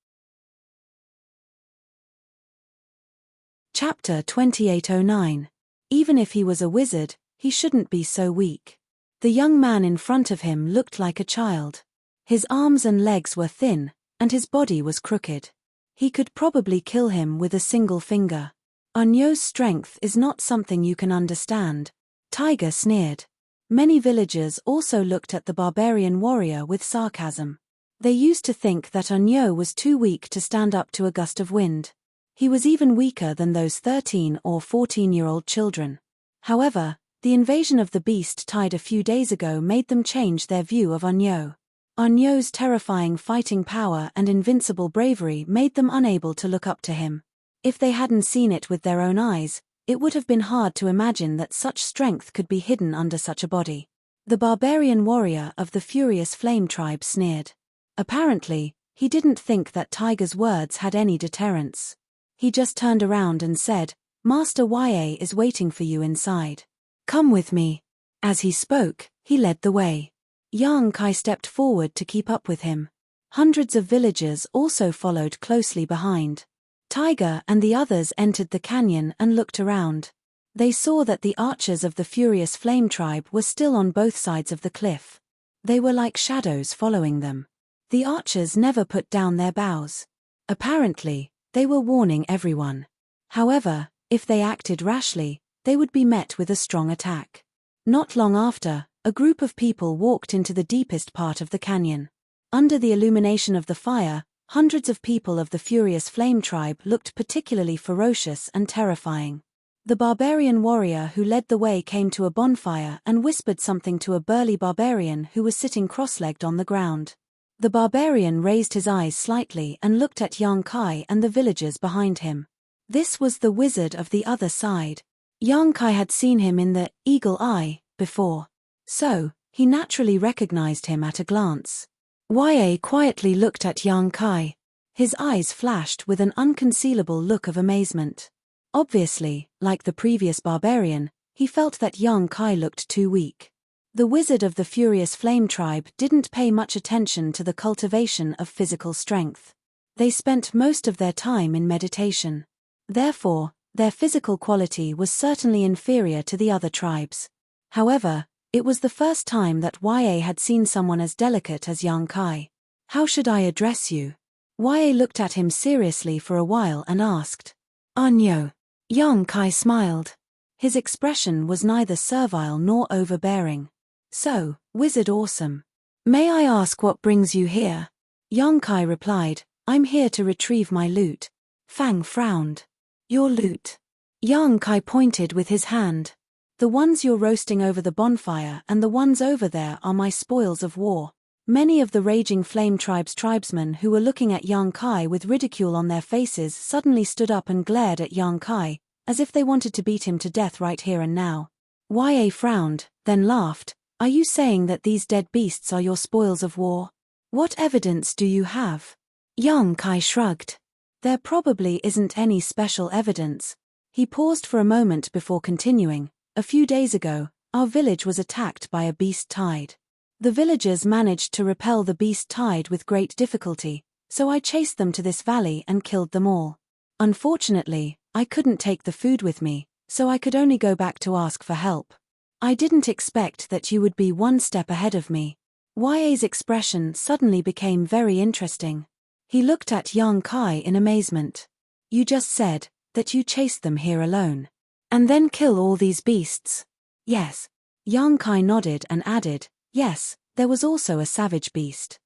Chapter 2809. Even if he was a wizard, he shouldn't be so weak. The young man in front of him looked like a child. His arms and legs were thin, and his body was crooked. He could probably kill him with a single finger. Arnyo's strength is not something you can understand. Tiger sneered. Many villagers also looked at the barbarian warrior with sarcasm. They used to think that Arnyo was too weak to stand up to a gust of wind. He was even weaker than those 13 or 14-year-old children. However, the invasion of the beast tide a few days ago made them change their view of Arnyo. Arnyo's terrifying fighting power and invincible bravery made them unable to look up to him. If they hadn't seen it with their own eyes, it would have been hard to imagine that such strength could be hidden under such a body. The barbarian warrior of the furious flame tribe sneered. Apparently, he didn't think that Tiger's words had any deterrence. He just turned around and said, "Master Ya is waiting for you inside. Come with me." As he spoke, he led the way. Yang Kai stepped forward to keep up with him. Hundreds of villagers also followed closely behind. Tiger and the others entered the canyon and looked around. They saw that the archers of the furious flame tribe were still on both sides of the cliff. They were like shadows following them. The archers never put down their bows. Apparently, they were warning everyone. However, if they acted rashly, they would be met with a strong attack. Not long after, a group of people walked into the deepest part of the canyon. Under the illumination of the fire, hundreds of people of the furious flame tribe looked particularly ferocious and terrifying. The barbarian warrior who led the way came to a bonfire and whispered something to a burly barbarian who was sitting cross-legged on the ground. The barbarian raised his eyes slightly and looked at Yang Kai and the villagers behind him. This was the wizard of the other side. Yang Kai had seen him in the Eagle Eye before. So, he naturally recognized him at a glance. Ya quietly looked at Yang Kai. His eyes flashed with an unconcealable look of amazement. Obviously, like the previous barbarian, he felt that Yang Kai looked too weak. The wizard of the furious flame tribe didn't pay much attention to the cultivation of physical strength. They spent most of their time in meditation. Therefore, their physical quality was certainly inferior to the other tribes. However, it was the first time that Ya had seen someone as delicate as Yang Kai. "How should I address you?" Ya looked at him seriously for a while and asked. "Anyo." Yang Kai smiled. His expression was neither servile nor overbearing. "So, Wizard Awesome. May I ask what brings you here?" Yang Kai replied, "I'm here to retrieve my loot." Fang frowned. "Your loot?" Yang Kai pointed with his hand. "The ones you're roasting over the bonfire and the ones over there are my spoils of war." Many of the Raging Flame Tribe's tribesmen who were looking at Yang Kai with ridicule on their faces suddenly stood up and glared at Yang Kai, as if they wanted to beat him to death right here and now. Ya frowned, then laughed. "Are you saying that these dead beasts are your spoils of war? What evidence do you have?" Yang Kai shrugged. "There probably isn't any special evidence." He paused for a moment before continuing. "A few days ago, our village was attacked by a beast tide. The villagers managed to repel the beast tide with great difficulty, so I chased them to this valley and killed them all. Unfortunately, I couldn't take the food with me, so I could only go back to ask for help. I didn't expect that you would be one step ahead of me." Ya's expression suddenly became very interesting. He looked at Yang Kai in amazement. "You just said that you chased them here alone. And then kill all these beasts?" "Yes." Yang Kai nodded and added, "Yes, there was also a savage beast."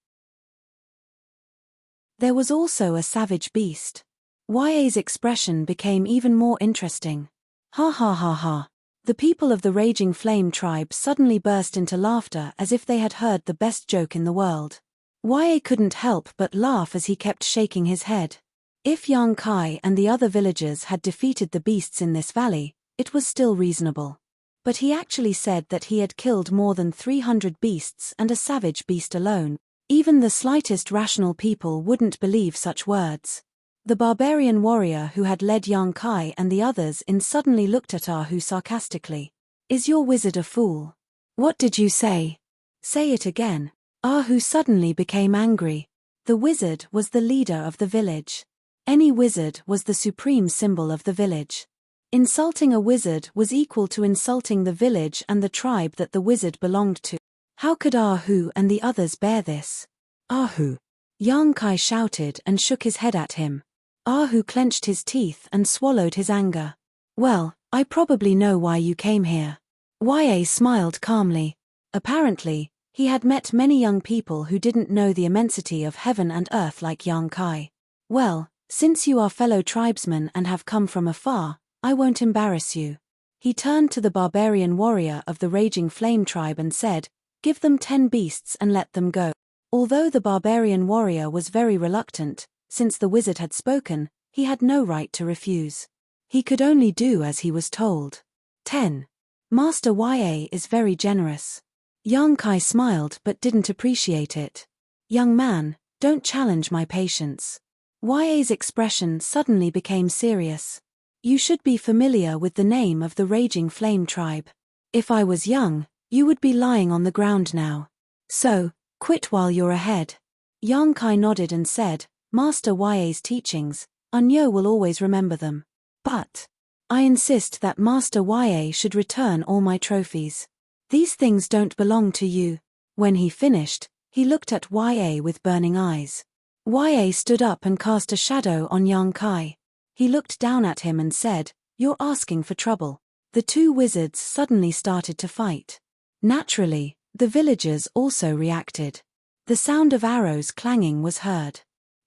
There was also a savage beast. Ya's expression became even more interesting. "Ha ha ha ha." The people of the Raging Flame tribe suddenly burst into laughter as if they had heard the best joke in the world. Ya couldn't help but laugh as he kept shaking his head. If Yang Kai and the other villagers had defeated the beasts in this valley, it was still reasonable. But he actually said that he had killed more than 300 beasts and a savage beast alone. Even the slightest rational people wouldn't believe such words. The barbarian warrior who had led Yang Kai and the others in suddenly looked at Ahu sarcastically. "Is your wizard a fool? What did you say? Say it again." Ahu suddenly became angry. The wizard was the leader of the village. Any wizard was the supreme symbol of the village. Insulting a wizard was equal to insulting the village and the tribe that the wizard belonged to. How could Ahu and the others bear this? "Ahu!" Yang Kai shouted and shook his head at him. Ahu clenched his teeth and swallowed his anger. "Well, I probably know why you came here." Ya smiled calmly. Apparently, he had met many young people who didn't know the immensity of heaven and earth like Yang Kai. "Well, since you are fellow tribesmen and have come from afar, I won't embarrass you." He turned to the barbarian warrior of the Raging Flame tribe and said, "Give them 10 beasts and let them go." Although the barbarian warrior was very reluctant, since the wizard had spoken, he had no right to refuse. He could only do as he was told. 10. Master Ya is very generous. Yang Kai smiled but didn't appreciate it. Young man, don't challenge my patience. Ya's expression suddenly became serious. You should be familiar with the name of the Raging Flame tribe. If I was young, you would be lying on the ground now. So, quit while you're ahead. Yang Kai nodded and said, Master Ya's teachings, Unyo will always remember them. But I insist that Master Ya should return all my trophies. These things don't belong to you. When he finished, he looked at Ya with burning eyes. Ya stood up and cast a shadow on Yang Kai. He looked down at him and said, You're asking for trouble. The two wizards suddenly started to fight. Naturally, the villagers also reacted. The sound of arrows clanging was heard.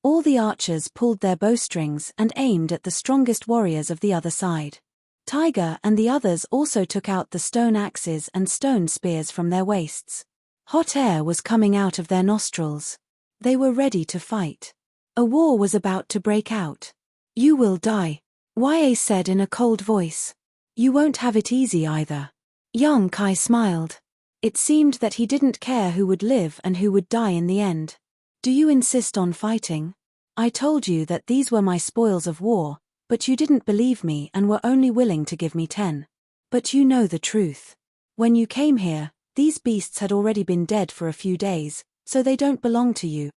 All the archers pulled their bowstrings and aimed at the strongest warriors of the other side. Tiger and the others also took out the stone axes and stone spears from their waists. Hot air was coming out of their nostrils. They were ready to fight. A war was about to break out. You will die, Ya said in a cold voice. You won't have it easy either. Yang Kai smiled. It seemed that he didn't care who would live and who would die in the end. Do you insist on fighting? I told you that these were my spoils of war, but you didn't believe me and were only willing to give me 10. But you know the truth. When you came here, these beasts had already been dead for a few days, so they don't belong to you.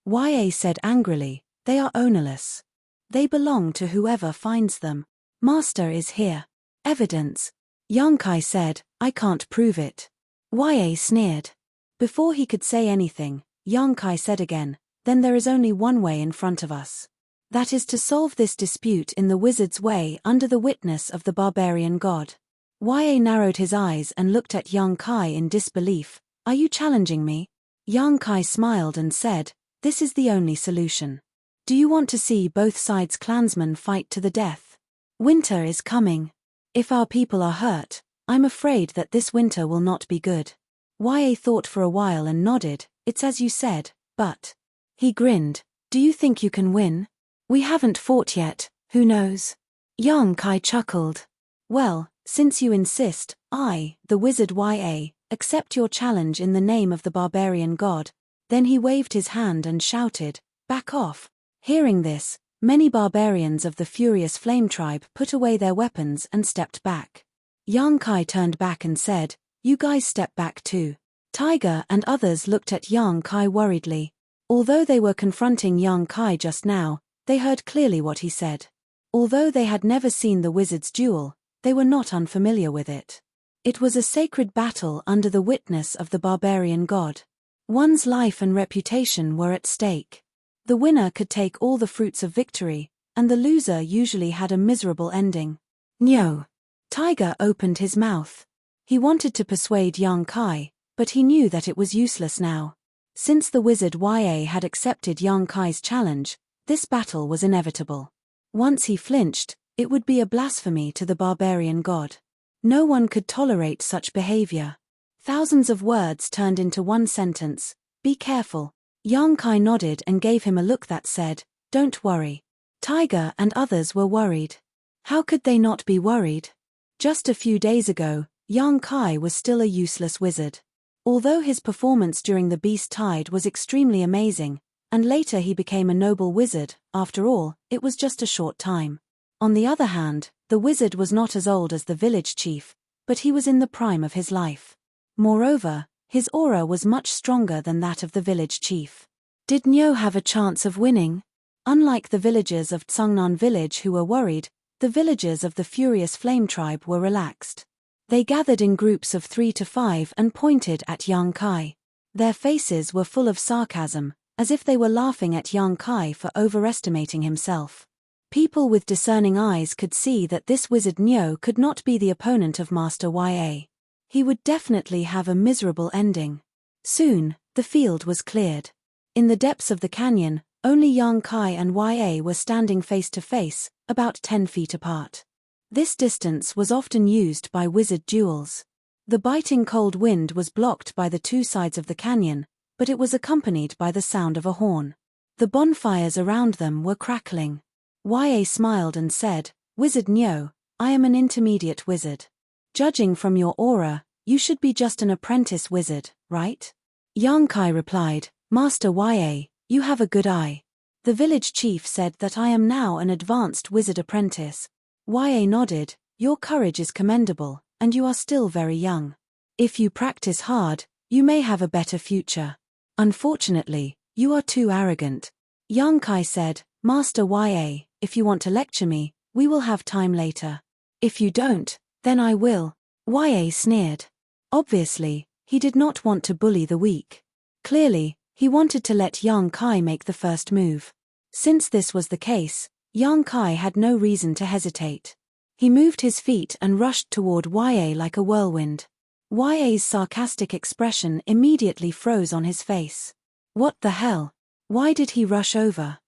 Ya said angrily, They are ownerless. They belong to whoever finds them. Master is here. Evidence. Yang Kai said, I can't prove it. Ya sneered. Before he could say anything, Yang Kai said again, Then there is only one way in front of us. That is to solve this dispute in the wizard's way under the witness of the barbarian god. Ya narrowed his eyes and looked at Yang Kai in disbelief. Are you challenging me? Yang Kai smiled and said, This is the only solution. Do you want to see both sides' clansmen fight to the death? Winter is coming. If our people are hurt, I'm afraid that this winter will not be good. Ya thought for a while and nodded, It's as you said, but... He grinned, Do you think you can win? We haven't fought yet, who knows? Yang Kai chuckled. Well, since you insist, I, the wizard Ya, accept your challenge in the name of the barbarian god. Then he waved his hand and shouted, Back off. Hearing this, many barbarians of the furious flame tribe put away their weapons and stepped back. Yang Kai turned back and said, You guys step back too. Tiger and others looked at Yang Kai worriedly. Although they were confronting Yang Kai just now, they heard clearly what he said. Although they had never seen the wizard's duel, they were not unfamiliar with it. It was a sacred battle under the witness of the barbarian god. One's life and reputation were at stake. The winner could take all the fruits of victory, and the loser usually had a miserable ending. No. Tiger opened his mouth. He wanted to persuade Yang Kai, but he knew that it was useless now. Since the wizard Ya had accepted Yang Kai's challenge, this battle was inevitable. Once he flinched, it would be a blasphemy to the barbarian god. No one could tolerate such behavior. Thousands of words turned into one sentence, Be careful. Yang Kai nodded and gave him a look that said, Don't worry. Tiger and others were worried. How could they not be worried? Just a few days ago, Yang Kai was still a useless wizard. Although his performance during the Beast Tide was extremely amazing, and later he became a noble wizard, after all, it was just a short time. On the other hand, the wizard was not as old as the village chief, but he was in the prime of his life. Moreover, his aura was much stronger than that of the village chief. Did Nyo have a chance of winning? Unlike the villagers of Tsungnan village who were worried, the villagers of the furious flame tribe were relaxed. They gathered in groups of 3 to 5 and pointed at Yang Kai. Their faces were full of sarcasm, as if they were laughing at Yang Kai for overestimating himself. People with discerning eyes could see that this wizard Nyo could not be the opponent of Master Ya. He would definitely have a miserable ending. Soon, the field was cleared. In the depths of the canyon, only Yang Kai and Ya were standing face to face, about 10 feet apart. This distance was often used by wizard duels. The biting cold wind was blocked by the two sides of the canyon, but it was accompanied by the sound of a horn. The bonfires around them were crackling. Ya smiled and said, "Wizard Nyo, I am an intermediate wizard. Judging from your aura, you should be just an apprentice wizard, right?" Kai replied, "Master Ya, you have a good eye. The village chief said that I am now an advanced wizard apprentice." Ya nodded, "Your courage is commendable, and you are still very young. If you practice hard, you may have a better future. Unfortunately, you are too arrogant." Kai said, "Master Ya, if you want to lecture me, we will have time later. If you don't, then I will." Ya sneered. Obviously, he did not want to bully the weak. Clearly, he wanted to let Kai make the first move. Since this was the case, Kai had no reason to hesitate. He moved his feet and rushed toward Ya like a whirlwind. Ya's sarcastic expression immediately froze on his face. What the hell? Why did he rush over?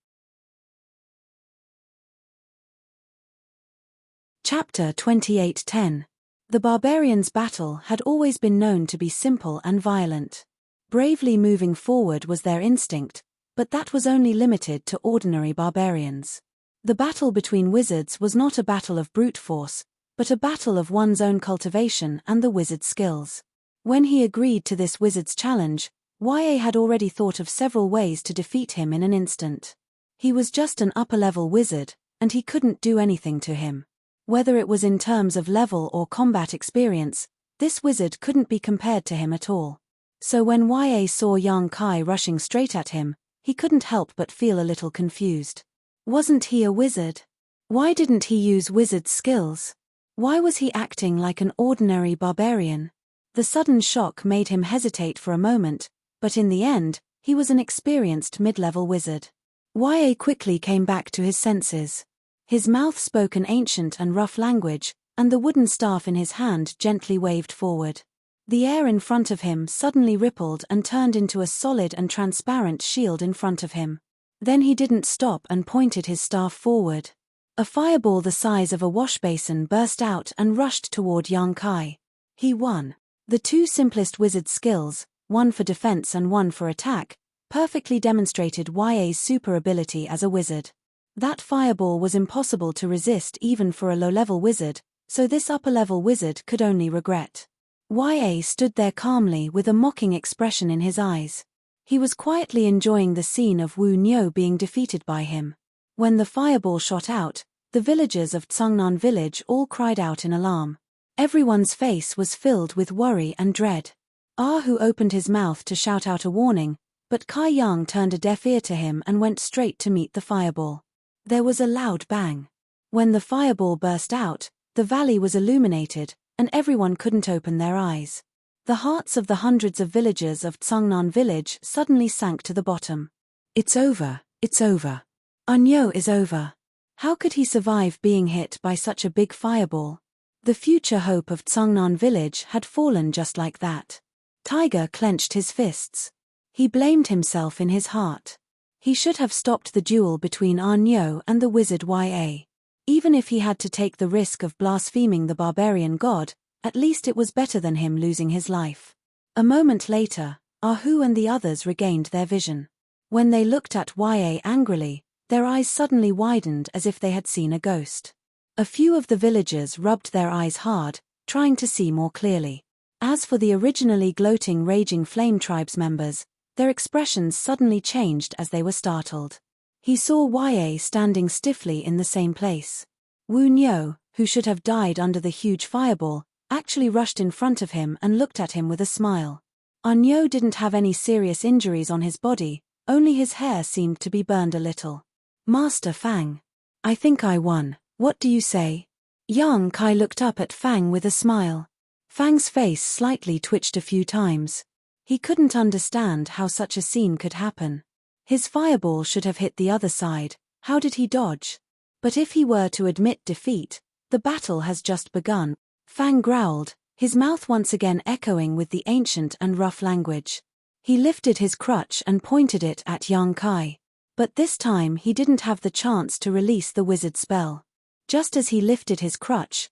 Chapter 28:10. The barbarians' battle had always been known to be simple and violent. Bravely moving forward was their instinct, but that was only limited to ordinary barbarians. The battle between wizards was not a battle of brute force, but a battle of one's own cultivation and the wizard's skills. When he agreed to this wizard's challenge, Ya had already thought of several ways to defeat him in an instant. He was just an upper-level wizard, and he couldn't do anything to him. Whether it was in terms of level or combat experience, this wizard couldn't be compared to him at all. So when Ya saw Kai rushing straight at him, he couldn't help but feel a little confused. Wasn't he a wizard? Why didn't he use wizard skills? Why was he acting like an ordinary barbarian? The sudden shock made him hesitate for a moment, but in the end, he was an experienced mid-level wizard. Ya quickly came back to his senses. His mouth spoke an ancient and rough language, and the wooden staff in his hand gently waved forward. The air in front of him suddenly rippled and turned into a solid and transparent shield in front of him. Then he didn't stop and pointed his staff forward. A fireball the size of a washbasin burst out and rushed toward Kai. He won. The two simplest wizard skills, one for defense and one for attack, perfectly demonstrated Ya's super ability as a wizard. That fireball was impossible to resist even for a low-level wizard, so this upper-level wizard could only regret. Ya stood there calmly with a mocking expression in his eyes. He was quietly enjoying the scene of Wu Nyo being defeated by him. When the fireball shot out, the villagers of Tsungnan village all cried out in alarm. Everyone's face was filled with worry and dread. Who opened his mouth to shout out a warning, but Kai Yang turned a deaf ear to him and went straight to meet the fireball. There was a loud bang. When the fireball burst out, the valley was illuminated, and everyone couldn't open their eyes. The hearts of the hundreds of villagers of Tsungnan village suddenly sank to the bottom. It's over, it's over. Nyo is over. How could he survive being hit by such a big fireball? The future hope of Tsungnan village had fallen just like that. Tiger clenched his fists. He blamed himself in his heart. He should have stopped the duel between Nyo and the wizard Ya. Even if he had to take the risk of blaspheming the barbarian god, at least it was better than him losing his life. A moment later, Ahu and the others regained their vision. When they looked at Ya angrily, their eyes suddenly widened as if they had seen a ghost. A few of the villagers rubbed their eyes hard, trying to see more clearly. As for the originally gloating Raging Flame Tribes members, their expressions suddenly changed as they were startled. He saw Ya standing stiffly in the same place. Wu Nyo, who should have died under the huge fireball, actually rushed in front of him and looked at him with a smile. Nyo didn't have any serious injuries on his body, only his hair seemed to be burned a little. "Master Fang. I think I won. What do you say?" Kai looked up at Fang with a smile. Fang's face slightly twitched a few times. He couldn't understand how such a scene could happen. His fireball should have hit the other side, how did he dodge? But if he were to admit defeat, the battle has just begun. Fang growled, his mouth once again echoing with the ancient and rough language. He lifted his crutch and pointed it at Kai. But this time he didn't have the chance to release the wizard spell. Just as he lifted his crutch,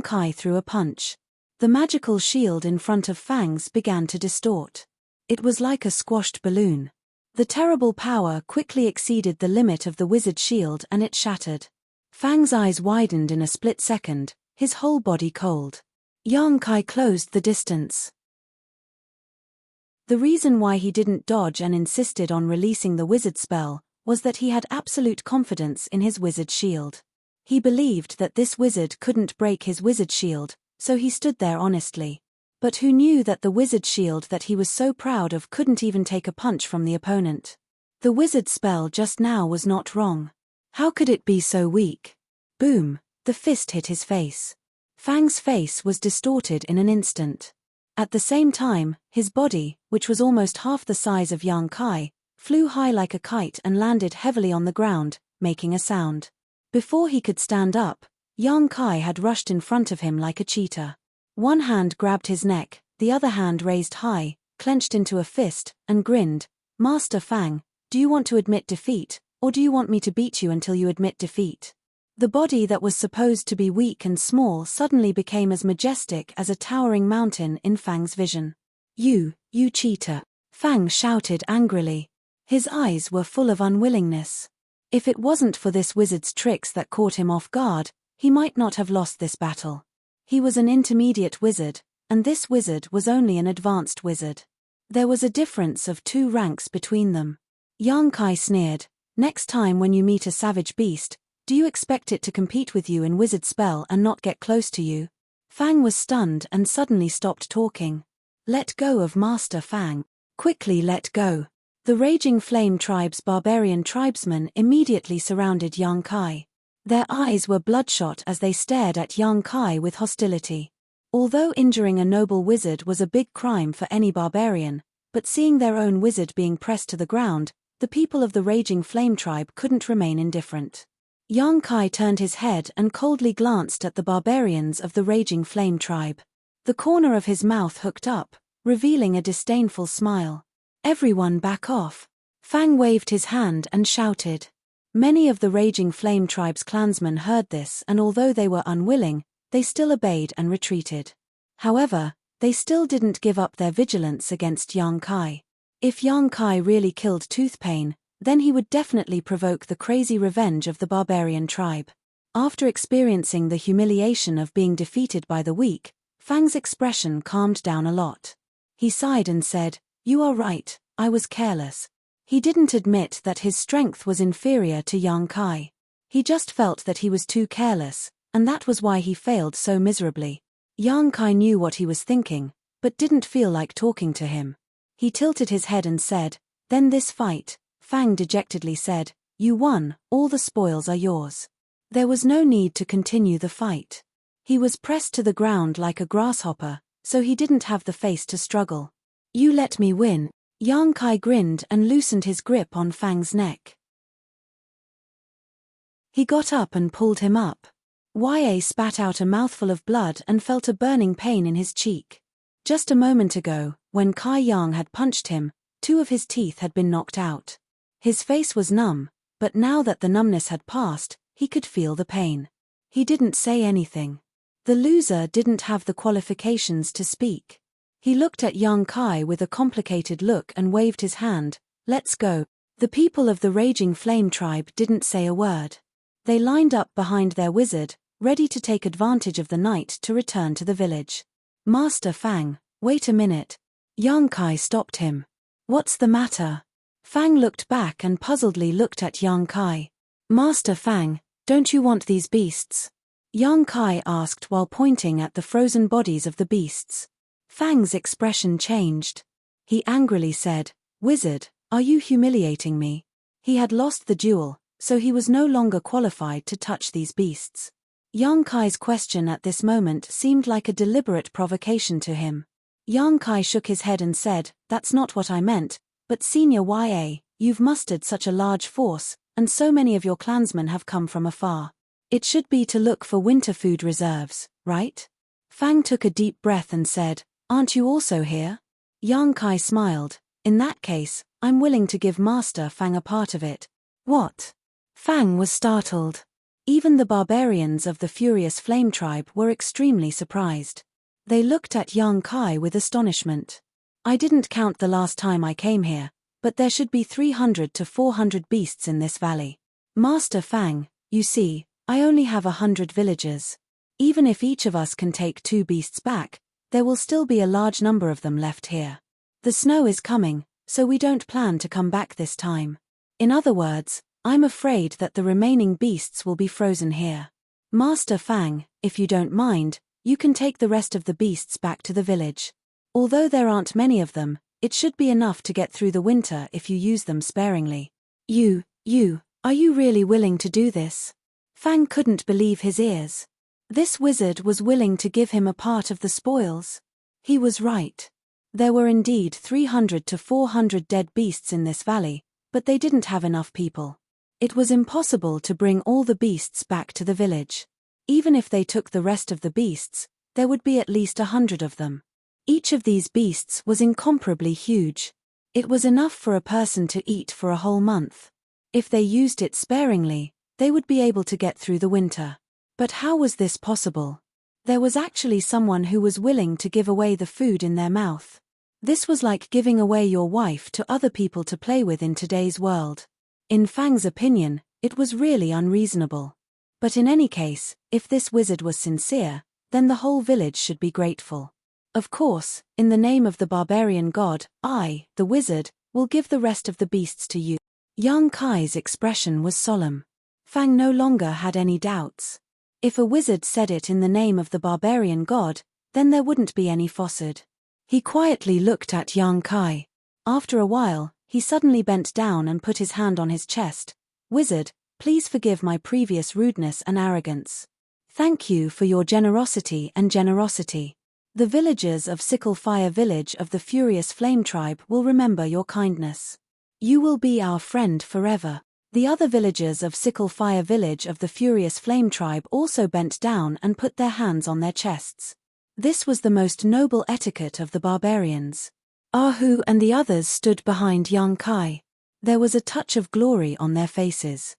Kai threw a punch. The magical shield in front of Fang's began to distort. It was like a squashed balloon. The terrible power quickly exceeded the limit of the wizard's shield and it shattered. Fang's eyes widened in a split second, his whole body cold. Yang Kai closed the distance. The reason why he didn't dodge and insisted on releasing the wizard spell was that he had absolute confidence in his wizard shield. He believed that this wizard couldn't break his wizard shield, so he stood there honestly. But who knew that the wizard shield that he was so proud of couldn't even take a punch from the opponent? The wizard spell just now was not wrong. How could it be so weak? Boom! The fist hit his face. Fang's face was distorted in an instant. At the same time, his body, which was almost half the size of Yang Kai, flew high like a kite and landed heavily on the ground, making a sound. Before he could stand up, Yang Kai had rushed in front of him like a cheetah. One hand grabbed his neck, the other hand raised high, clenched into a fist, and grinned. "Master Fang, do you want to admit defeat, or do you want me to beat you until you admit defeat?" The body that was supposed to be weak and small suddenly became as majestic as a towering mountain in Fang's vision. You cheater!" Fang shouted angrily. His eyes were full of unwillingness. If it wasn't for this wizard's tricks that caught him off guard, he might not have lost this battle. He was an intermediate wizard, and this wizard was only an advanced wizard. There was a difference of 2 ranks between them. Yang Kai sneered, "Next time when you meet a savage beast, do you expect it to compete with you in wizard spell and not get close to you?" Fang was stunned and suddenly stopped talking. "Let go of Master Fang. Quickly let go." The Raging Flame Tribe's barbarian tribesmen immediately surrounded Yang Kai. Their eyes were bloodshot as they stared at Yang Kai with hostility. Although injuring a noble wizard was a big crime for any barbarian, but seeing their own wizard being pressed to the ground, the people of the Raging Flame Tribe couldn't remain indifferent. Yang Kai turned his head and coldly glanced at the barbarians of the Raging Flame Tribe. The corner of his mouth hooked up, revealing a disdainful smile. "Everyone back off." Fang waved his hand and shouted. Many of the Raging Flame Tribe's clansmen heard this, and although they were unwilling, they still obeyed and retreated. However, they still didn't give up their vigilance against Yang Kai. If Yang Kai really killed Toothpain, then he would definitely provoke the crazy revenge of the barbarian tribe. After experiencing the humiliation of being defeated by the weak, Fang's expression calmed down a lot. He sighed and said, "You are right, I was careless." He didn't admit that his strength was inferior to Yang Kai. He just felt that he was too careless, and that was why he failed so miserably. Yang Kai knew what he was thinking, but didn't feel like talking to him. He tilted his head and said, "Then this fight." Fang dejectedly said, "You won, all the spoils are yours." There was no need to continue the fight. He was pressed to the ground like a grasshopper, so he didn't have the face to struggle. "You let me win." Yang Kai grinned and loosened his grip on Fang's neck. He got up and pulled him up. Ya spat out a mouthful of blood and felt a burning pain in his cheek. Just a moment ago, when Kai Yang had punched him, 2 of his teeth had been knocked out. His face was numb, but now that the numbness had passed, he could feel the pain. He didn't say anything. The loser didn't have the qualifications to speak. He looked at Yang Kai with a complicated look and waved his hand. "Let's go." The people of the Raging Flame Tribe didn't say a word. They lined up behind their wizard, ready to take advantage of the night to return to the village. "Master Fang, wait a minute." Yang Kai stopped him. "What's the matter?" Fang looked back and puzzledly looked at Yang Kai. "Master Fang, don't you want these beasts?" Yang Kai asked while pointing at the frozen bodies of the beasts. Fang's expression changed. He angrily said, "Wizard, are you humiliating me?" He had lost the duel, so he was no longer qualified to touch these beasts. Yang Kai's question at this moment seemed like a deliberate provocation to him. Yang Kai shook his head and said, "That's not what I meant, but Senior Ya, you've mustered such a large force, and so many of your clansmen have come from afar. It should be to look for winter food reserves, right?" Fang took a deep breath and said, "Aren't you also here?" Yang Kai smiled. "In that case, I'm willing to give Master Fang a part of it." "What?" Fang was startled. Even the barbarians of the Furious Flame Tribe were extremely surprised. They looked at Yang Kai with astonishment. I didn't count the last time I came here, but there should be 300 to 400 beasts in this valley. Master Fang, you see, I only have 100 villagers. Even if each of us can take 2 beasts back, there will still be a large number of them left here. The snow is coming, so we don't plan to come back this time. In other words, I'm afraid that the remaining beasts will be frozen here. Master Fang, if you don't mind, you can take the rest of the beasts back to the village. Although there aren't many of them, it should be enough to get through the winter if you use them sparingly. Are you really willing to do this? Fang couldn't believe his ears. This wizard was willing to give him a part of the spoils. He was right. There were indeed 300 to 400 dead beasts in this valley, but they didn't have enough people. It was impossible to bring all the beasts back to the village. Even if they took the rest of the beasts, there would be at least 100 of them. Each of these beasts was incomparably huge. It was enough for a person to eat for a whole month. If they used it sparingly, they would be able to get through the winter. But how was this possible? There was actually someone who was willing to give away the food in their mouth. This was like giving away your wife to other people to play with in today's world. In Fang's opinion, it was really unreasonable. But in any case, if this wizard was sincere, then the whole village should be grateful. Of course, in the name of the barbarian god, I, the wizard, will give the rest of the beasts to you. Yang Kai's expression was solemn. Fang no longer had any doubts. If a wizard said it in the name of the barbarian god, then there wouldn't be any falsehood. He quietly looked at Yang Kai. After a while, he suddenly bent down and put his hand on his chest. Wizard, please forgive my previous rudeness and arrogance. Thank you for your generosity and generosity. The villagers of Sickle Fire Village of the Furious Flame Tribe will remember your kindness. You will be our friend forever. The other villagers of Sickle Fire Village of the Furious Flame Tribe also bent down and put their hands on their chests. This was the most noble etiquette of the barbarians. Ahu and the others stood behind Yang Kai. There was a touch of glory on their faces.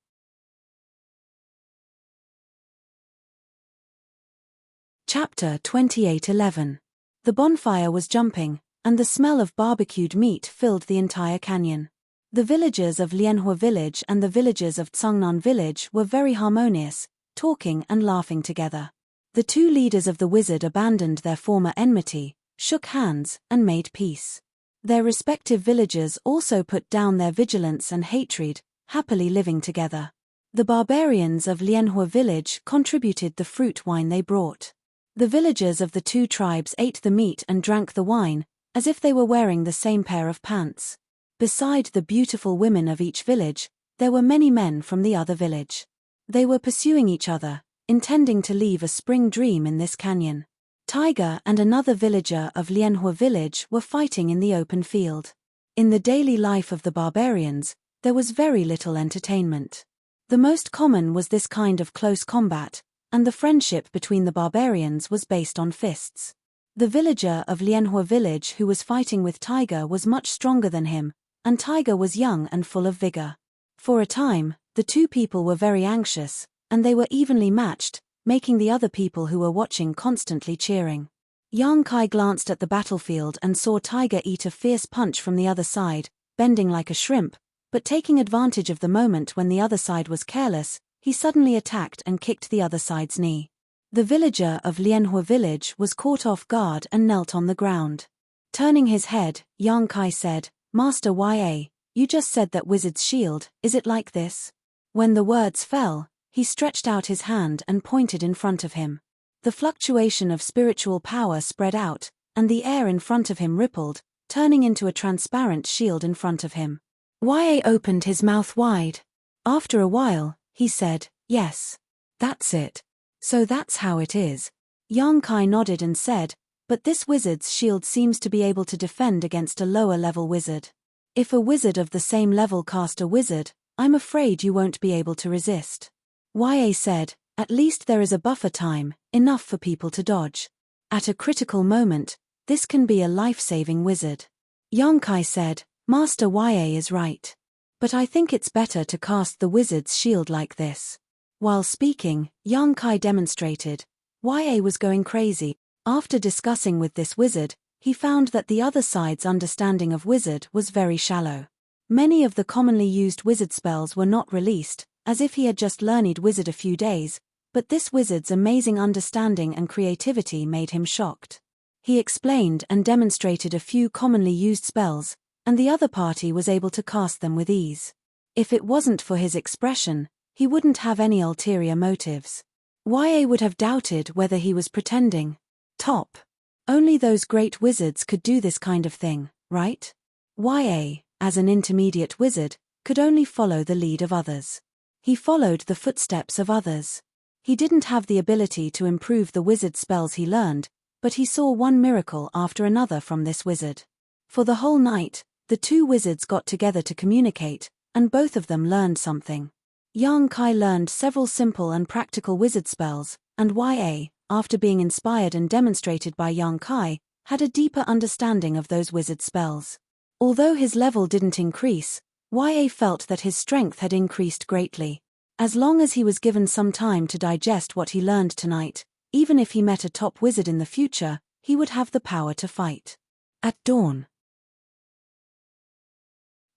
Chapter 28:11. The bonfire was jumping, and the smell of barbecued meat filled the entire canyon. The villagers of Lianhua Village and the villagers of Tsangnan Village were very harmonious, talking and laughing together. The 2 leaders of the wizard abandoned their former enmity, shook hands, and made peace. Their respective villagers also put down their vigilance and hatred, happily living together. The barbarians of Lianhua Village contributed the fruit wine they brought. The villagers of the 2 tribes ate the meat and drank the wine, as if they were wearing the same pair of pants. Beside the beautiful women of each village, there were many men from the other village. They were pursuing each other, intending to leave a spring dream in this canyon. Tiger and another villager of Lianhua Village were fighting in the open field. In the daily life of the barbarians, there was very little entertainment. The most common was this kind of close combat, and the friendship between the barbarians was based on fists. The villager of Lianhua Village who was fighting with Tiger was much stronger than him, and Tiger was young and full of vigor. For a time, the 2 people were very anxious, and they were evenly matched, making the other people who were watching constantly cheering. Yang Kai glanced at the battlefield and saw Tiger eat a fierce punch from the other side, bending like a shrimp, but taking advantage of the moment when the other side was careless, he suddenly attacked and kicked the other side's knee. The villager of Lianhua Village was caught off guard and knelt on the ground. Turning his head, Yang Kai said, Master Ya, you just said that wizard's shield, is it like this? When the words fell, he stretched out his hand and pointed in front of him. The fluctuation of spiritual power spread out, and the air in front of him rippled, turning into a transparent shield in front of him. Ya opened his mouth wide. After a while, he said, Yes. That's it. So that's how it is. Yang Kai nodded and said, But this wizard's shield seems to be able to defend against a lower-level wizard. If a wizard of the same level cast a wizard, I'm afraid you won't be able to resist. Ya said, At least there is a buffer time, enough for people to dodge. At a critical moment, this can be a life-saving wizard. Yang Kai said, Master Ya is right. But I think it's better to cast the wizard's shield like this. While speaking, Yang Kai demonstrated. Ya was going crazy. After discussing with this wizard, he found that the other side's understanding of wizard was very shallow. Many of the commonly used wizard spells were not released, as if he had just learned wizard a few days, but this wizard's amazing understanding and creativity made him shocked. He explained and demonstrated a few commonly used spells, and the other party was able to cast them with ease. If it wasn't for his expression, he wouldn't have any ulterior motives. YA would have doubted whether he was pretending. Top. Only those great wizards could do this kind of thing, right? YA, as an intermediate wizard, could only follow the lead of others. He followed the footsteps of others. He didn't have the ability to improve the wizard spells he learned, but he saw one miracle after another from this wizard. For the whole night, the two wizards got together to communicate, and both of them learned something. Yang Kai learned several simple and practical wizard spells, and YA, after being inspired and demonstrated by Yang Kai, had a deeper understanding of those wizard spells. Although his level didn't increase, YA felt that his strength had increased greatly. As long as he was given some time to digest what he learned tonight, even if he met a top wizard in the future, he would have the power to fight. At dawn,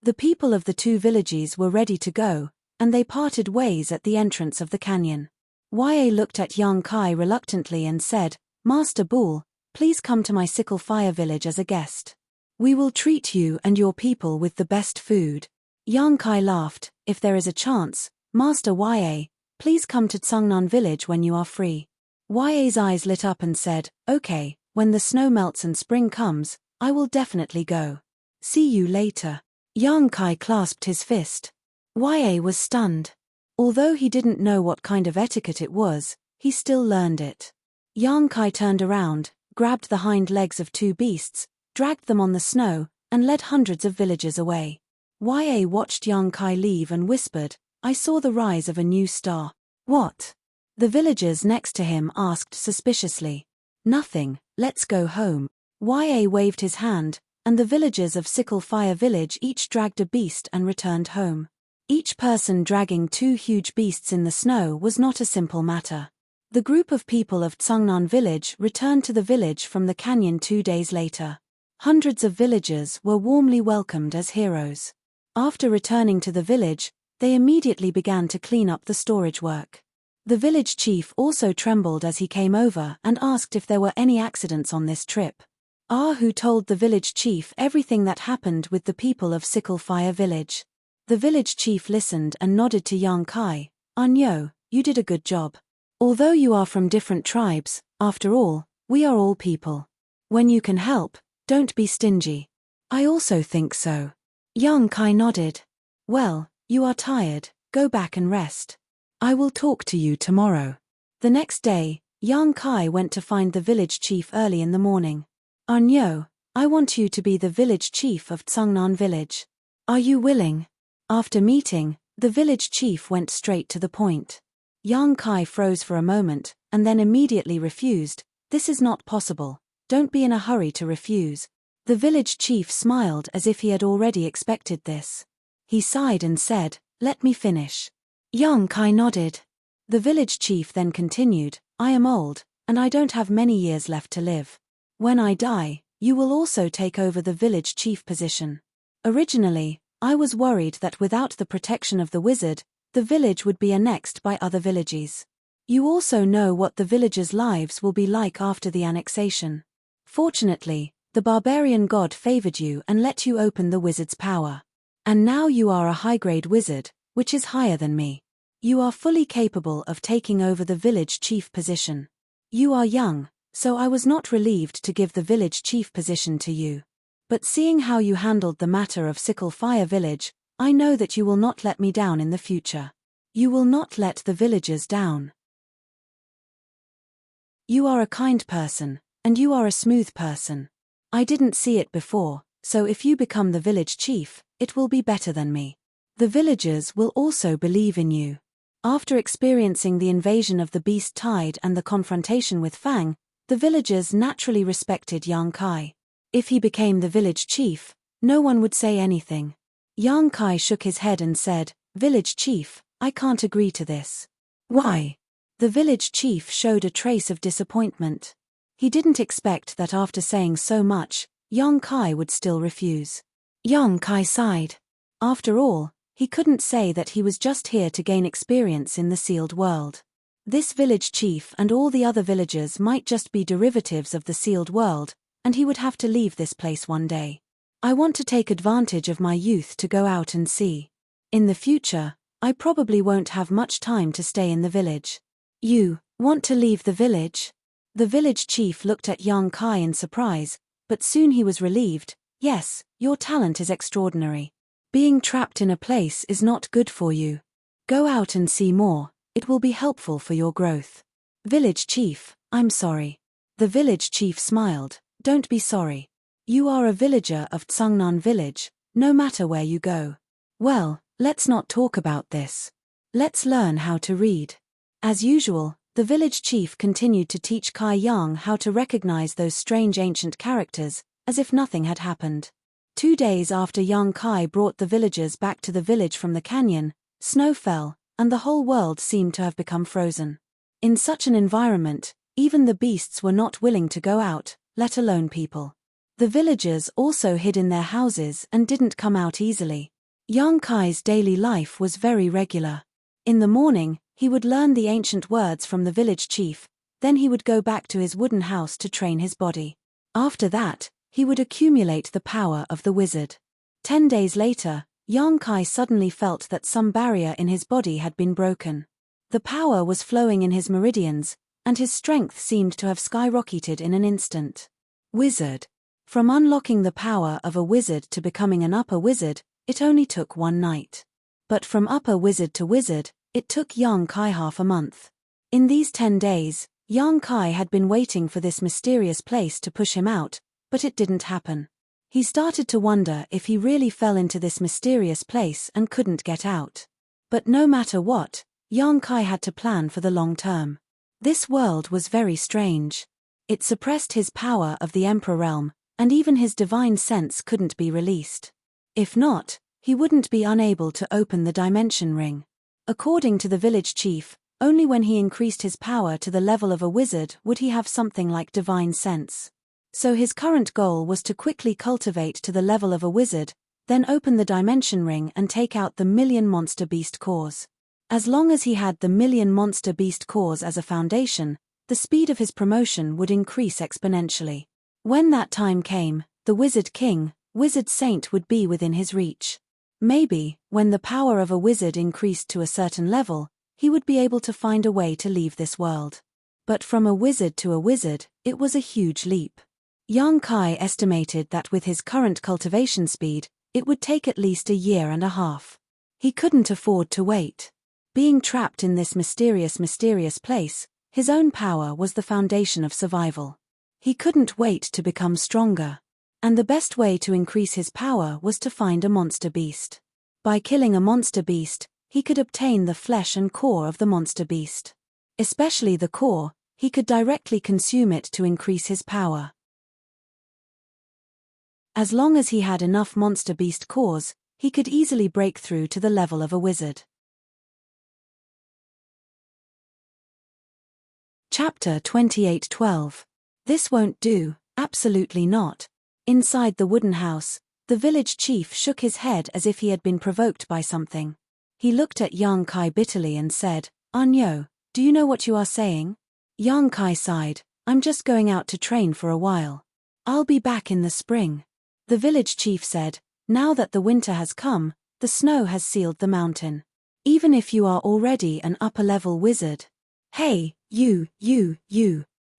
the people of the two villages were ready to go, and they parted ways at the entrance of the canyon. YA looked at Yang Kai reluctantly and said, "Master Bull, please come to my Sickle Fire village as a guest. We will treat you and your people with the best food." Yang Kai laughed, "If there is a chance, Master YA, please come to Tsungnan village when you are free." YA's eyes lit up and said, "Okay, when the snow melts and spring comes, I will definitely go. See you later." Yang Kai clasped his fist. YA was stunned. Although he didn't know what kind of etiquette it was, he still learned it. Yang Kai turned around, grabbed the hind legs of two beasts, dragged them on the snow, and led hundreds of villagers away. YA watched Yang Kai leave and whispered, "I saw the rise of a new star." "What?" the villagers next to him asked suspiciously. "Nothing, let's go home." YA waved his hand, and the villagers of Sickle Fire village each dragged a beast and returned home. Each person dragging two huge beasts in the snow was not a simple matter. The group of people of Tsungnan village returned to the village from the canyon 2 days later. Hundreds of villagers were warmly welcomed as heroes. After returning to the village, they immediately began to clean up the storage work. The village chief also trembled as he came over and asked if there were any accidents on this trip. Who told the village chief everything that happened with the people of Sickle Fire village. The village chief listened and nodded to Yang Kai. "Anyo, you did a good job. Although you are from different tribes, after all, we are all people. When you can help, don't be stingy." "I also think so." Yang Kai nodded. "Well, you are tired, go back and rest. I will talk to you tomorrow." The next day, Yang Kai went to find the village chief early in the morning. "Anyo, I want you to be the village chief of Tsungnan village. Are you willing?" After meeting, the village chief went straight to the point. Yang Kai froze for a moment, and then immediately refused. "This is not possible, don't be in a hurry to refuse." The village chief smiled as if he had already expected this. He sighed and said, "Let me finish." Yang Kai nodded. The village chief then continued, "I am old, and I don't have many years left to live. When I die, you will also take over the village chief position. Originally, I was worried that without the protection of the wizard, the village would be annexed by other villages. You also know what the villagers' lives will be like after the annexation. Fortunately, the barbarian god favored you and let you open the wizard's power. And now you are a high-grade wizard, which is higher than me. You are fully capable of taking over the village chief position. You are young, so I was not relieved to give the village chief position to you. But seeing how you handled the matter of Sickle Fire village, I know that you will not let me down in the future. You will not let the villagers down. You are a kind person, and you are a smooth person. I didn't see it before, so if you become the village chief, it will be better than me. The villagers will also believe in you." After experiencing the invasion of the beast tide and the confrontation with Fang, the villagers naturally respected Yang Kai. If he became the village chief, no one would say anything. Yang Kai shook his head and said, "Village chief, I can't agree to this." "Why?" The village chief showed a trace of disappointment. He didn't expect that after saying so much, Yang Kai would still refuse. Yang Kai sighed. After all, he couldn't say that he was just here to gain experience in the sealed world. This village chief and all the other villagers might just be derivatives of the sealed world, and he would have to leave this place one day. I want to take advantage of my youth to go out and see. In the future, I probably won't have much time to stay in the village. You want to leave the village? The village chief looked at Yang Kai in surprise, but soon he was relieved. Yes, your talent is extraordinary. Being trapped in a place is not good for you. Go out and see more, it will be helpful for your growth. Village chief, I'm sorry. The village chief smiled. Don't be sorry. You are a villager of Tsungnan village, no matter where you go. Well, let's not talk about this. Let's learn how to read. As usual, the village chief continued to teach Kai Yang how to recognize those strange ancient characters, as if nothing had happened. 2 days after Yang Kai brought the villagers back to the village from the canyon, snow fell, and the whole world seemed to have become frozen. In such an environment, even the beasts were not willing to go out, let alone people. The villagers also hid in their houses and didn't come out easily. Yang Kai's daily life was very regular. In the morning, he would learn the ancient words from the village chief, then he would go back to his wooden house to train his body. After that, he would accumulate the power of the wizard. 10 days later, Yang Kai suddenly felt that some barrier in his body had been broken. The power was flowing in his meridians, and his strength seemed to have skyrocketed in an instant. Wizard. From unlocking the power of a wizard to becoming an upper wizard, it only took 1 night. But from upper wizard to wizard, it took Yang Kai half a month. In these 10 days, Yang Kai had been waiting for this mysterious place to push him out, but it didn't happen. He started to wonder if he really fell into this mysterious place and couldn't get out. But no matter what, Yang Kai had to plan for the long term. This world was very strange. It suppressed his power of the Emperor realm, and even his divine sense couldn't be released. If not, he wouldn't be unable to open the dimension ring. According to the village chief, only when he increased his power to the level of a wizard would he have something like divine sense. So his current goal was to quickly cultivate to the level of a wizard, then open the dimension ring and take out the million monster beast cores. As long as he had the million monster beast cores as a foundation, the speed of his promotion would increase exponentially. When that time came, the Wizard King, Wizard Saint would be within his reach. Maybe, when the power of a wizard increased to a certain level, he would be able to find a way to leave this world. But from a wizard to a wizard, it was a huge leap. Yang Kai estimated that with his current cultivation speed, it would take at least a year and a half. He couldn't afford to wait. Being trapped in this mysterious place, his own power was the foundation of survival. He couldn't wait to become stronger. And the best way to increase his power was to find a monster beast. By killing a monster beast, he could obtain the flesh and core of the monster beast. Especially the core, he could directly consume it to increase his power. As long as he had enough monster beast cores, he could easily break through to the level of a wizard. Chapter 28:12. This won't do, absolutely not. Inside the wooden house, the village chief shook his head as if he had been provoked by something. He looked at Yang Kai bitterly and said, "Anyo, do you know what you are saying?" Yang Kai sighed, "I'm just going out to train for a while. I'll be back in the spring." The village chief said, "Now that the winter has come, the snow has sealed the mountain. Even if you are already an upper-level wizard." "Hey, you.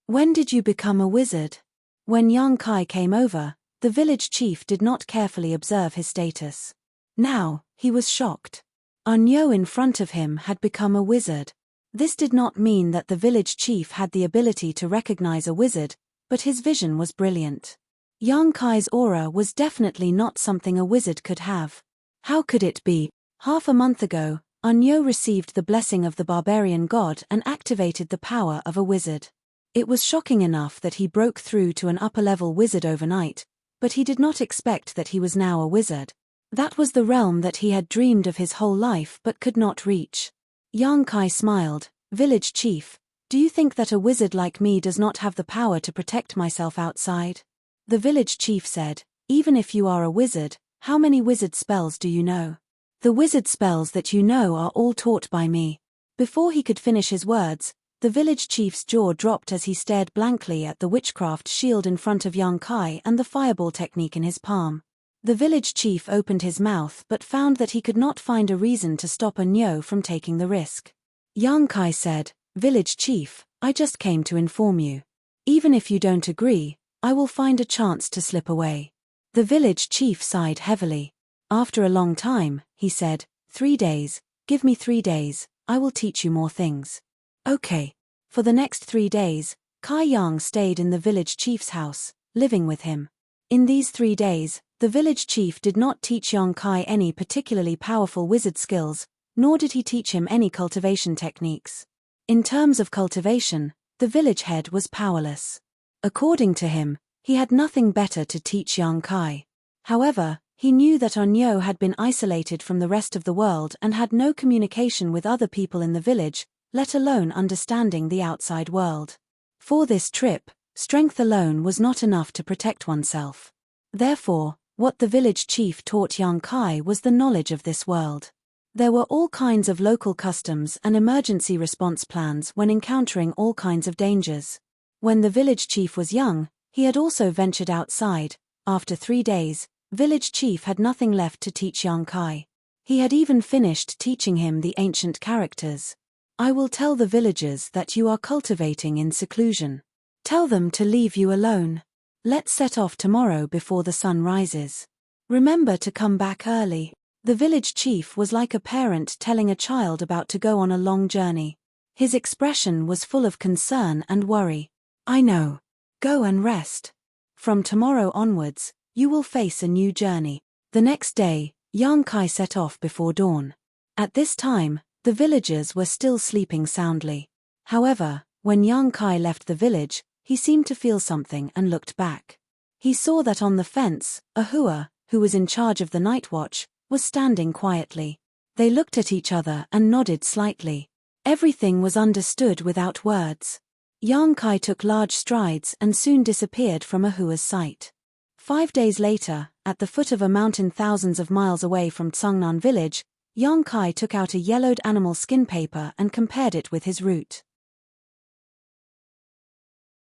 When did you become a wizard?" When Yang Kai came over, the village chief did not carefully observe his status. Now, he was shocked. Anyo in front of him had become a wizard. This did not mean that the village chief had the ability to recognize a wizard, but his vision was brilliant. Yang Kai's aura was definitely not something a wizard could have. How could it be? Half a month ago, Anyo received the blessing of the barbarian god and activated the power of a wizard. It was shocking enough that he broke through to an upper-level wizard overnight, but he did not expect that he was now a wizard. That was the realm that he had dreamed of his whole life but could not reach. Yang Kai smiled, "Village chief, Do you think that a wizard like me does not have the power to protect myself outside? The village chief said, even if you are a wizard, how many wizard spells do you know? The wizard spells that you know are all taught by me. Before he could finish his words, the village chief's jaw dropped as he stared blankly at the witchcraft shield in front of young Kai and the fireball technique in his palm. The village chief opened his mouth but found that he could not find a reason to stop Nyo from taking the risk. Young Kai said, Village chief, I just came to inform you. Even if you don't agree, I will find a chance to slip away. The village chief sighed heavily. After a long time, he said, 3 days, give me 3 days, I will teach you more things. Okay. For the next 3 days, Kai Yang stayed in the village chief's house, living with him. In these 3 days, the village chief did not teach young Kai any particularly powerful wizard skills, nor did he teach him any cultivation techniques. In terms of cultivation, the village head was powerless. According to him, he had nothing better to teach young Kai. However, he knew that Onyo had been isolated from the rest of the world and had no communication with other people in the village, let alone understanding the outside world. For this trip, strength alone was not enough to protect oneself. Therefore, what the village chief taught young Kai was the knowledge of this world. There were all kinds of local customs and emergency response plans when encountering all kinds of dangers. When the village chief was young, he had also ventured outside. After 3 days, village chief had nothing left to teach young Kai. He had even finished teaching him the ancient characters. I will tell the villagers that you are cultivating in seclusion. Tell them to leave you alone. Let's set off tomorrow before the sun rises. Remember to come back early. The village chief was like a parent telling a child about to go on a long journey. His expression was full of concern and worry. I know. Go and rest. From tomorrow onwards, you will face a new journey. The next day, young Kai set off before dawn. At this time, the villagers were still sleeping soundly. However, when young Kai left the village, he seemed to feel something and looked back. He saw that on the fence, a hua, who was in charge of the night watch, was standing quietly. They looked at each other and nodded slightly. Everything was understood without words. Young Kai took large strides and soon disappeared from Ahua's sight. 5 days later, at the foot of a mountain thousands of miles away from Tsungnan village, Young Kai took out a yellowed animal skin paper and compared it with his route.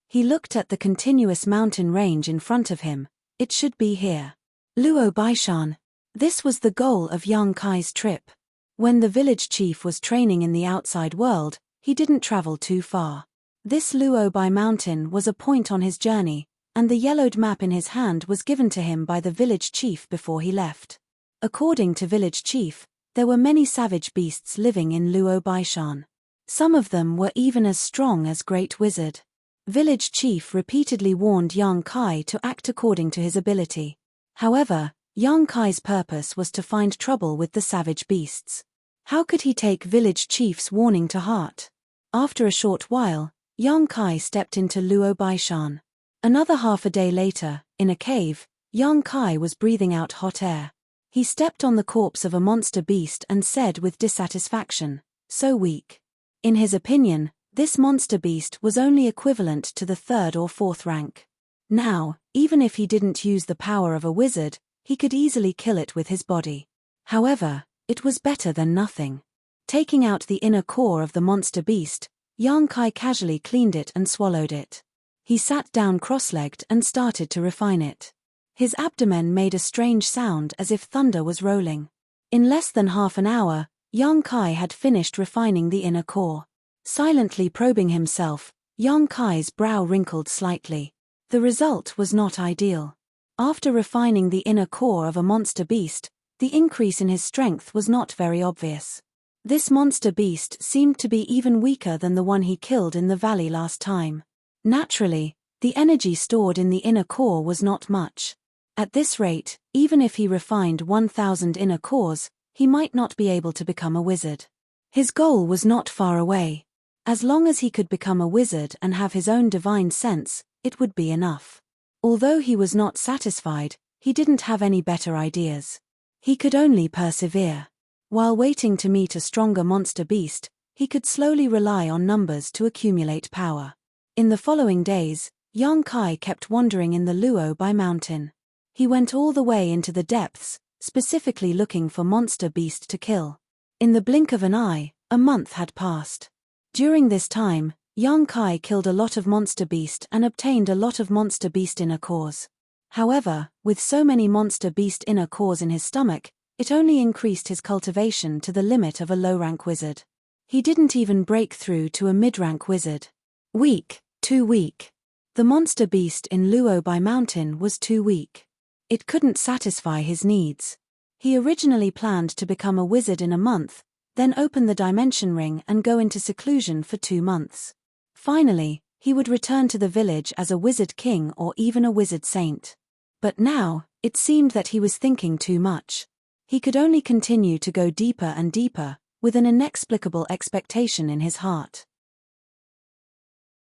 He looked at the continuous mountain range in front of him. It should be here. Luo Baishan. This was the goal of young Kai's trip. When the village chief was training in the outside world, he didn't travel too far. This Luo Bai mountain was a point on his journey, and the yellowed map in his hand was given to him by the village chief before he left. According to village chief, there were many savage beasts living in Luo Baishan. Some of them were even as strong as Great Wizard. Village chief repeatedly warned young Kai to act according to his ability. However, young Kai's purpose was to find trouble with the savage beasts. How could he take village chief's warning to heart? After a short while, young Kai stepped into Luo Baishan. Another half a day later, in a cave, young Kai was breathing out hot air. He stepped on the corpse of a monster beast and said with dissatisfaction, "So weak." In his opinion, this monster beast was only equivalent to the 3rd or 4th rank. Now, even if he didn't use the power of a wizard, he could easily kill it with his body. However, it was better than nothing. Taking out the inner core of the monster beast, young Kai casually cleaned it and swallowed it. He sat down cross-legged and started to refine it. His abdomen made a strange sound as if thunder was rolling. In less than half an hour, young Kai had finished refining the inner core. Silently probing himself, young Kai's brow wrinkled slightly. The result was not ideal. After refining the inner core of a monster beast, the increase in his strength was not very obvious. This monster beast seemed to be even weaker than the one he killed in the valley last time. Naturally, the energy stored in the inner core was not much. At this rate, even if he refined 1,000 inner cores, he might not be able to become a wizard. His goal was not far away. As long as he could become a wizard and have his own divine sense, it would be enough. Although he was not satisfied, he didn't have any better ideas. He could only persevere. While waiting to meet a stronger monster beast, He could slowly rely on numbers to accumulate power. In the following days, Yang Kai kept wandering in the Luo Bai mountain. He went all the way into the depths, specifically looking for monster beast to kill. In the blink of an eye, a month had passed. During this time, Yang Kai killed a lot of monster beast and obtained a lot of monster beast inner cores. However, with so many monster beast inner cores in his stomach, it only increased his cultivation to the limit of a low-rank wizard. He didn't even break through to a mid-rank wizard. Weak, too weak. The monster beast in Luo Bai mountain was too weak. It couldn't satisfy his needs. He originally planned to become a wizard in a month, then open the dimension ring and go into seclusion for 2 months. Finally, he would return to the village as a wizard king or even a wizard saint. But now, it seemed that he was thinking too much. He could only continue to go deeper and deeper, with an inexplicable expectation in his heart.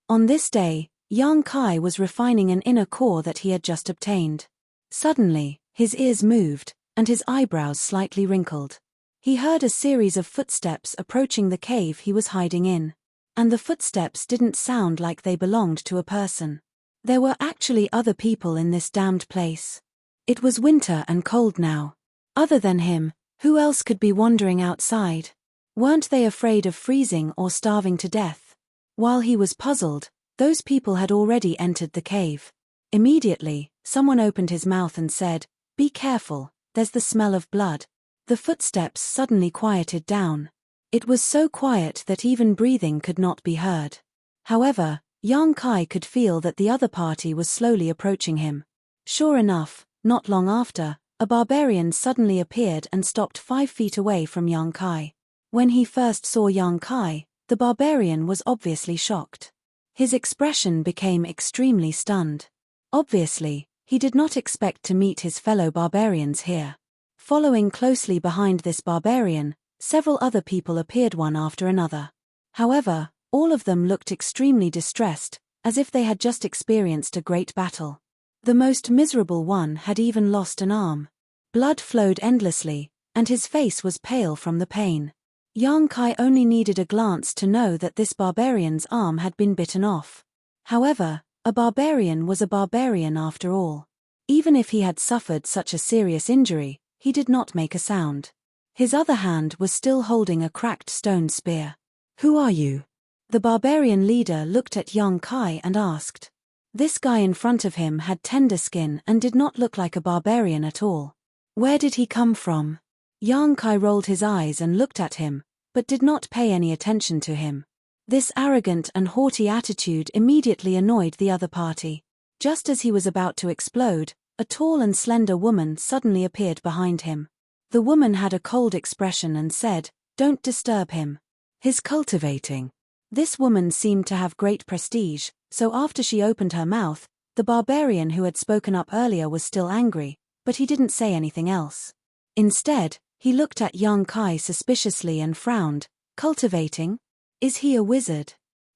On this day, Yang Kai was refining an inner core that he had just obtained. Suddenly, his ears moved, and his eyebrows slightly wrinkled. He heard a series of footsteps approaching the cave he was hiding in. And the footsteps didn't sound like they belonged to a person. There were actually other people in this damned place. It was winter and cold now. Other than him, who else could be wandering outside? Weren't they afraid of freezing or starving to death? While he was puzzled, those people had already entered the cave. Immediately, someone opened his mouth and said, "Be careful, there's the smell of blood." The footsteps suddenly quieted down. It was so quiet that even breathing could not be heard. However, Yang Kai could feel that the other party was slowly approaching him. Sure enough, not long after, a barbarian suddenly appeared and stopped 5 feet away from Yang Kai. When he first saw Yang Kai, the barbarian was obviously shocked. His expression became extremely stunned. Obviously, he did not expect to meet his fellow barbarians here. Following closely behind this barbarian, several other people appeared one after another. However, all of them looked extremely distressed, as if they had just experienced a great battle. The most miserable one had even lost an arm. Blood flowed endlessly, and his face was pale from the pain. Yang Kai only needed a glance to know that this barbarian's arm had been bitten off. However, a barbarian was a barbarian after all. Even if he had suffered such a serious injury, he did not make a sound. His other hand was still holding a cracked stone spear. "Who are you?" The barbarian leader looked at Yang Kai and asked. This guy in front of him had tender skin and did not look like a barbarian at all. Where did he come from? Yang Kai rolled his eyes and looked at him, but did not pay any attention to him. This arrogant and haughty attitude immediately annoyed the other party. Just as he was about to explode, a tall and slender woman suddenly appeared behind him. The woman had a cold expression and said, "Don't disturb him. He's cultivating." This woman seemed to have great prestige, so after she opened her mouth, the barbarian who had spoken up earlier was still angry, but he didn't say anything else. Instead, he looked at Yang Kai suspiciously and frowned. "Cultivating? Is he a wizard?"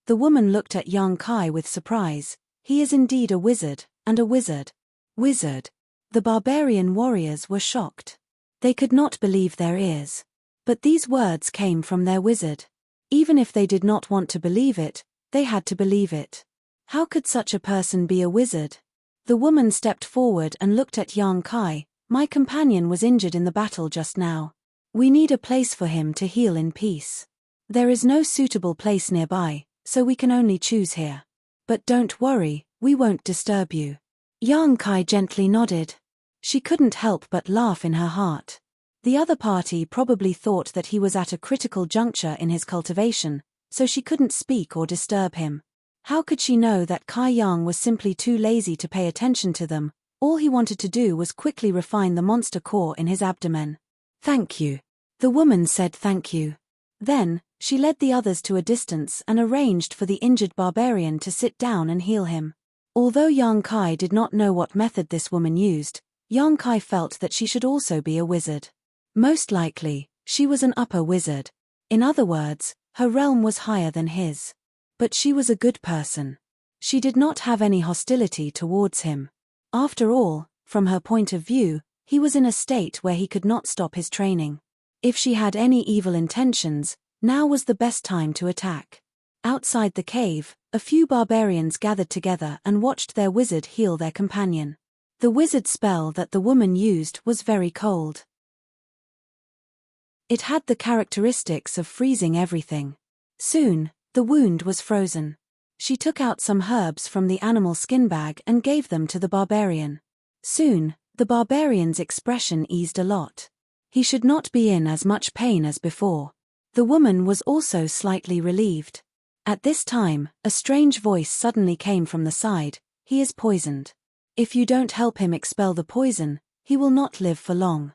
The woman looked at Yang Kai with surprise. "He is indeed a wizard, and a wizard." "Wizard?" The barbarian warriors were shocked. They could not believe their ears. But these words came from their wizard. Even if they did not want to believe it, they had to believe it. How could such a person be a wizard? The woman stepped forward and looked at Yang Kai. "My companion was injured in the battle just now. We need a place for him to heal in peace. There is no suitable place nearby, so we can only choose here. But don't worry, we won't disturb you." Yang Kai gently nodded. She couldn't help but laugh in her heart. The other party probably thought that he was at a critical juncture in his cultivation, so she couldn't speak or disturb him. How could she know that Kai Yang was simply too lazy to pay attention to them? All he wanted to do was quickly refine the monster core in his abdomen. "Thank you." The woman said thank you. Then, she led the others to a distance and arranged for the injured barbarian to sit down and heal him. Although Yang Kai did not know what method this woman used, Yang Kai felt that she should also be a wizard. Most likely, she was an upper wizard. In other words, her realm was higher than his. But she was a good person. She did not have any hostility towards him. After all, from her point of view, he was in a state where he could not stop his training. If she had any evil intentions, Now was the best time to attack. Outside the cave, a few barbarians gathered together and watched their wizard heal their companion. The wizard spell that the woman used was very cold. It had the characteristics of freezing everything. Soon, the wound was frozen. She took out some herbs from the animal skin bag and gave them to the barbarian. Soon, the barbarian's expression eased a lot. He should not be in as much pain as before. The woman was also slightly relieved. At this time, a strange voice suddenly came from the side. He is poisoned. If you don't help him expel the poison, he will not live for long.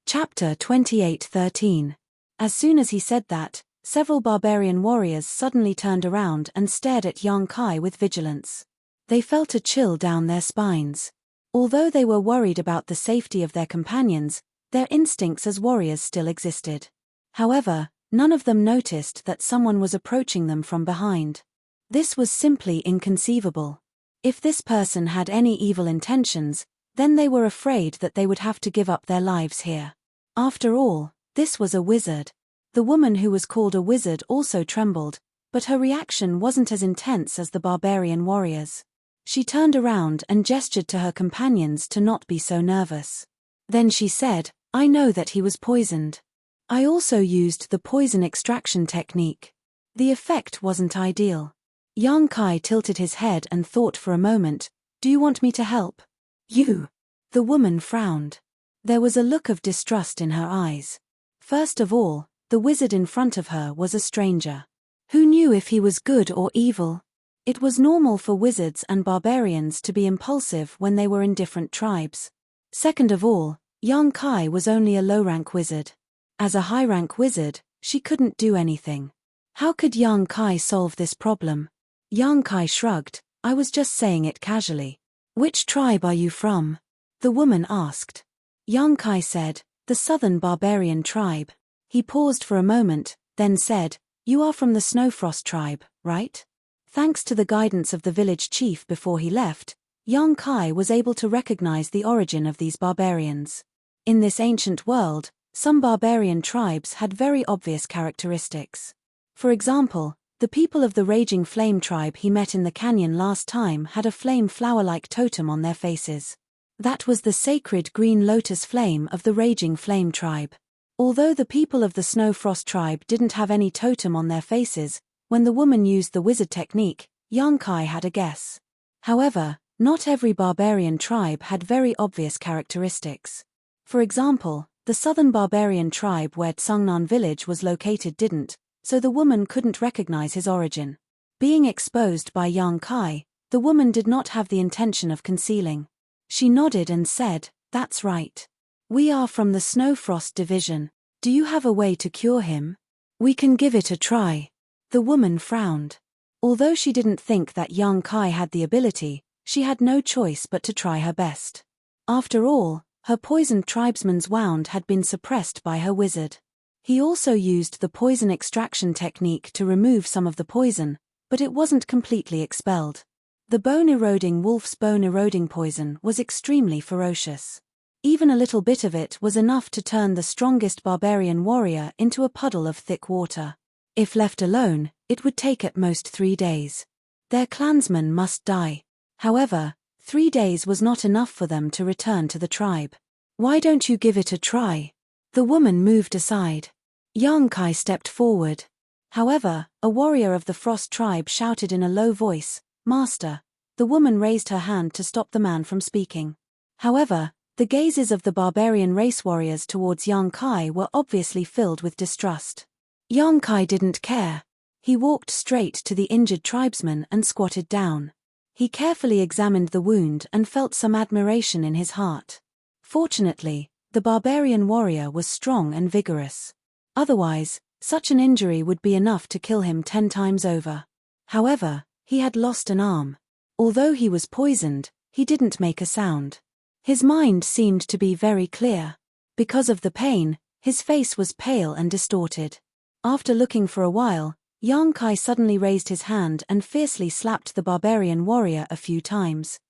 Chapter 28:13. As soon as he said that, several barbarian warriors suddenly turned around and stared at Yang Kai with vigilance. They felt a chill down their spines. Although they were worried about the safety of their companions, their instincts as warriors still existed. However, none of them noticed that someone was approaching them from behind. This was simply inconceivable. If this person had any evil intentions, then they were afraid that they would have to give up their lives here. After all, this was a wizard. The woman who was called a wizard also trembled, but her reaction wasn't as intense as the barbarian warriors. She turned around and gestured to her companions to not be so nervous. Then she said, "I know that he was poisoned. I also used the poison extraction technique." The effect wasn't ideal. Yang Kai tilted his head and thought for a moment, "Do you want me to help?" "You." The woman frowned. There was a look of distrust in her eyes. First of all, the wizard in front of her was a stranger. Who knew if he was good or evil? It was normal for wizards and barbarians to be impulsive when they were in different tribes. Second of all, Yang Kai was only a low-rank wizard. As a high-rank wizard, she couldn't do anything. How could Yang Kai solve this problem? Yang Kai shrugged. "I was just saying it casually." "Which tribe are you from?" the woman asked. Yang Kai said, "The southern barbarian tribe." He paused for a moment, then said, "You are from the Snowfrost tribe, right?" Thanks to the guidance of the village chief before he left, Yang Kai was able to recognize the origin of these barbarians. In this ancient world, some barbarian tribes had very obvious characteristics. For example, the people of the Raging Flame tribe he met in the canyon last time had a flame flower-like totem on their faces. That was the sacred green lotus flame of the Raging Flame tribe. Although the people of the Snowfrost tribe didn't have any totem on their faces, when the woman used the wizard technique, Yang Kai had a guess. However, not every barbarian tribe had very obvious characteristics. For example, the southern barbarian tribe where Tsungnan village was located didn't, so the woman couldn't recognize his origin. Being exposed by Yang Kai, the woman did not have the intention of concealing. She nodded and said, "That's right. We are from the Snowfrost division. Do you have a way to cure him? We can give it a try." The woman frowned. Although she didn't think that Yang Kai had the ability, she had no choice but to try her best. After all, her poisoned tribesman's wound had been suppressed by her wizard. He also used the poison extraction technique to remove some of the poison, but it wasn't completely expelled. The bone-eroding wolf's bone-eroding poison was extremely ferocious. Even a little bit of it was enough to turn the strongest barbarian warrior into a puddle of thick water. If left alone, it would take at most 3 days. Their clansmen must die. However, 3 days was not enough for them to return to the tribe. "Why don't you give it a try?" The woman moved aside. Yang Kai stepped forward. However, a warrior of the Frost tribe shouted in a low voice, "Master." The woman raised her hand to stop the man from speaking. However, the gazes of the barbarian race warriors towards Yang Kai were obviously filled with distrust. Yang Kai didn't care. He walked straight to the injured tribesman and squatted down. He carefully examined the wound and felt some admiration in his heart. Fortunately, the barbarian warrior was strong and vigorous. Otherwise, such an injury would be enough to kill him 10 times over. However, he had lost an arm. Although he was poisoned, he didn't make a sound. His mind seemed to be very clear. Because of the pain, his face was pale and distorted. After looking for a while, Yang Kai suddenly raised his hand and fiercely slapped the barbarian warrior a few times.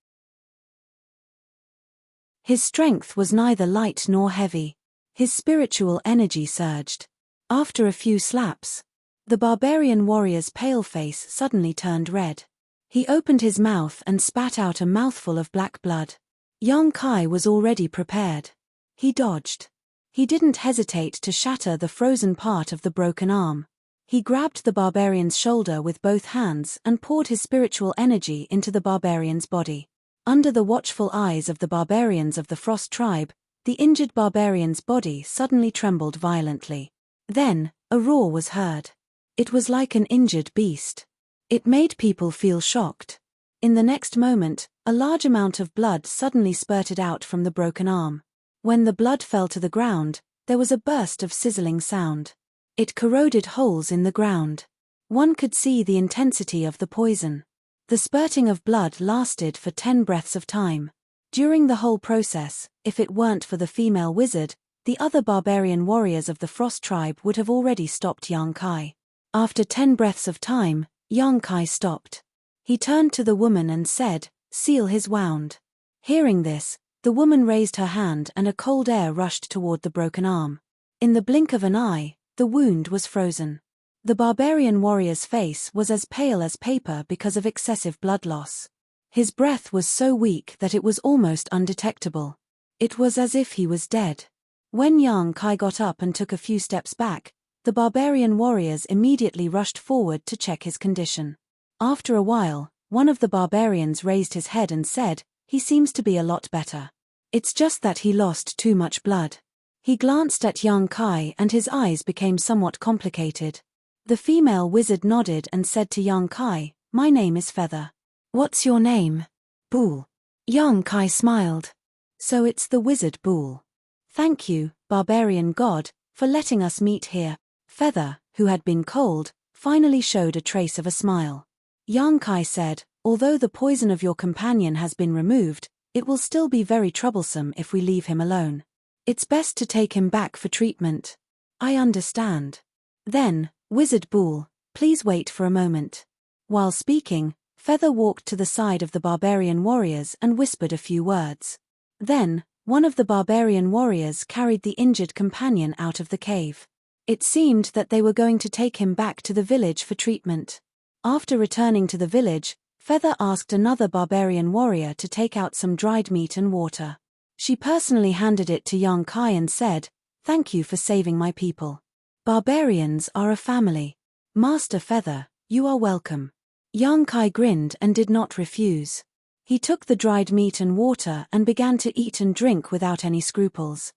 His strength was neither light nor heavy. His spiritual energy surged. After a few slaps, the barbarian warrior's pale face suddenly turned red. He opened his mouth and spat out a mouthful of black blood. Yang Kai was already prepared. He dodged. He didn't hesitate to shatter the frozen part of the broken arm. He grabbed the barbarian's shoulder with both hands and poured his spiritual energy into the barbarian's body. Under the watchful eyes of the barbarians of the Frost tribe, the injured barbarian's body suddenly trembled violently. Then, a roar was heard. It was like an injured beast. It made people feel shocked. In the next moment, a large amount of blood suddenly spurted out from the broken arm. When the blood fell to the ground, there was a burst of sizzling sound. It corroded holes in the ground. One could see the intensity of the poison. The spurting of blood lasted for 10 breaths of time. During the whole process, if it weren't for the female wizard, the other barbarian warriors of the Frost tribe would have already stopped Yang Kai. After 10 breaths of time, Yang Kai stopped. He turned to the woman and said, "Seal his wound." Hearing this, the woman raised her hand and a cold air rushed toward the broken arm. In the blink of an eye, the wound was frozen. The barbarian warrior's face was as pale as paper because of excessive blood loss. His breath was so weak that it was almost undetectable. It was as if he was dead. When Yang Kai got up and took a few steps back, the barbarian warriors immediately rushed forward to check his condition. After a while, one of the barbarians raised his head and said, "He seems to be a lot better. It's just that he lost too much blood." He glanced at Yang Kai and his eyes became somewhat complicated. The female wizard nodded and said to Yang Kai, "My name is Feather." "What's your name?" "Bool." Yang Kai smiled. "So it's the wizard Bool. Thank you, barbarian god, for letting us meet here." Feather, who had been cold, finally showed a trace of a smile. Yang Kai said, "Although the poison of your companion has been removed, it will still be very troublesome if we leave him alone. It's best to take him back for treatment." "I understand." Then, Wizard Bool, please wait for a moment. While speaking, Feather walked to the side of the barbarian warriors and whispered a few words. Then, one of the barbarian warriors carried the injured companion out of the cave. It seemed that they were going to take him back to the village for treatment. After returning to the village, Feather asked another barbarian warrior to take out some dried meat and water. She personally handed it to Yang Kai and said, "Thank you for saving my people. Barbarians are a family. Master Feather, you are welcome." Yang Kai grinned and did not refuse. He took the dried meat and water and began to eat and drink without any scruples.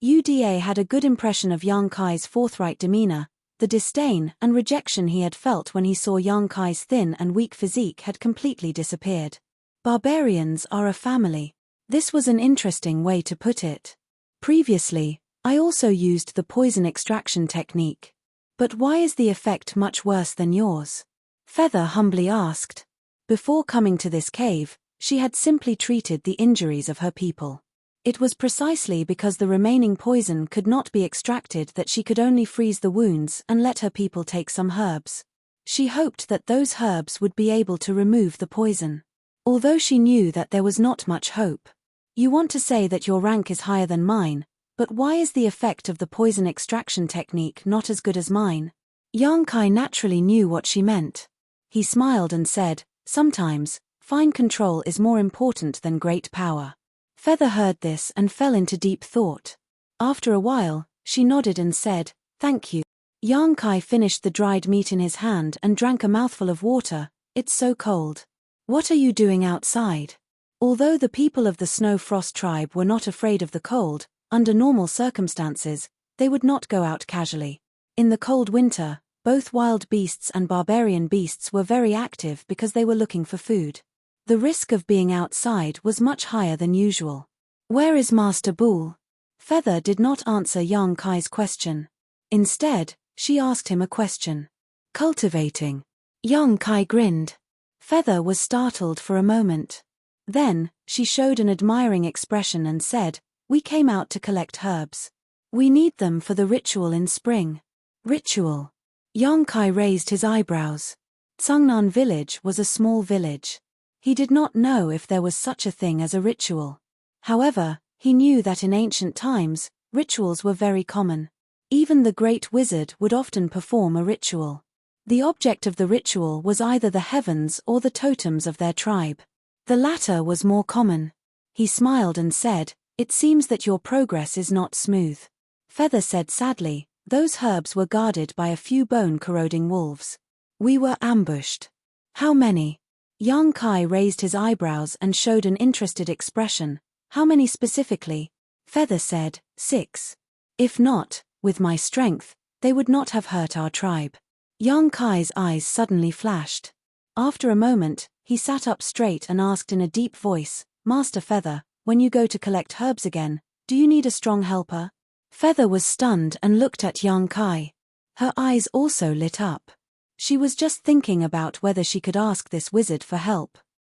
Uda had a good impression of Yang Kai's forthright demeanor. The disdain and rejection he had felt when he saw Yang Kai's thin and weak physique had completely disappeared. Barbarians are a family. This was an interesting way to put it. Previously, I also used the poison extraction technique. But why is the effect much worse than yours? Feather humbly asked. Before coming to this cave, she had simply treated the injuries of her people. It was precisely because the remaining poison could not be extracted that she could only freeze the wounds and let her people take some herbs. She hoped that those herbs would be able to remove the poison. Although she knew that there was not much hope. "You want to say that your rank is higher than mine, but why is the effect of the poison extraction technique not as good as mine?" Yang Kai naturally knew what she meant. He smiled and said, "Sometimes, fine control is more important than great power." Feather heard this and fell into deep thought. After a while, she nodded and said, "Thank you." Yang Kai finished the dried meat in his hand and drank a mouthful of water. "It's so cold. What are you doing outside?" Although the people of the Snow Frost tribe were not afraid of the cold, under normal circumstances, they would not go out casually. In the cold winter, both wild beasts and barbarian beasts were very active because they were looking for food. The risk of being outside was much higher than usual. "Where is Master Bool?" Feather did not answer Yang Kai's question. Instead, she asked him a question. "Cultivating." Yang Kai grinned. Feather was startled for a moment. Then, she showed an admiring expression and said, "We came out to collect herbs. We need them for the ritual in spring." "Ritual?" Yang Kai raised his eyebrows. Tsangnan village was a small village. He did not know if there was such a thing as a ritual. However, he knew that in ancient times, rituals were very common. Even the great wizard would often perform a ritual. The object of the ritual was either the heavens or the totems of their tribe. The latter was more common. He smiled and said, "It seems that your progress is not smooth." Feather said sadly, "Those herbs were guarded by a few bone-corroding wolves. We were ambushed." "How many?" Young Kai raised his eyebrows and showed an interested expression. "How many specifically?" Feather said, 6. "If not, with my strength, they would not have hurt our tribe." Young Kai's eyes suddenly flashed. After a moment, he sat up straight and asked in a deep voice, "Master Feather, when you go to collect herbs again, do you need a strong helper?" Feather was stunned and looked at Young Kai. Her eyes also lit up. She was just thinking about whether she could ask this wizard for help.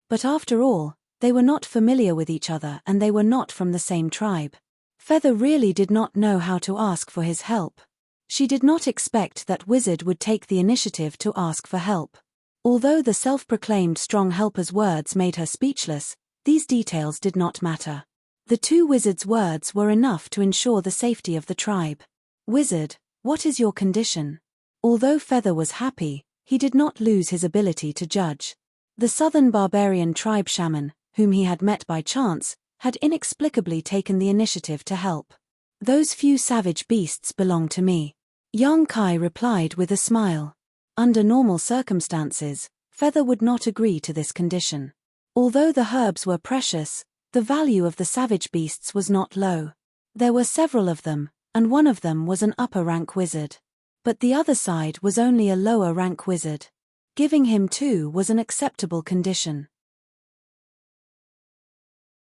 But after all, they were not familiar with each other and they were not from the same tribe. Feather really did not know how to ask for his help. She did not expect that wizard would take the initiative to ask for help. Although the self-proclaimed strong helper's words made her speechless, these details did not matter. The two wizards' words were enough to ensure the safety of the tribe. "Wizard, what is your condition?" Although Feather was happy, he did not lose his ability to judge. The southern barbarian tribe shaman, whom he had met by chance, had inexplicably taken the initiative to help. "Those few savage beasts belong to me," Young Kai replied with a smile. Under normal circumstances, Feather would not agree to this condition. Although the herbs were precious, the value of the savage beasts was not low. There were several of them, and one of them was an upper-rank wizard. But the other side was only a lower-rank wizard. Giving him two was an acceptable condition.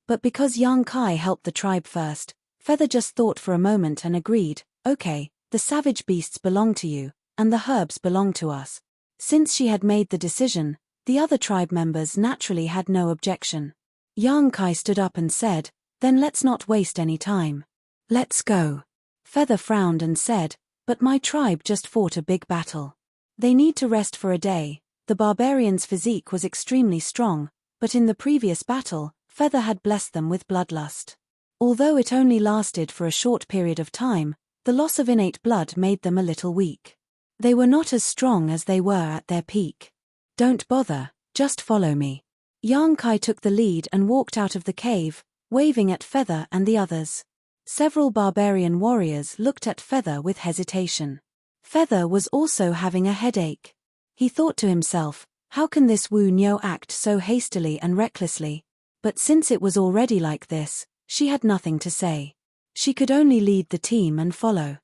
But because Young Kai helped the tribe first, Feather just thought for a moment and agreed, "Okay, the savage beasts belong to you, and the herbs belong to us." Since she had made the decision, the other tribe members naturally had no objection. Young Kai stood up and said, "Then let's not waste any time. Let's go." Feather frowned and said, "But my tribe just fought a big battle. They need to rest for a day." The barbarian's physique was extremely strong, but in the previous battle, Feather had blessed them with bloodlust. Although it only lasted for a short period of time, the loss of innate blood made them a little weak. They were not as strong as they were at their peak. "Don't bother, just follow me." Young Kai took the lead and walked out of the cave, waving at Feather and the others. Several barbarian warriors looked at Feather with hesitation. Feather was also having a headache. He thought to himself, how can this Wu Nyo act so hastily and recklessly? But since it was already like this, she had nothing to say. She could only lead the team and follow.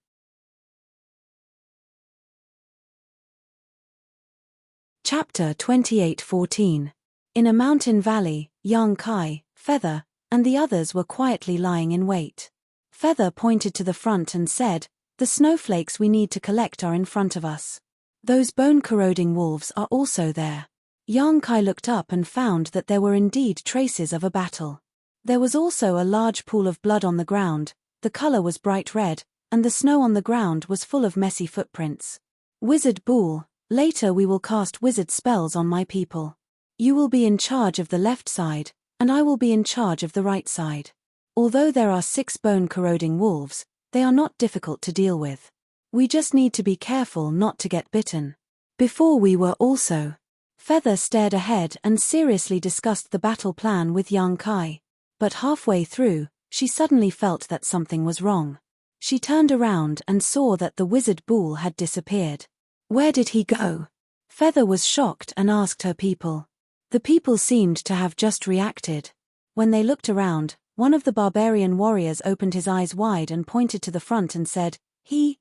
Chapter 28:14. In a mountain valley, Young Kai, Feather, and the others were quietly lying in wait. Feather pointed to the front and said, "The snowflakes we need to collect are in front of us. Those bone-corroding wolves are also there." Young Kai looked up and found that there were indeed traces of a battle. There was also a large pool of blood on the ground, the color was bright red, and the snow on the ground was full of messy footprints. "Wizard Bull, later we will cast wizard spells on my people. You will be in charge of the left side, and I will be in charge of the right side. Although there are 6 bone-corroding wolves, they are not difficult to deal with. We just need to be careful not to get bitten." Before we were also. Feather stared ahead and seriously discussed the battle plan with Young Kai. But halfway through, she suddenly felt that something was wrong. She turned around and saw that the wizard Bull had disappeared. Where did he go? Feather was shocked and asked her people. The people seemed to have just reacted. When they looked around, one of the barbarian warriors opened his eyes wide and pointed to the front and said, He.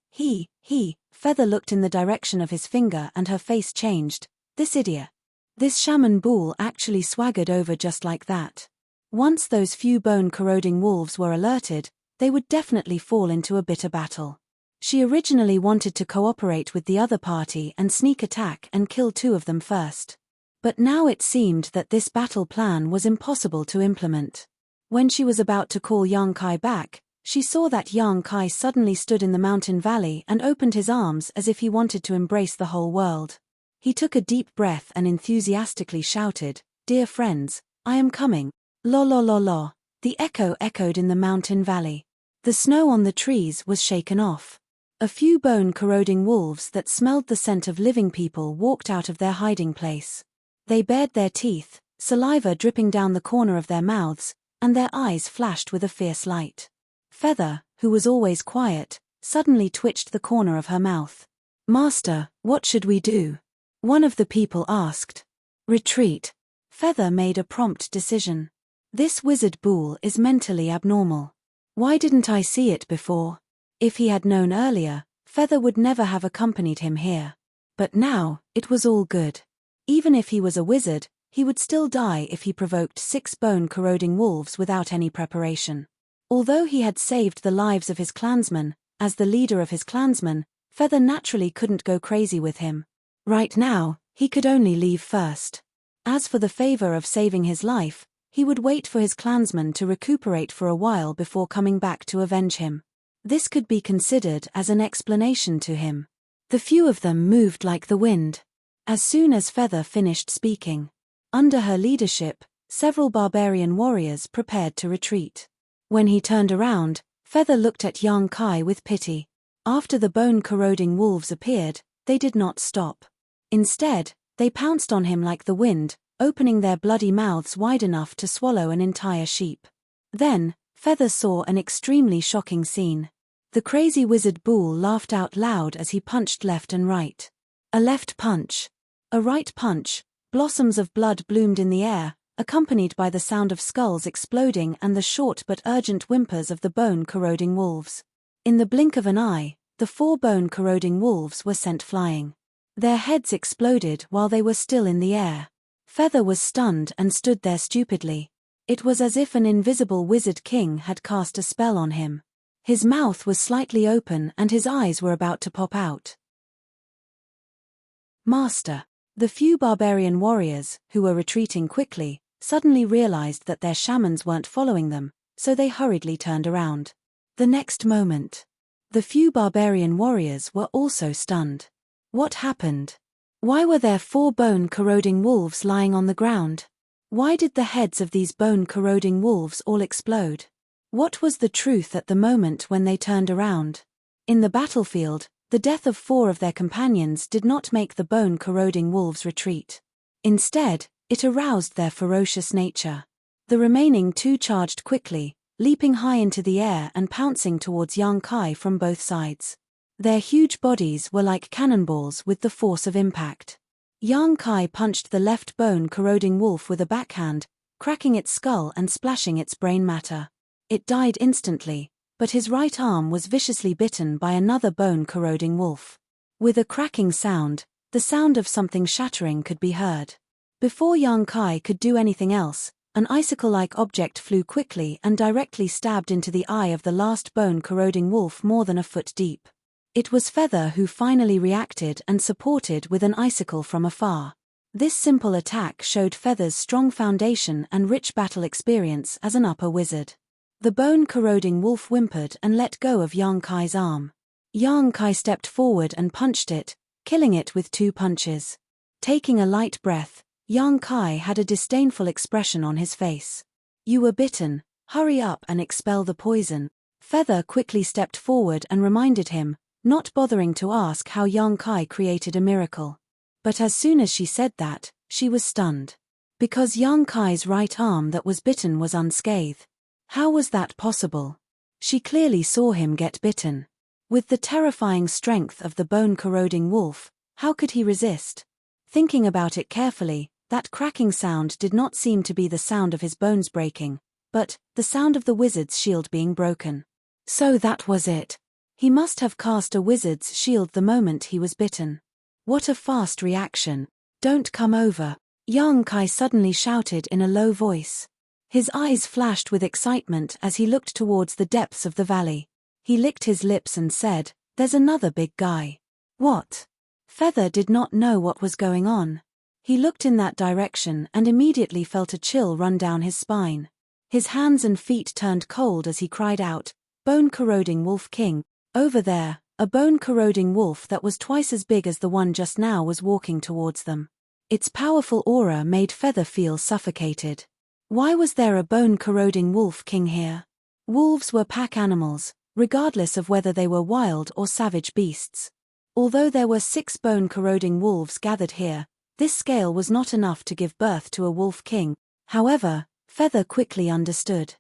Feather looked in the direction of his finger and her face changed. This idiot. This shaman Bull actually swaggered over just like that. Once those few bone-corroding wolves were alerted, they would definitely fall into a bitter battle. She originally wanted to cooperate with the other party and sneak attack and kill 2 of them first. But now it seemed that this battle plan was impossible to implement. When she was about to call Young Kai back, she saw that Young Kai suddenly stood in the mountain valley and opened his arms as if he wanted to embrace the whole world. He took a deep breath and enthusiastically shouted, "Dear friends, I am coming. La la la la." The echo echoed in the mountain valley. The snow on the trees was shaken off. A few bone-corroding wolves that smelled the scent of living people walked out of their hiding place. They bared their teeth, saliva dripping down the corner of their mouths, and their eyes flashed with a fierce light. Feather, who was always quiet, suddenly twitched the corner of her mouth. "Master, what should we do?" one of the people asked. "Retreat." Feather made a prompt decision. "This wizard bull is mentally abnormal. Why didn't I see it before?" If he had known earlier, Feather would never have accompanied him here. But now, it was all good. Even if he was a wizard, he would still die if he provoked 6 bone-corroding wolves without any preparation. Although he had saved the lives of his clansmen, as the leader of his clansmen, Feather naturally couldn't go crazy with him. Right now, he could only leave first. As for the favor of saving his life, he would wait for his clansmen to recuperate for a while before coming back to avenge him. This could be considered as an explanation to him. The few of them moved like the wind. As soon as Feather finished speaking, under her leadership, several barbarian warriors prepared to retreat. When he turned around, Feather looked at Yang Kai with pity. After the bone-corroding wolves appeared, they did not stop. Instead, they pounced on him like the wind, opening their bloody mouths wide enough to swallow an entire sheep. Then, Feather saw an extremely shocking scene. The crazy wizard bull laughed out loud as he punched left and right. A left punch. A right punch. Blossoms of blood bloomed in the air, accompanied by the sound of skulls exploding and the short but urgent whimpers of the bone-corroding wolves. In the blink of an eye, the 4 bone-corroding wolves were sent flying. Their heads exploded while they were still in the air. Feather was stunned and stood there stupidly. It was as if an invisible wizard king had cast a spell on him. His mouth was slightly open and his eyes were about to pop out. "Master." The few barbarian warriors, who were retreating quickly, suddenly realized that their shamans weren't following them, so they hurriedly turned around. The next moment, the few barbarian warriors were also stunned. What happened? Why were there 4 bone-corroding wolves lying on the ground? Why did the heads of these bone-corroding wolves all explode? What was the truth at the moment when they turned around? In the battlefield, the death of 4 of their companions did not make the bone-corroding wolves retreat. Instead, it aroused their ferocious nature. The remaining 2 charged quickly, leaping high into the air and pouncing towards Yang Kai from both sides. Their huge bodies were like cannonballs with the force of impact. Yang Kai punched the left bone-corroding wolf with a backhand, cracking its skull and splashing its brain matter. It died instantly, but his right arm was viciously bitten by another bone-corroding wolf. With a cracking sound, the sound of something shattering could be heard. Before Yang Kai could do anything else, an icicle-like object flew quickly and directly stabbed into the eye of the last bone-corroding wolf more than a foot deep. It was Feather who finally reacted and supported with an icicle from afar. This simple attack showed Feather's strong foundation and rich battle experience as an upper wizard. The bone-corroding wolf whimpered and let go of Yang Kai's arm. Yang Kai stepped forward and punched it, killing it with 2 punches. Taking a light breath, Yang Kai had a disdainful expression on his face. "You were bitten, hurry up and expel the poison." Feather quickly stepped forward and reminded him, not bothering to ask how Yang Kai created a miracle. But as soon as she said that, she was stunned. Because Yang Kai's right arm that was bitten was unscathed. How was that possible? She clearly saw him get bitten. With the terrifying strength of the bone-corroding wolf, how could he resist? Thinking about it carefully, that cracking sound did not seem to be the sound of his bones breaking, but the sound of the wizard's shield being broken. So that was it. He must have cast a wizard's shield the moment he was bitten. What a fast reaction. "Don't come over," Yang Kai suddenly shouted in a low voice. His eyes flashed with excitement as he looked towards the depths of the valley. He licked his lips and said, "There's another big guy." "What?" Feather did not know what was going on. He looked in that direction and immediately felt a chill run down his spine. His hands and feet turned cold as he cried out, "Bone-corroding wolf king, over there!" A bone-corroding wolf that was twice as big as the one just now was walking towards them. Its powerful aura made Feather feel suffocated. Why was there a bone-corroding wolf king here? Wolves were pack animals, regardless of whether they were wild or savage beasts. Although there were 6 bone-corroding wolves gathered here, this scale was not enough to give birth to a wolf king. However, Feather quickly understood.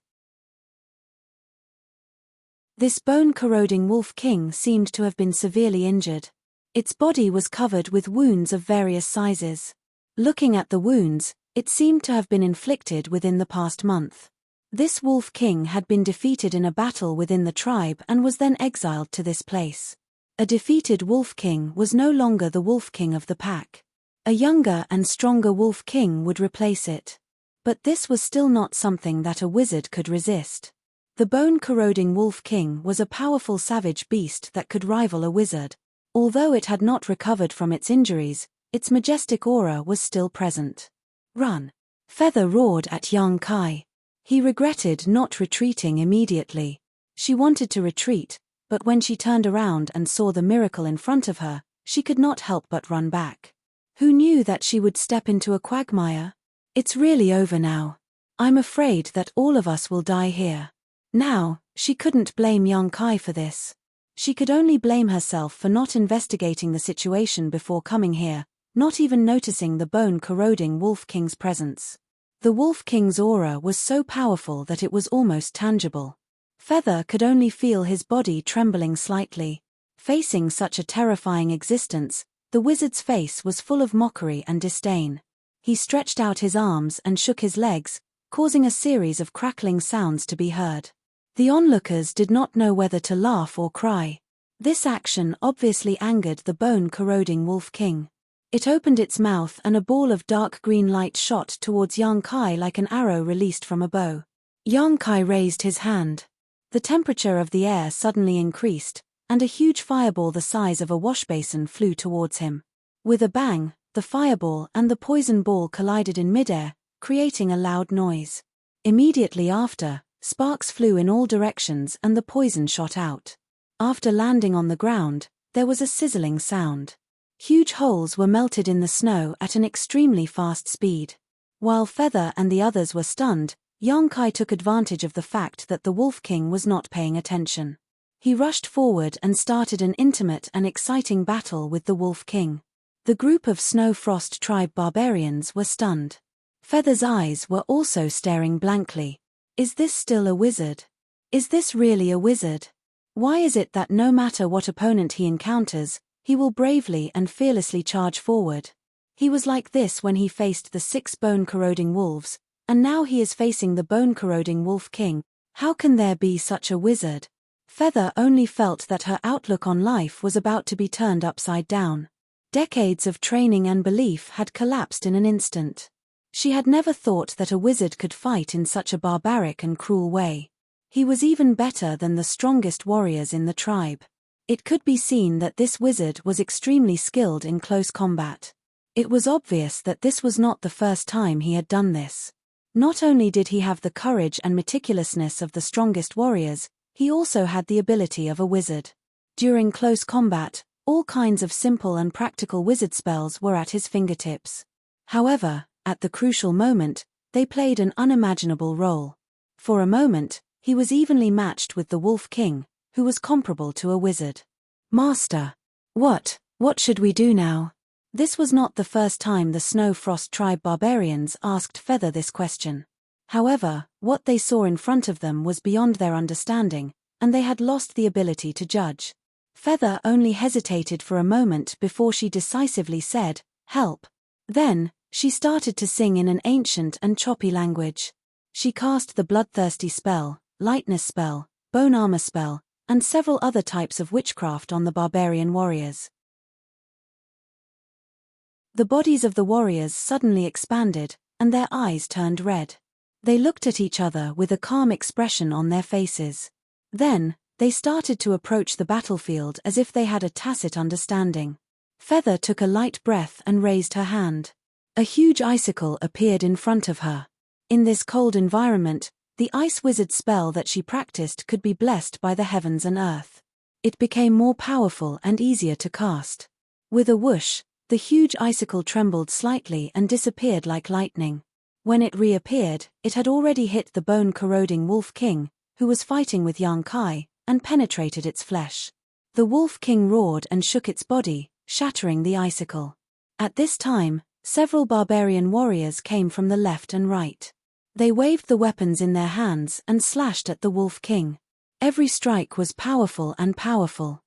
This bone-corroding wolf king seemed to have been severely injured. Its body was covered with wounds of various sizes. Looking at the wounds, it seemed to have been inflicted within the past month. This wolf king had been defeated in a battle within the tribe and was then exiled to this place. A defeated wolf king was no longer the wolf king of the pack. A younger and stronger wolf king would replace it. But this was still not something that a wizard could resist. The bone-corroding wolf king was a powerful savage beast that could rival a wizard. Although it had not recovered from its injuries, its majestic aura was still present. Run! Feather roared at young Kai. He regretted not retreating immediately. She wanted to retreat, but when she turned around and saw the miracle in front of her, she could not help but run back. Who knew that she would step into a quagmire? It's really over now. I'm afraid that all of us will die here. Now, she couldn't blame young Kai for this. She could only blame herself for not investigating the situation before coming here, not even noticing the bone-corroding Wolf King's presence. The Wolf King's aura was so powerful that it was almost tangible. Feather could only feel his body trembling slightly. Facing such a terrifying existence, the wizard's face was full of mockery and disdain. He stretched out his arms and shook his legs, causing a series of crackling sounds to be heard. The onlookers did not know whether to laugh or cry. This action obviously angered the bone-corroding Wolf King. It opened its mouth and a ball of dark green light shot towards Yang Kai like an arrow released from a bow. Yang Kai raised his hand. The temperature of the air suddenly increased, and a huge fireball the size of a washbasin flew towards him. With a bang, the fireball and the poison ball collided in midair, creating a loud noise. Immediately after, sparks flew in all directions and the poison shot out. After landing on the ground, there was a sizzling sound. Huge holes were melted in the snow at an extremely fast speed. While Feather and the others were stunned, Yang Kai took advantage of the fact that the Wolf King was not paying attention. He rushed forward and started an intimate and exciting battle with the Wolf King. The group of Snow Frost tribe barbarians were stunned. Feather's eyes were also staring blankly. Is this still a wizard? Is this really a wizard? Why is it that no matter what opponent he encounters, he will bravely and fearlessly charge forward? He was like this when he faced the 6 bone-corroding wolves, and now he is facing the bone-corroding Wolf King. How can there be such a wizard? Feather only felt that her outlook on life was about to be turned upside down. Decades of training and belief had collapsed in an instant. She had never thought that a wizard could fight in such a barbaric and cruel way. He was even better than the strongest warriors in the tribe. It could be seen that this wizard was extremely skilled in close combat. It was obvious that this was not the first time he had done this. Not only did he have the courage and meticulousness of the strongest warriors, he also had the ability of a wizard. During close combat, all kinds of simple and practical wizard spells were at his fingertips. However, at the crucial moment, they played an unimaginable role. For a moment, he was evenly matched with the Wolf King, who was comparable to a wizard. Master! What should we do now? This was not the first time the Snow Frost tribe barbarians asked Feather this question. However, what they saw in front of them was beyond their understanding, and they had lost the ability to judge. Feather only hesitated for a moment before she decisively said, "Help." Then, she started to sing in an ancient and choppy language. She cast the bloodthirsty spell, lightness spell, bone armor spell, and several other types of witchcraft on the barbarian warriors. The bodies of the warriors suddenly expanded, and their eyes turned red. They looked at each other with a calm expression on their faces. Then, they started to approach the battlefield as if they had a tacit understanding. Feather took a light breath and raised her hand. A huge icicle appeared in front of her. In this cold environment, the ice wizard spell that she practiced could be blessed by the heavens and earth. It became more powerful and easier to cast. With a whoosh, The huge icicle trembled slightly and disappeared like lightning. When it reappeared, it had already hit the bone-corroding Wolf King, who was fighting with Yang Kai, and penetrated its flesh. The Wolf King roared and shook its body, shattering the icicle. At this time, several barbarian warriors came from the left and right. They waved the weapons in their hands and slashed at the Wolf King. Every strike was powerful and powerful.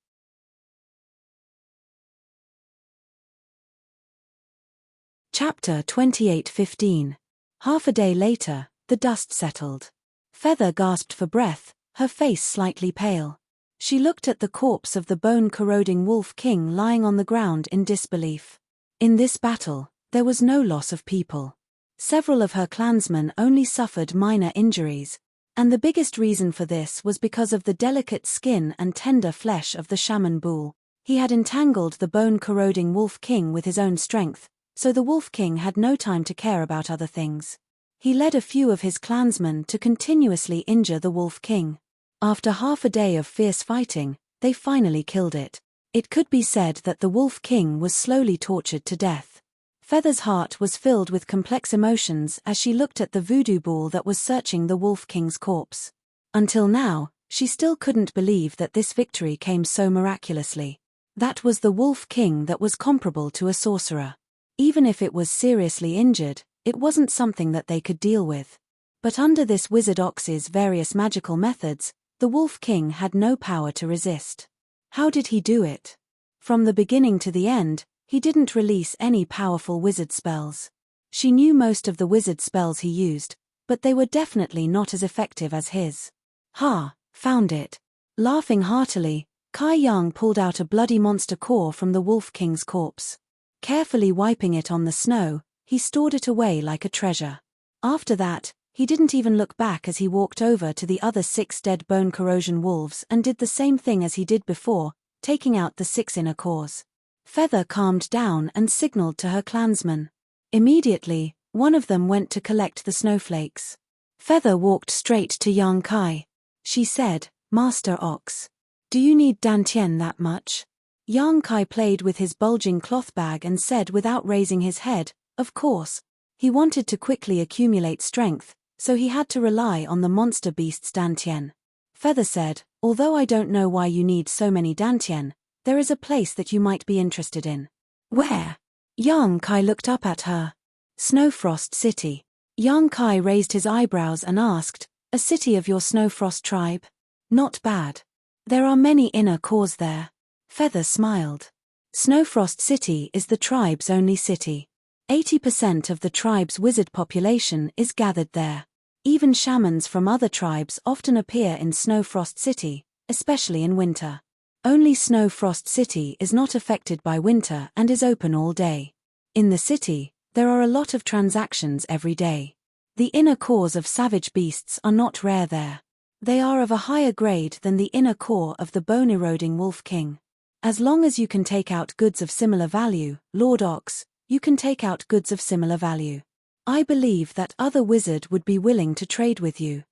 Chapter 28:15. Half a day later, the dust settled. Feather gasped for breath, her face slightly pale. She looked at the corpse of the bone-corroding Wolf King lying on the ground in disbelief. In this battle, there was no loss of people. Several of her clansmen only suffered minor injuries, and the biggest reason for this was because of the delicate skin and tender flesh of the shaman bull. He had entangled the bone-corroding Wolf King with his own strength, so the Wolf King had no time to care about other things. He led a few of his clansmen to continuously injure the Wolf King. After half a day of fierce fighting, they finally killed it. It could be said that the Wolf King was slowly tortured to death. Feather's heart was filled with complex emotions as she looked at the voodoo ball that was searching the Wolf King's corpse. Until now, she still couldn't believe that this victory came so miraculously. That was the Wolf King that was comparable to a sorcerer. Even if it was seriously injured, it wasn't something that they could deal with. But under this wizard ox's various magical methods, the Wolf King had no power to resist. How did he do it? From the beginning to the end, he didn't release any powerful wizard spells. She knew most of the wizard spells he used, but they were definitely not as effective as his. Ha, found it. Laughing heartily, Kai Yang pulled out a bloody monster core from the Wolf King's corpse. Carefully wiping it on the snow, he stored it away like a treasure. After that, he didn't even look back as he walked over to the other 6 dead bone corrosion wolves and did the same thing as he did before, taking out the 6 inner cores. Feather calmed down and signaled to her clansmen. Immediately, one of them went to collect the snowflakes. Feather walked straight to Yang Kai. She said, "Master Ox, do you need Dantian that much?" Yang Kai played with his bulging cloth bag and said without raising his head, "Of course." He wanted to quickly accumulate strength, so he had to rely on the monster beast's Dantian. Feather said, "Although I don't know why you need so many Dantian, there is a place that you might be interested in." "Where?" Yang Kai looked up at her. "Snowfrost City." Yang Kai raised his eyebrows and asked, "A city of your Snowfrost tribe? Not bad. There are many inner cores there." Feather smiled. Snowfrost City is the tribe's only city. 80% of the tribe's wizard population is gathered there. Even shamans from other tribes often appear in Snowfrost City, especially in winter. Only Snowfrost City is not affected by winter and is open all day. In the city, there are a lot of transactions every day. The inner cores of savage beasts are not rare there. They are of a higher grade than the inner core of the bone-eroding Wolf King. As long as you can take out goods of similar value, Lord Ox, you can take out goods of similar value. I believe that other wizard would be willing to trade with you.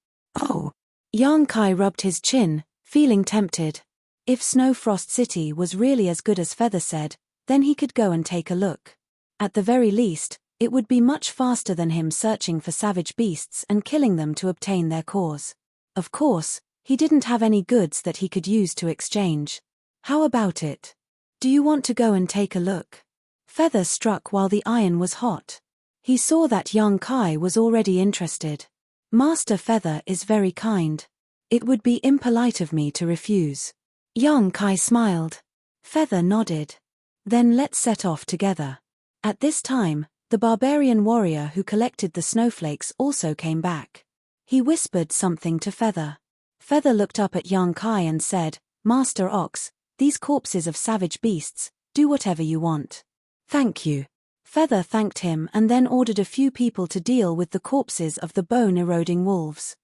Oh. Yang Kai rubbed his chin, feeling tempted. If Snowfrost City was really as good as Feather said, then he could go and take a look. At the very least, it would be much faster than him searching for savage beasts and killing them to obtain their cores. Of course, he didn't have any goods that he could use to exchange. How about it? Do you want to go and take a look? Feather struck while the iron was hot. He saw that Yang Kai was already interested. Master Feather is very kind. It would be impolite of me to refuse. Yang Kai smiled. Feather nodded. Then let's set off together. At this time, the barbarian warrior who collected the snowflakes also came back. He whispered something to Feather. Feather looked up at Yang Kai and said, "Master Ox, these corpses of savage beasts, do whatever you want." "Thank you." Feather thanked him and then ordered a few people to deal with the corpses of the bone-eroding wolves.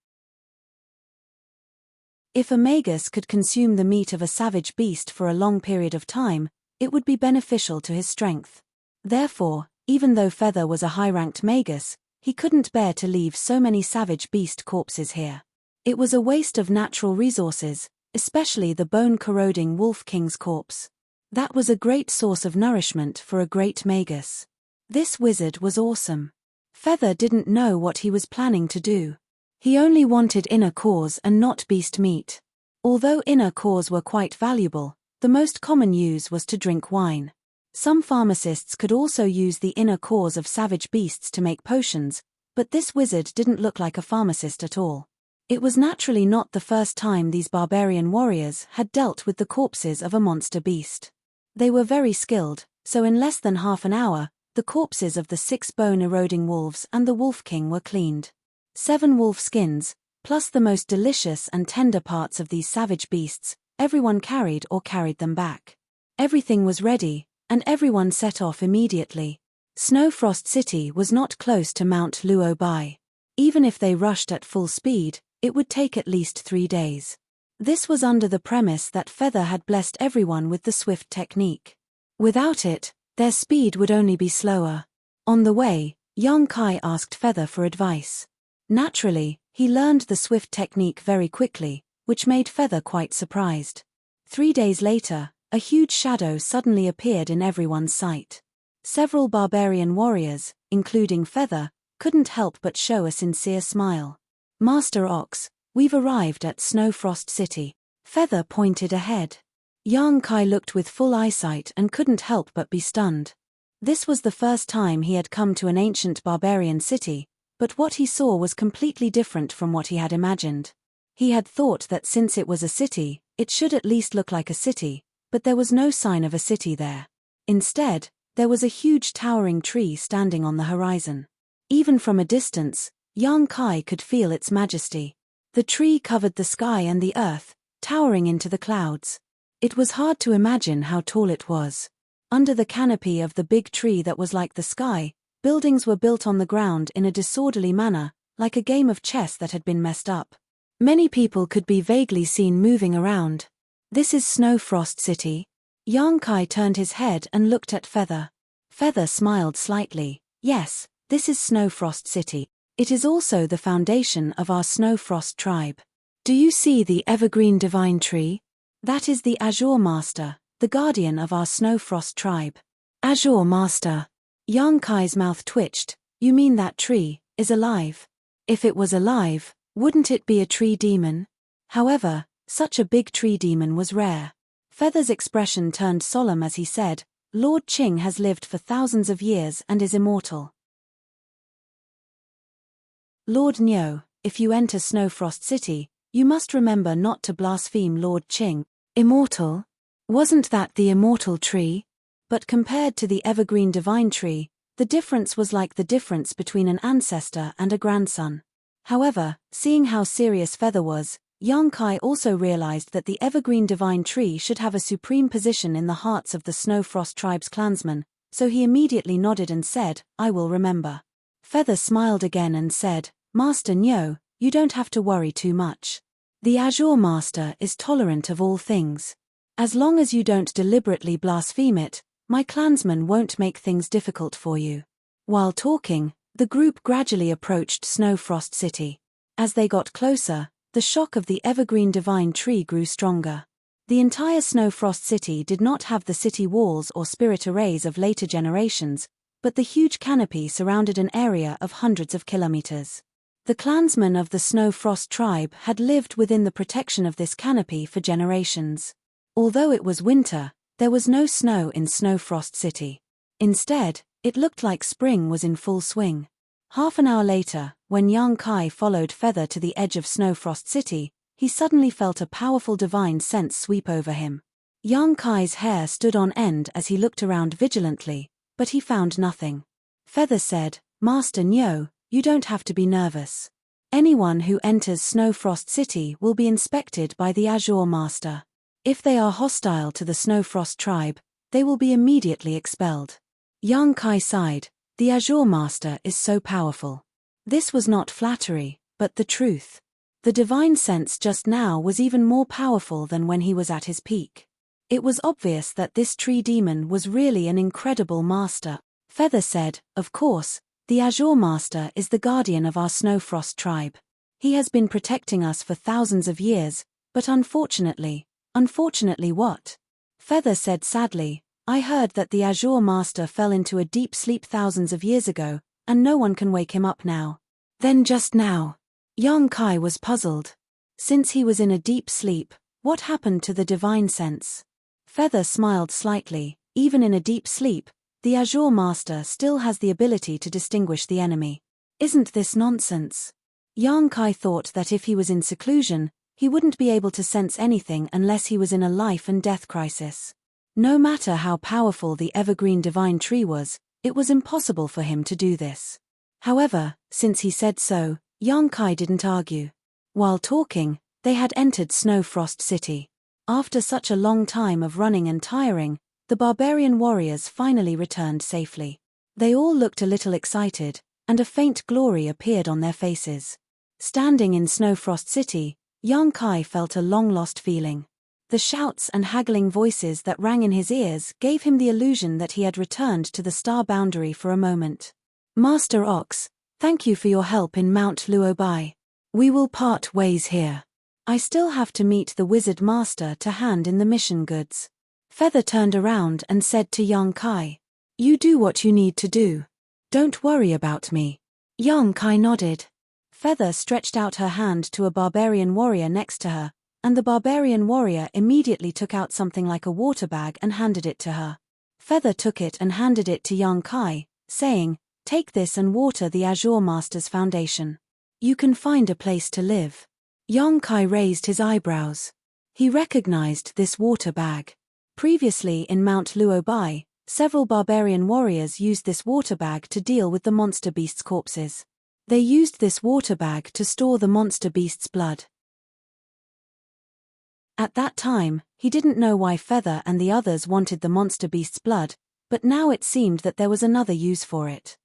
If a magus could consume the meat of a savage beast for a long period of time, it would be beneficial to his strength. Therefore, even though Feather was a high-ranked magus, he couldn't bear to leave so many savage beast corpses here. It was a waste of natural resources, especially the bone-corroding Wolf King's corpse. That was a great source of nourishment for a great magus. This wizard was awesome. Feather didn't know what he was planning to do. He only wanted inner cores and not beast meat. Although inner cores were quite valuable, the most common use was to drink wine. Some pharmacists could also use the inner cores of savage beasts to make potions, but this wizard didn't look like a pharmacist at all. It was naturally not the first time these barbarian warriors had dealt with the corpses of a monster beast. They were very skilled, so in less than half an hour, the corpses of the 6 bone-eroding wolves and the wolf king were cleaned. 7 wolf skins, plus the most delicious and tender parts of these savage beasts, everyone carried them back. Everything was ready, and everyone set off immediately. Snowfrost City was not close to Mount Luo Bai. Even if they rushed at full speed, it would take at least 3 days. This was under the premise that Feather had blessed everyone with the swift technique. Without it, their speed would only be slower. On the way, Yang Kai asked Feather for advice. Naturally, he learned the swift technique very quickly, which made Feather quite surprised. 3 days later, a huge shadow suddenly appeared in everyone's sight. Several barbarian warriors, including Feather, couldn't help but show a sincere smile. Master Ox, we've arrived at Snowfrost City. Feather pointed ahead. Yang Kai looked with full eyesight and couldn't help but be stunned. This was the first time he had come to an ancient barbarian city, but what he saw was completely different from what he had imagined. He had thought that since it was a city, it should at least look like a city, but there was no sign of a city there. Instead, there was a huge towering tree standing on the horizon. Even from a distance, Yang Kai could feel its majesty. The tree covered the sky and the earth, towering into the clouds. It was hard to imagine how tall it was. Under the canopy of the big tree that was like the sky, buildings were built on the ground in a disorderly manner, like a game of chess that had been messed up. Many people could be vaguely seen moving around. This is Snowfrost City. Yang Kai turned his head and looked at Feather. Feather smiled slightly. Yes, this is Snowfrost City. It is also the foundation of our Snowfrost tribe. Do you see the evergreen divine tree? That is the Azure Master, the guardian of our Snowfrost tribe. Azure Master. Yang Kai's mouth twitched. You mean that tree is alive? If it was alive, wouldn't it be a tree demon? However, such a big tree demon was rare. Feather's expression turned solemn as he said, Lord Qing has lived for thousands of years and is immortal. Lord Nyo, if you enter Snowfrost City, you must remember not to blaspheme Lord Qing. Immortal? Wasn't that the immortal tree? But compared to the evergreen divine tree, the difference was like the difference between an ancestor and a grandson. However, seeing how serious Feather was, Yang Kai also realized that the evergreen divine tree should have a supreme position in the hearts of the Snowfrost tribe's clansmen, so he immediately nodded and said, I will remember. Feather smiled again and said, Master Nyo, you don't have to worry too much. The Azure Master is tolerant of all things. As long as you don't deliberately blaspheme it, my clansmen won't make things difficult for you. While talking, the group gradually approached Snowfrost City. As they got closer, the shock of the evergreen divine tree grew stronger. The entire Snowfrost City did not have the city walls or spirit arrays of later generations, but the huge canopy surrounded an area of hundreds of kilometers. The clansmen of the Snowfrost tribe had lived within the protection of this canopy for generations. Although it was winter, there was no snow in Snowfrost City. Instead, it looked like spring was in full swing. Half an hour later, when Yang Kai followed Feather to the edge of Snowfrost City, he suddenly felt a powerful divine sense sweep over him. Yang Kai's hair stood on end as he looked around vigilantly, but he found nothing. Feather said, Master Nyo, you don't have to be nervous. Anyone who enters Snowfrost City will be inspected by the Azure Master. If they are hostile to the Snowfrost tribe, they will be immediately expelled. Yang Kai sighed. The Azure Master is so powerful. This was not flattery, but the truth. The divine sense just now was even more powerful than when he was at his peak. It was obvious that this tree demon was really an incredible master. Feather said, Of course, the Azure Master is the guardian of our Snowfrost tribe. He has been protecting us for thousands of years, but unfortunately what? Feather said sadly, I heard that the Azure Master fell into a deep sleep thousands of years ago, and no one can wake him up now. Then just now. Yang Kai was puzzled. Since he was in a deep sleep, what happened to the divine sense? Feather smiled slightly. Even in a deep sleep, the Azure Master still has the ability to distinguish the enemy. Isn't this nonsense? Yang Kai thought that if he was in seclusion, he wouldn't be able to sense anything unless he was in a life and death crisis. No matter how powerful the evergreen divine tree was, it was impossible for him to do this. However, since he said so, Yang Kai didn't argue. While talking, they had entered Snowfrost City. After such a long time of running and tiring, the barbarian warriors finally returned safely. They all looked a little excited, and a faint glory appeared on their faces. Standing in Snowfrost City, Yang Kai felt a long-lost feeling. The shouts and haggling voices that rang in his ears gave him the illusion that he had returned to the star boundary for a moment. Master Ox, thank you for your help in Mount Luobai. We will part ways here. I still have to meet the Wizard Master to hand in the mission goods. Feather turned around and said to Yang Kai, You do what you need to do. Don't worry about me. Yang Kai nodded. Feather stretched out her hand to a barbarian warrior next to her, and the barbarian warrior immediately took out something like a water bag and handed it to her. Feather took it and handed it to Yang Kai, saying, Take this and water the Azure Master's foundation. You can find a place to live. Yang Kai raised his eyebrows. He recognized this water bag. Previously in Mount Luobai, several barbarian warriors used this water bag to deal with the monster beasts' corpses. They used this water bag to store the monster beast's blood. At that time, he didn't know why Feather and the others wanted the monster beast's blood, but now it seemed that there was another use for it.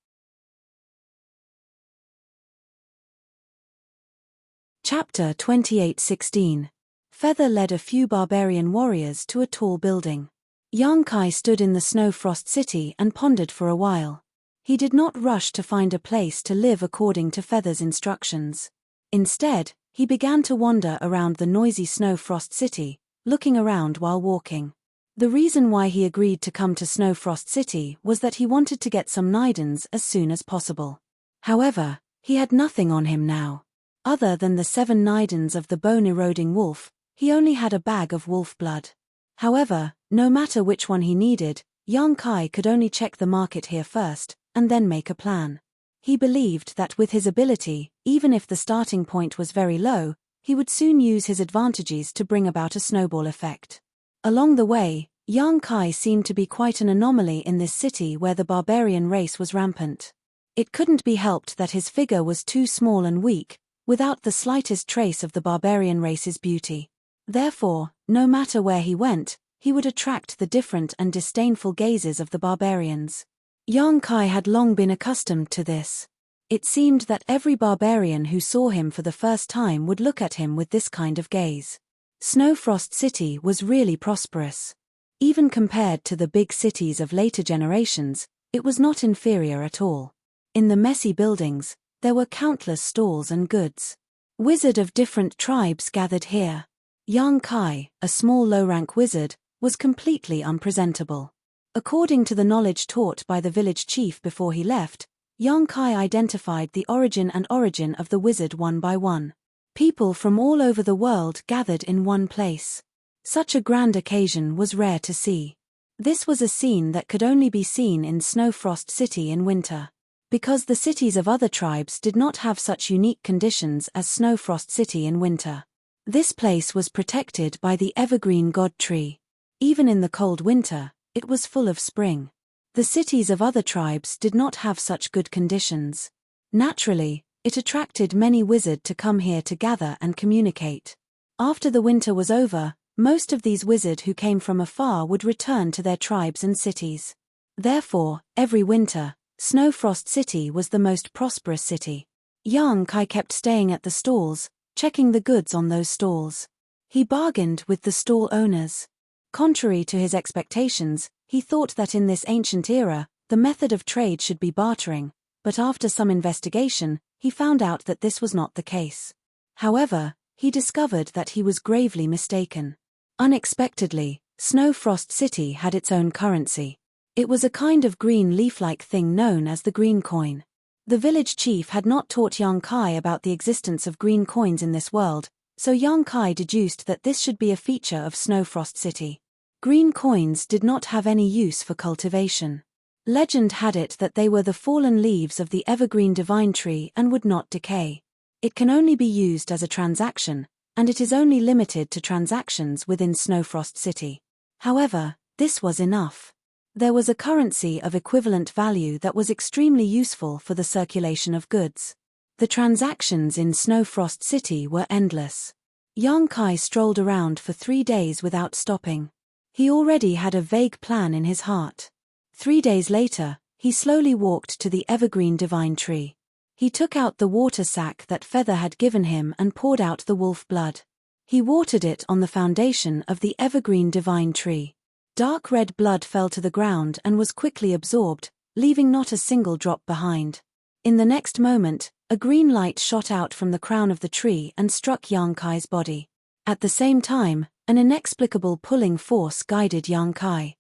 Chapter 28:16. Feather led a few barbarian warriors to a tall building. Yang Kai stood in the Snowfrost City and pondered for a while. He did not rush to find a place to live according to Feather's instructions. Instead, he began to wander around the noisy Snowfrost City, looking around while walking. The reason why he agreed to come to Snowfrost City was that he wanted to get some Nidens as soon as possible. However, he had nothing on him now. Other than the 7 Nidens of the bone-eroding wolf, he only had a bag of wolf blood. However, no matter which one he needed, Yang Kai could only check the market here first, and then make a plan. He believed that with his ability, even if the starting point was very low, he would soon use his advantages to bring about a snowball effect. Along the way, Yang Kai seemed to be quite an anomaly in this city where the barbarian race was rampant. It couldn't be helped that his figure was too small and weak, without the slightest trace of the barbarian race's beauty. Therefore, no matter where he went, he would attract the different and disdainful gazes of the barbarians. Yang Kai had long been accustomed to this. It seemed that every barbarian who saw him for the first time would look at him with this kind of gaze. Snowfrost City was really prosperous. Even compared to the big cities of later generations, it was not inferior at all. In the messy buildings, there were countless stalls and goods. Wizards of different tribes gathered here. Yang Kai, a small low-rank wizard, was completely unpresentable. According to the knowledge taught by the village chief before he left, Yang Kai identified the origin of the wizard one by one. People from all over the world gathered in one place. Such a grand occasion was rare to see. This was a scene that could only be seen in Snowfrost City in winter. Because the cities of other tribes did not have such unique conditions as Snowfrost City in winter. This place was protected by the evergreen god tree. Even in the cold winter, it was full of spring. The cities of other tribes did not have such good conditions. Naturally, it attracted many wizards to come here to gather and communicate. After the winter was over, most of these wizards who came from afar would return to their tribes and cities. Therefore, every winter, Snowfrost City was the most prosperous city. Yang Kai kept staying at the stalls, checking the goods on those stalls. He bargained with the stall owners. Contrary to his expectations, he thought that in this ancient era, the method of trade should be bartering, but after some investigation, he found out that this was not the case. However, he discovered that he was gravely mistaken. Unexpectedly, Snow Frost City had its own currency. It was a kind of green leaf-like thing known as the green coin. The village chief had not taught young Kai about the existence of green coins in this world, so young Kai deduced that this should be a feature of Snow Frost City. Green coins did not have any use for cultivation. Legend had it that they were the fallen leaves of the evergreen divine tree and would not decay. It can only be used as a transaction, and it is only limited to transactions within Snow Frost City. However, this was enough. There was a currency of equivalent value that was extremely useful for the circulation of goods. The transactions in Snow Frost City were endless. Young Kai strolled around for 3 days without stopping. He already had a vague plan in his heart. 3 days later, he slowly walked to the evergreen divine tree. He took out the water sack that Feather had given him and poured out the wolf blood. He watered it on the foundation of the evergreen divine tree. Dark red blood fell to the ground and was quickly absorbed, leaving not a single drop behind. In the next moment, a green light shot out from the crown of the tree and struck young Kai's body. At the same time, an inexplicable pulling force guided young Kai.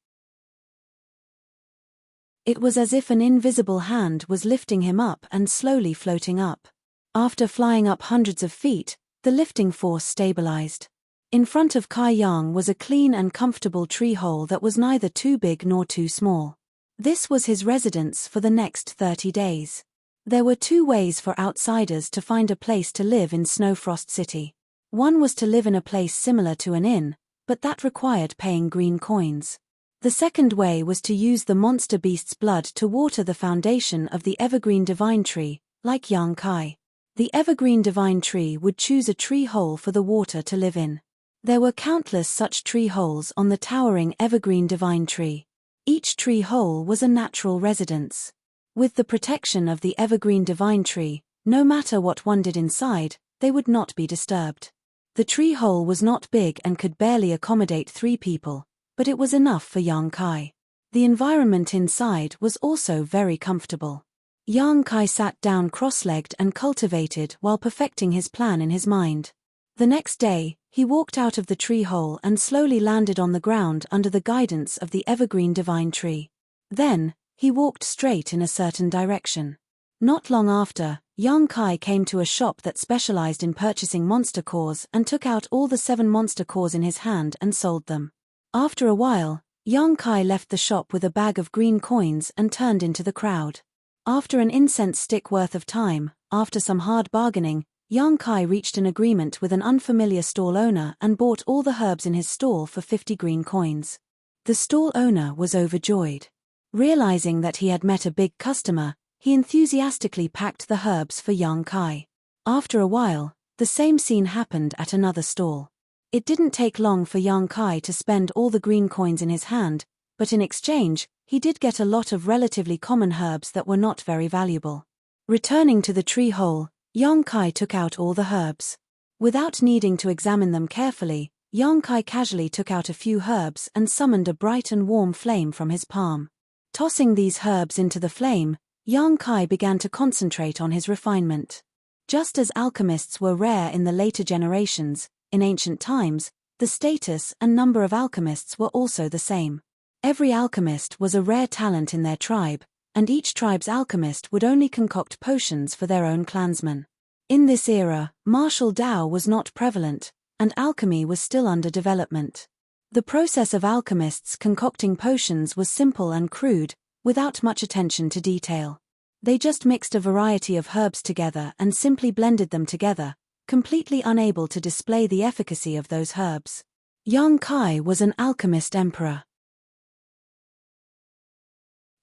It was as if an invisible hand was lifting him up and slowly floating up. After flying up hundreds of feet, the lifting force stabilized. In front of Kai Yang was a clean and comfortable tree hole that was neither too big nor too small. This was his residence for the next 30 days. There were 2 ways for outsiders to find a place to live in Snow Frost City. One was to live in a place similar to an inn, but that required paying green coins. The second way was to use the monster beast's blood to water the foundation of the evergreen divine tree, like young Kai. The evergreen divine tree would choose a tree hole for the water to live in. There were countless such tree holes on the towering evergreen divine tree. Each tree hole was a natural residence. With the protection of the evergreen divine tree, no matter what one did inside, they would not be disturbed. The tree hole was not big and could barely accommodate 3 people, but it was enough for young Kai. The environment inside was also very comfortable. Young Kai sat down cross-legged and cultivated while perfecting his plan in his mind. The next day, he walked out of the tree hole and slowly landed on the ground under the guidance of the evergreen divine tree. Then, he walked straight in a certain direction. Not long after, young Kai came to a shop that specialized in purchasing monster cores and took out all the 7 monster cores in his hand and sold them. After a while, young Kai left the shop with a bag of green coins and turned into the crowd. After an incense stick worth of time, after some hard bargaining, young Kai reached an agreement with an unfamiliar stall owner and bought all the herbs in his stall for 50 green coins. The stall owner was overjoyed. Realizing that he had met a big customer, he enthusiastically packed the herbs for young Kai. After a while, the same scene happened at another stall. It didn't take long for young Kai to spend all the green coins in his hand, but in exchange, he did get a lot of relatively common herbs that were not very valuable. Returning to the tree hole, young Kai took out all the herbs. Without needing to examine them carefully, young Kai casually took out a few herbs and summoned a bright and warm flame from his palm. Tossing these herbs into the flame, young Kai began to concentrate on his refinement. Just as alchemists were rare in the later generations, in ancient times, the status and number of alchemists were also the same. Every alchemist was a rare talent in their tribe, and each tribe's alchemist would only concoct potions for their own clansmen. In this era, martial Tao was not prevalent, and alchemy was still under development. The process of alchemists concocting potions was simple and crude, without much attention to detail. They just mixed a variety of herbs together and simply blended them together, completely unable to display the efficacy of those herbs. Young Kai was an alchemist emperor.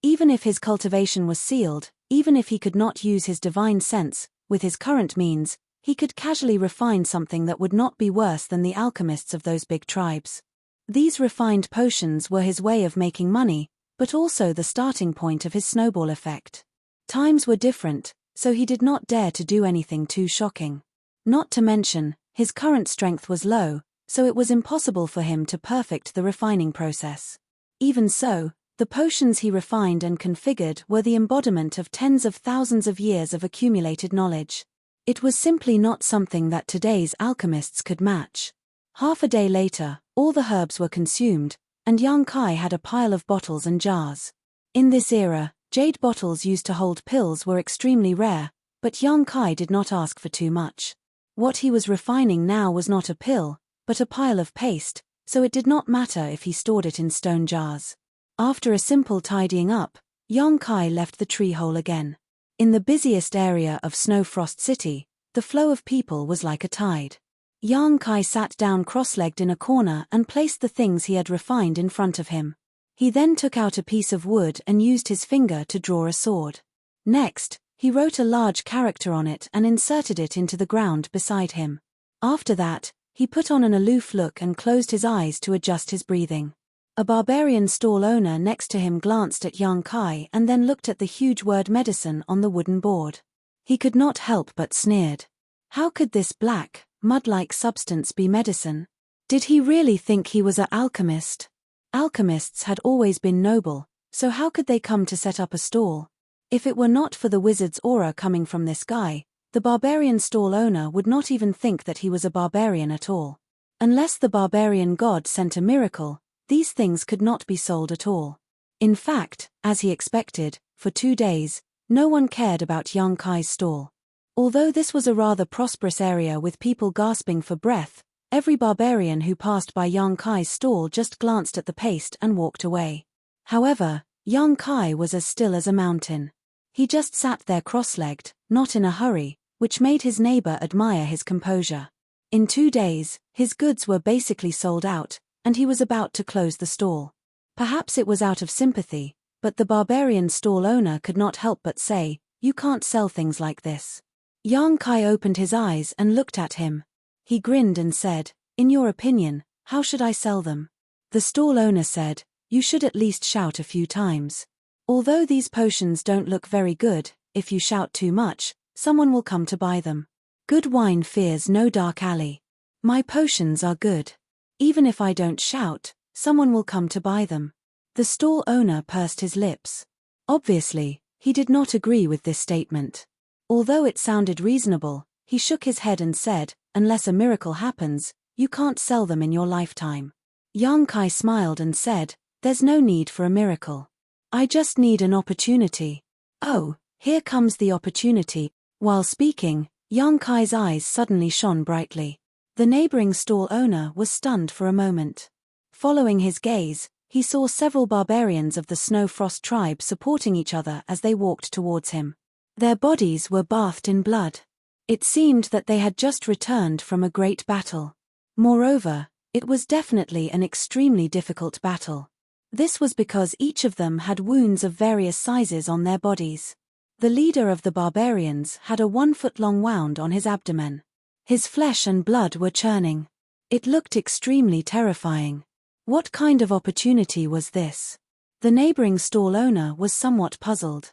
Even if his cultivation was sealed, even if he could not use his divine sense, with his current means, he could casually refine something that would not be worse than the alchemists of those big tribes. These refined potions were his way of making money, but also the starting point of his snowball effect. Times were different, so he did not dare to do anything too shocking. Not to mention, his current strength was low, so it was impossible for him to perfect the refining process. Even so, the potions he refined and configured were the embodiment of tens of thousands of years of accumulated knowledge. It was simply not something that today's alchemists could match. Half a day later, all the herbs were consumed, and Yang Kai had a pile of bottles and jars. In this era, jade bottles used to hold pills were extremely rare, but Yang Kai did not ask for too much. What he was refining now was not a pill, but a pile of paste, so it did not matter if he stored it in stone jars. After a simple tidying up, Yang Kai left the tree hole again. In the busiest area of Snowfrost City, the flow of people was like a tide. Yang Kai sat down cross-legged in a corner and placed the things he had refined in front of him. He then took out a piece of wood and used his finger to draw a sword. Next, he wrote a large character on it and inserted it into the ground beside him. After that, he put on an aloof look and closed his eyes to adjust his breathing. A barbarian stall owner next to him glanced at Yang Kai and then looked at the huge word medicine on the wooden board. He could not help but sneered. How could this black, mud-like substance be medicine? Did he really think he was an alchemist? Alchemists had always been noble, so how could they come to set up a stall? If it were not for the wizard's aura coming from this guy, the barbarian stall owner would not even think that he was a barbarian at all. Unless the barbarian god sent a miracle, these things could not be sold at all. In fact, as he expected, for 2 days, no one cared about Yang Kai's stall. Although this was a rather prosperous area with people gasping for breath, every barbarian who passed by Yang Kai's stall just glanced at the paste and walked away. However, Yang Kai was as still as a mountain. He just sat there cross-legged, not in a hurry, which made his neighbor admire his composure. In 2 days, his goods were basically sold out, and he was about to close the stall. Perhaps it was out of sympathy, but the barbarian stall owner could not help but say, "You can't sell things like this." Yang Kai opened his eyes and looked at him. He grinned and said, "In your opinion, how should I sell them?" The stall owner said, "You should at least shout a few times. Although these potions don't look very good, if you shout too much, someone will come to buy them. Good wine fears no dark alley. My potions are good. Even if I don't shout, someone will come to buy them." The stall owner pursed his lips. Obviously, he did not agree with this statement. Although it sounded reasonable, he shook his head and said, "Unless a miracle happens, you can't sell them in your lifetime." Yang Kai smiled and said, "There's no need for a miracle. I just need an opportunity." "Oh, here comes the opportunity." While speaking, Yang Kai's eyes suddenly shone brightly. The neighboring stall owner was stunned for a moment. Following his gaze, he saw several barbarians of the Snowfrost tribe supporting each other as they walked towards him. Their bodies were bathed in blood. It seemed that they had just returned from a great battle. Moreover, it was definitely an extremely difficult battle. This was because each of them had wounds of various sizes on their bodies. The leader of the barbarians had a 1-foot-long wound on his abdomen. His flesh and blood were churning. It looked extremely terrifying. What kind of opportunity was this? The neighboring stall owner was somewhat puzzled.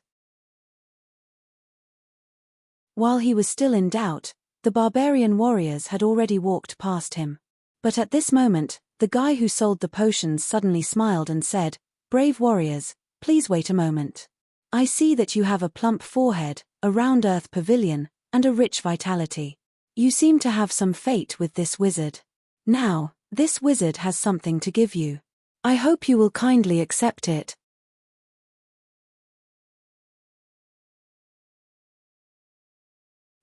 While he was still in doubt, the barbarian warriors had already walked past him. But at this moment, the guy who sold the potions suddenly smiled and said, "Brave warriors, please wait a moment. I see that you have a plump forehead, a round earth pavilion, and a rich vitality. You seem to have some fate with this wizard. Now, this wizard has something to give you. I hope you will kindly accept it."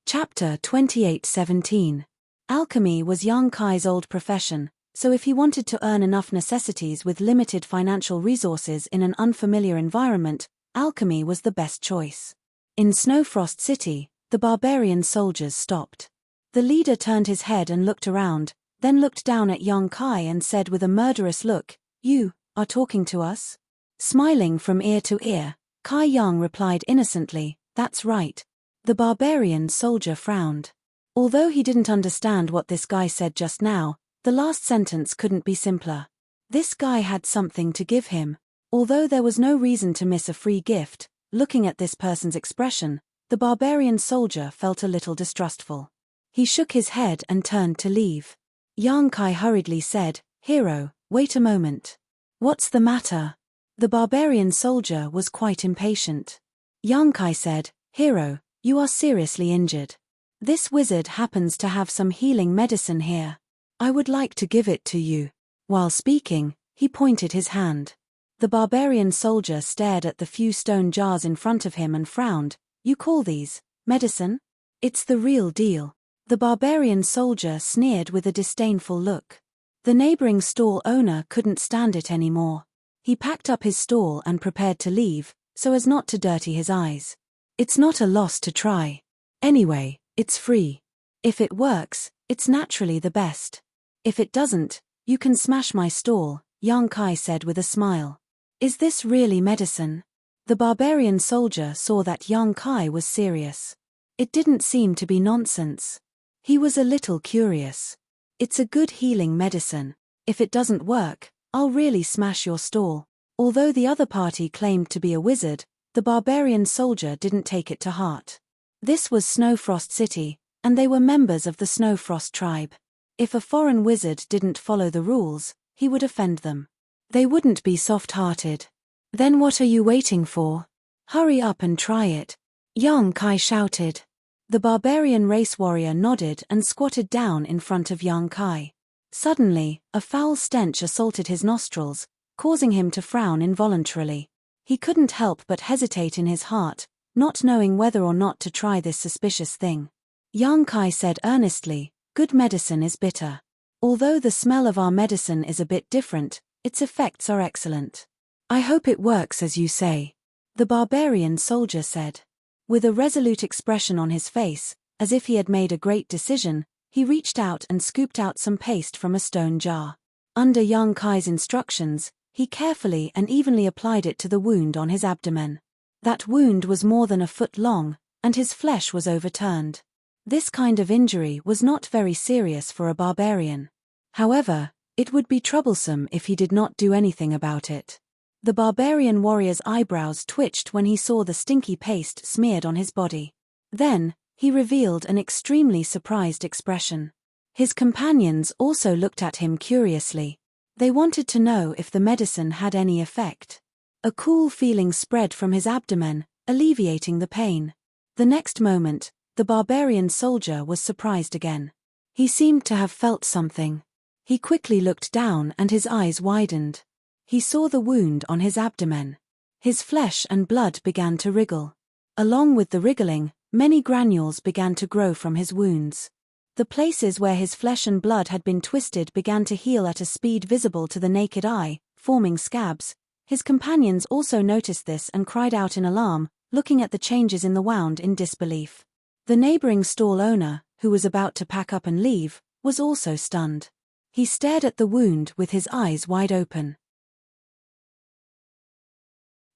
Chapter 28:17. Alchemy was Yang Kai's old profession, so if he wanted to earn enough necessities with limited financial resources in an unfamiliar environment, alchemy was the best choice. In Snowfrost City, the barbarian soldiers stopped. The leader turned his head and looked around, then looked down at Yang Kai and said with a murderous look, "You are talking to us?" Smiling from ear to ear, Kai Yang replied innocently, "That's right." The barbarian soldier frowned. Although he didn't understand what this guy said just now, the last sentence couldn't be simpler. This guy had something to give him. Although there was no reason to miss a free gift, looking at this person's expression, the barbarian soldier felt a little distrustful. He shook his head and turned to leave. Yang Kai hurriedly said, "Hero, wait a moment. What's the matter?" The barbarian soldier was quite impatient. Yang Kai said, "Hero, you are seriously injured. This wizard happens to have some healing medicine here. I would like to give it to you." While speaking, He pointed his hand. The barbarian soldier stared at the few stone jars in front of him and frowned. You call these medicine? It's the real deal. The barbarian soldier sneered with a disdainful look. The neighboring stall owner couldn't stand it anymore. He packed up his stall and prepared to leave, so as not to dirty his eyes. It's not a loss to try. Anyway, it's free. If it works, it's naturally the best. If it doesn't, you can smash my stall, Yang Kai said with a smile. Is this really medicine? The barbarian soldier saw that Yang Kai was serious. It didn't seem to be nonsense. He was a little curious. It's a good healing medicine. If it doesn't work, I'll really smash your stall. Although the other party claimed to be a wizard, the barbarian soldier didn't take it to heart. This was Snowfrost City, and they were members of the Snowfrost tribe. If a foreign wizard didn't follow the rules, he would offend them. They wouldn't be soft-hearted. Then what are you waiting for? Hurry up and try it, Yang Kai shouted. The barbarian race warrior nodded and squatted down in front of Yang Kai. Suddenly, a foul stench assaulted his nostrils, causing him to frown involuntarily. He couldn't help but hesitate in his heart, not knowing whether or not to try this suspicious thing. Yang Kai said earnestly, "Good medicine is bitter. Although the smell of our medicine is a bit different, its effects are excellent. I hope it works as you say," the barbarian soldier said. With a resolute expression on his face, as if he had made a great decision, he reached out and scooped out some paste from a stone jar. Under Yang Kai's instructions, he carefully and evenly applied it to the wound on his abdomen. That wound was more than a foot long, and his flesh was overturned. This kind of injury was not very serious for a barbarian. However, it would be troublesome if he did not do anything about it. The barbarian warrior's eyebrows twitched when he saw the stinky paste smeared on his body. Then, he revealed an extremely surprised expression. His companions also looked at him curiously. They wanted to know if the medicine had any effect. A cool feeling spread from his abdomen, alleviating the pain. The next moment, the barbarian soldier was surprised again. He seemed to have felt something. He quickly looked down and his eyes widened. He saw the wound on his abdomen. His flesh and blood began to wriggle. Along with the wriggling, many granules began to grow from his wounds. The places where his flesh and blood had been twisted began to heal at a speed visible to the naked eye, forming scabs. His companions also noticed this and cried out in alarm, looking at the changes in the wound in disbelief. The neighboring stall owner, who was about to pack up and leave, was also stunned. He stared at the wound with his eyes wide open.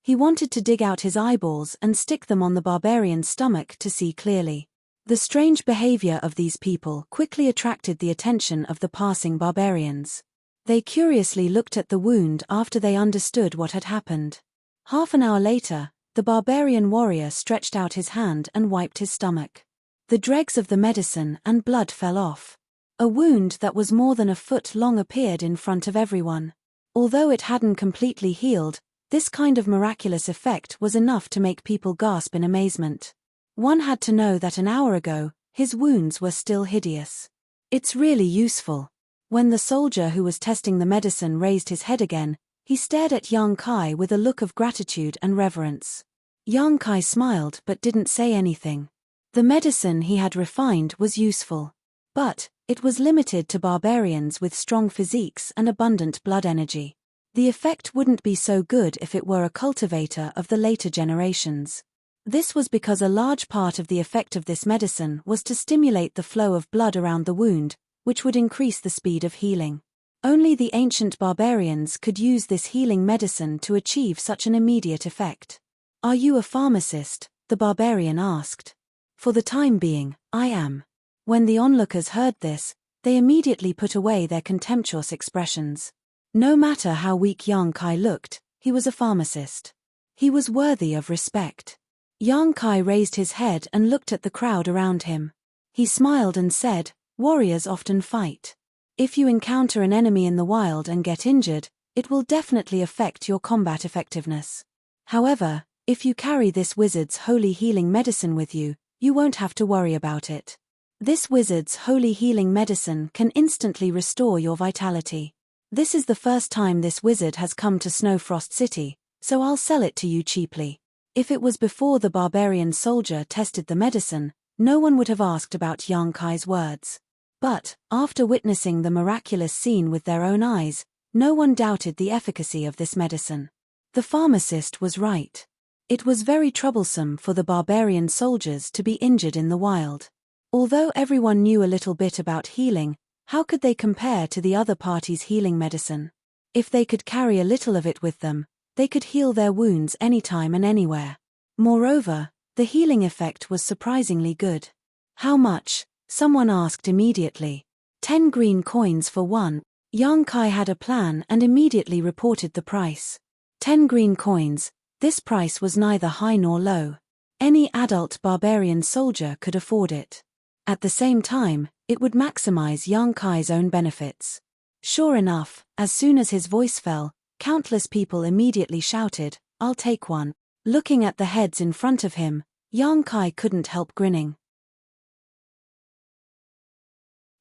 He wanted to dig out his eyeballs and stick them on the barbarian's stomach to see clearly. The strange behavior of these people quickly attracted the attention of the passing barbarians. They curiously looked at the wound after they understood what had happened. Half an hour later, the barbarian warrior stretched out his hand and wiped his stomach. The dregs of the medicine and blood fell off. A wound that was more than a foot long appeared in front of everyone. Although it hadn't completely healed, this kind of miraculous effect was enough to make people gasp in amazement. One had to know that an hour ago, his wounds were still hideous. It's really useful. When the soldier who was testing the medicine raised his head again, he stared at Yang Kai with a look of gratitude and reverence. Yang Kai smiled but didn't say anything. The medicine he had refined was useful. But, it was limited to barbarians with strong physiques and abundant blood energy. The effect wouldn't be so good if it were a cultivator of the later generations. This was because a large part of the effect of this medicine was to stimulate the flow of blood around the wound, which would increase the speed of healing. Only the ancient barbarians could use this healing medicine to achieve such an immediate effect. "Are you a pharmacist?" the barbarian asked. "For the time being, I am." When the onlookers heard this, they immediately put away their contemptuous expressions. No matter how weak Yang Kai looked, he was a pharmacist. He was worthy of respect. Yang Kai raised his head and looked at the crowd around him. He smiled and said, "Warriors often fight. If you encounter an enemy in the wild and get injured, it will definitely affect your combat effectiveness. However, if you carry this wizard's holy healing medicine with you, you won't have to worry about it. This wizard's holy healing medicine can instantly restore your vitality. This is the first time this wizard has come to Snowfrost City, so I'll sell it to you cheaply. If it was before the barbarian soldier tested the medicine, no one would have asked about Yang Kai's words. But, after witnessing the miraculous scene with their own eyes, no one doubted the efficacy of this medicine. The pharmacist was right. It was very troublesome for the barbarian soldiers to be injured in the wild. Although everyone knew a little bit about healing, how could they compare to the other party's healing medicine? If they could carry a little of it with them, they could heal their wounds anytime and anywhere. Moreover, the healing effect was surprisingly good. How much? Someone asked immediately. 10 green coins for one. Yang Kai had a plan and immediately reported the price. 10 green coins, this price was neither high nor low. Any adult barbarian soldier could afford it. At the same time, it would maximize Yang Kai's own benefits. Sure enough, as soon as his voice fell, countless people immediately shouted, "I'll take one." Looking at the heads in front of him, Yang Kai couldn't help grinning.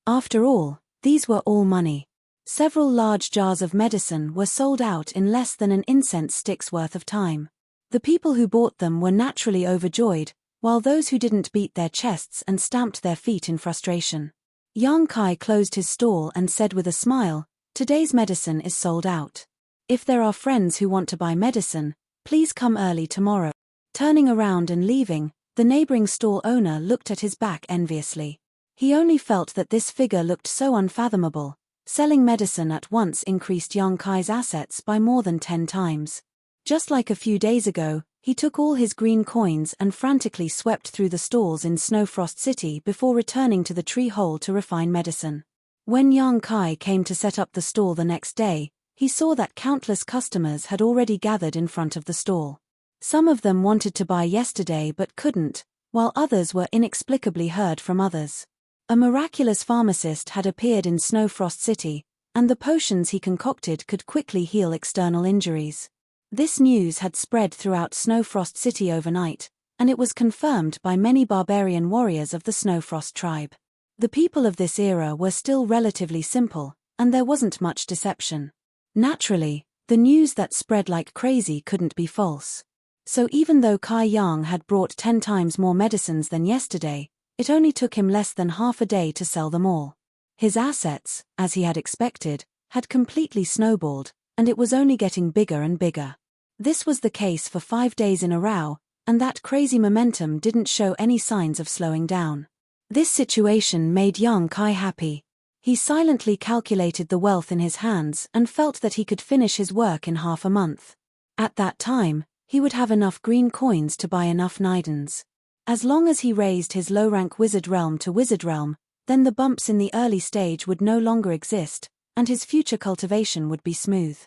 After all, these were all money. Several large jars of medicine were sold out in less than an incense stick's worth of time. The people who bought them were naturally overjoyed, while those who didn't beat their chests and stamped their feet in frustration. Yang Kai closed his stall and said with a smile, "Today's medicine is sold out. If there are friends who want to buy medicine, please come early tomorrow." Turning around and leaving, the neighboring stall owner looked at his back enviously. He only felt that this figure looked so unfathomable. Selling medicine at once increased Yang Kai's assets by more than 10 times. Just like a few days ago, he took all his green coins and frantically swept through the stalls in Snowfrost City before returning to the tree hole to refine medicine. When Yang Kai came to set up the stall the next day, he saw that countless customers had already gathered in front of the stall. Some of them wanted to buy yesterday but couldn't, while others were inexplicably heard from others. A miraculous pharmacist had appeared in Snowfrost City, and the potions he concocted could quickly heal external injuries. This news had spread throughout Snowfrost City overnight, and it was confirmed by many barbarian warriors of the Snowfrost tribe. The people of this era were still relatively simple, and there wasn't much deception. Naturally, the news that spread like crazy couldn't be false. So even though Kai Yang had brought 10 times more medicines than yesterday, it only took him less than half a day to sell them all. His assets, as he had expected, had completely snowballed, and it was only getting bigger and bigger. This was the case for 5 days in a row, and that crazy momentum didn't show any signs of slowing down. This situation made Yang Kai happy. He silently calculated the wealth in his hands and felt that he could finish his work in half a month. At that time, he would have enough green coins to buy enough Nidans. As long as he raised his low-rank wizard realm to wizard realm, then the bumps in the early stage would no longer exist, and his future cultivation would be smooth.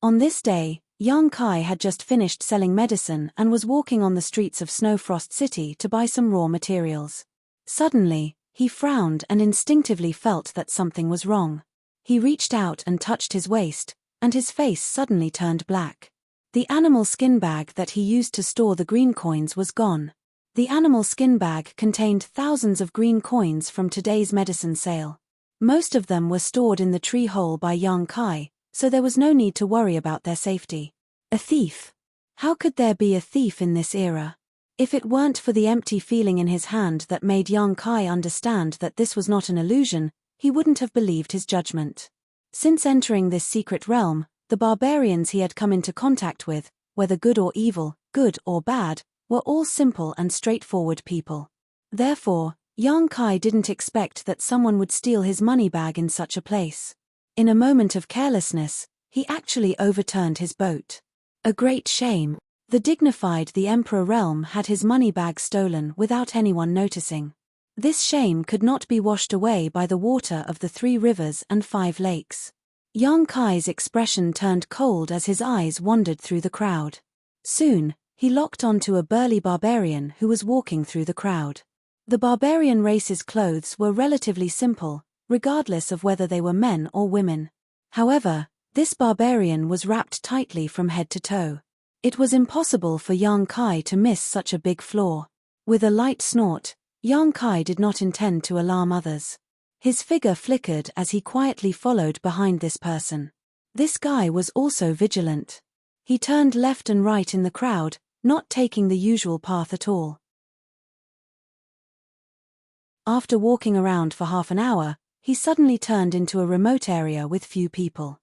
On this day, Yang Kai had just finished selling medicine and was walking on the streets of Snowfrost City to buy some raw materials. Suddenly, he frowned and instinctively felt that something was wrong. He reached out and touched his waist, and his face suddenly turned black. The animal skin bag that he used to store the green coins was gone. The animal skin bag contained thousands of green coins from today's medicine sale. Most of them were stored in the tree hole by Yang Kai, so there was no need to worry about their safety. A thief? How could there be a thief in this era? If it weren't for the empty feeling in his hand that made Yang Kai understand that this was not an illusion, he wouldn't have believed his judgment. Since entering this secret realm, the barbarians he had come into contact with, whether good or evil, good or bad, were all simple and straightforward people. Therefore, Yang Kai didn't expect that someone would steal his money bag in such a place. In a moment of carelessness, he actually overturned his boat. A great shame. The dignified the Emperor realm had his money bag stolen without anyone noticing. This shame could not be washed away by the water of the 3 rivers and 5 lakes. Yang Kai's expression turned cold as his eyes wandered through the crowd. Soon, he locked onto a burly barbarian who was walking through the crowd. The barbarian race's clothes were relatively simple, regardless of whether they were men or women. However, this barbarian was wrapped tightly from head to toe. It was impossible for Yang Kai to miss such a big flaw. With a light snort, Yang Kai did not intend to alarm others. His figure flickered as he quietly followed behind this person. This guy was also vigilant. He turned left and right in the crowd, not taking the usual path at all. After walking around for half an hour, he suddenly turned into a remote area with few people.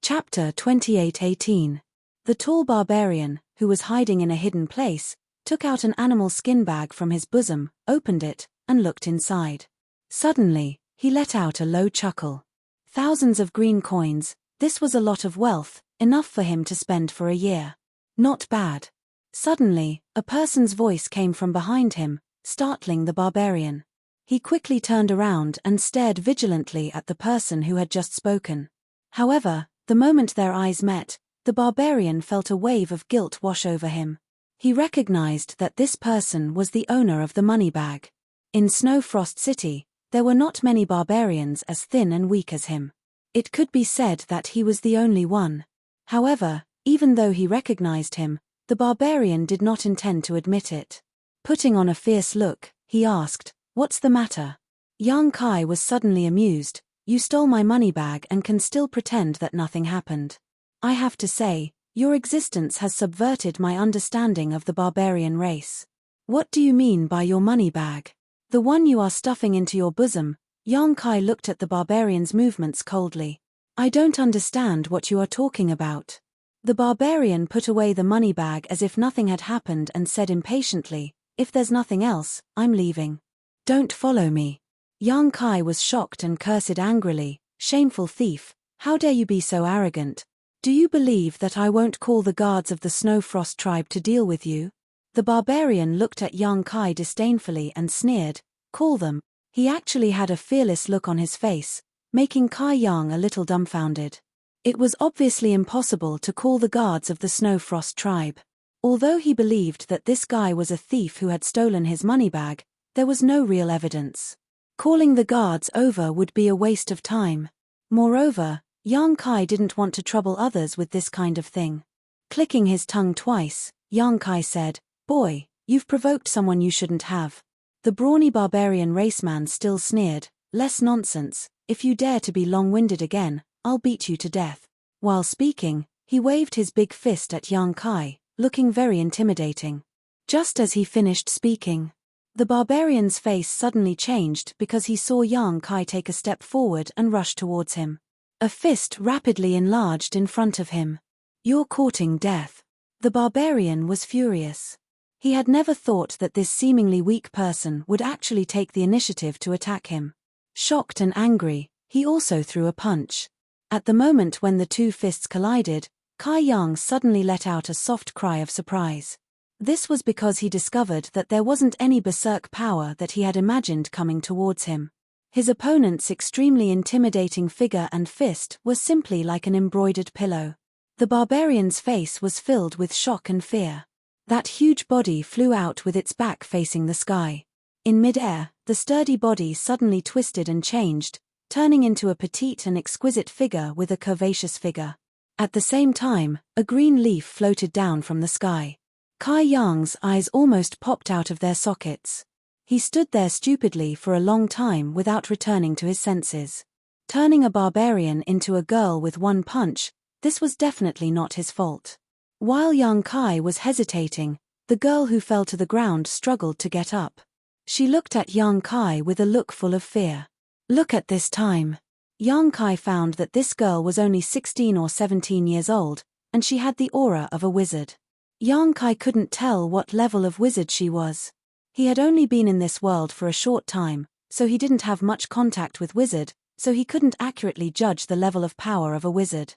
Chapter 28:18. The tall barbarian, who was hiding in a hidden place, took out an animal skin bag from his bosom, opened it, and looked inside. Suddenly, he let out a low chuckle. Thousands of green coins, this was a lot of wealth, enough for him to spend for a year. Not bad. Suddenly, a person's voice came from behind him, startling the barbarian. He quickly turned around and stared vigilantly at the person who had just spoken. However, the moment their eyes met, the barbarian felt a wave of guilt wash over him. He recognized that this person was the owner of the money bag. In Snowfrost City, there were not many barbarians as thin and weak as him. It could be said that he was the only one. However, even though he recognized him, the barbarian did not intend to admit it. Putting on a fierce look, he asked, "What's the matter?" Young Kai was suddenly amused. "You stole my money bag and can still pretend that nothing happened. I have to say, your existence has subverted my understanding of the barbarian race." "What do you mean by your money bag?" "The one you are stuffing into your bosom." Young Kai looked at the barbarian's movements coldly. "I don't understand what you are talking about." The barbarian put away the money bag as if nothing had happened and said impatiently, "If there's nothing else, I'm leaving. Don't follow me." Young Kai was shocked and cursed angrily, "Shameful thief, how dare you be so arrogant? Do you believe that I won't call the guards of the Snowfrost tribe to deal with you?" The barbarian looked at young Kai disdainfully and sneered, "Call them." He actually had a fearless look on his face, making Kai Yang a little dumbfounded. It was obviously impossible to call the guards of the Snowfrost tribe. Although he believed that this guy was a thief who had stolen his money bag, there was no real evidence. Calling the guards over would be a waste of time. Moreover, Yang Kai didn't want to trouble others with this kind of thing. Clicking his tongue twice, Yang Kai said, "Boy, you've provoked someone you shouldn't have." The brawny barbarian raceman still sneered, "Less nonsense, if you dare to be long-winded again, I'll beat you to death." While speaking, he waved his big fist at Yang Kai, looking very intimidating. Just as he finished speaking, the barbarian's face suddenly changed because he saw Yang Kai take a step forward and rush towards him. A fist rapidly enlarged in front of him. "You're courting death." The barbarian was furious. He had never thought that this seemingly weak person would actually take the initiative to attack him. Shocked and angry, he also threw a punch. At the moment when the two fists collided, Kai Yang suddenly let out a soft cry of surprise. This was because he discovered that there wasn't any berserk power that he had imagined coming towards him. His opponent's extremely intimidating figure and fist were simply like an embroidered pillow. The barbarian's face was filled with shock and fear. That huge body flew out with its back facing the sky. In mid-air, the sturdy body suddenly twisted and changed, turning into a petite and exquisite figure with a curvaceous figure. At the same time, a green leaf floated down from the sky. Kai Yang's eyes almost popped out of their sockets. He stood there stupidly for a long time without returning to his senses. Turning a barbarian into a girl with one punch, this was definitely not his fault. While young Kai was hesitating, the girl who fell to the ground struggled to get up. She looked at young Kai with a look full of fear. Look at this time. Young Kai found that this girl was only 16 or 17 years old, and she had the aura of a wizard. Young Kai couldn't tell what level of wizard she was. He had only been in this world for a short time, so he didn't have much contact with wizard, so he couldn't accurately judge the level of power of a wizard.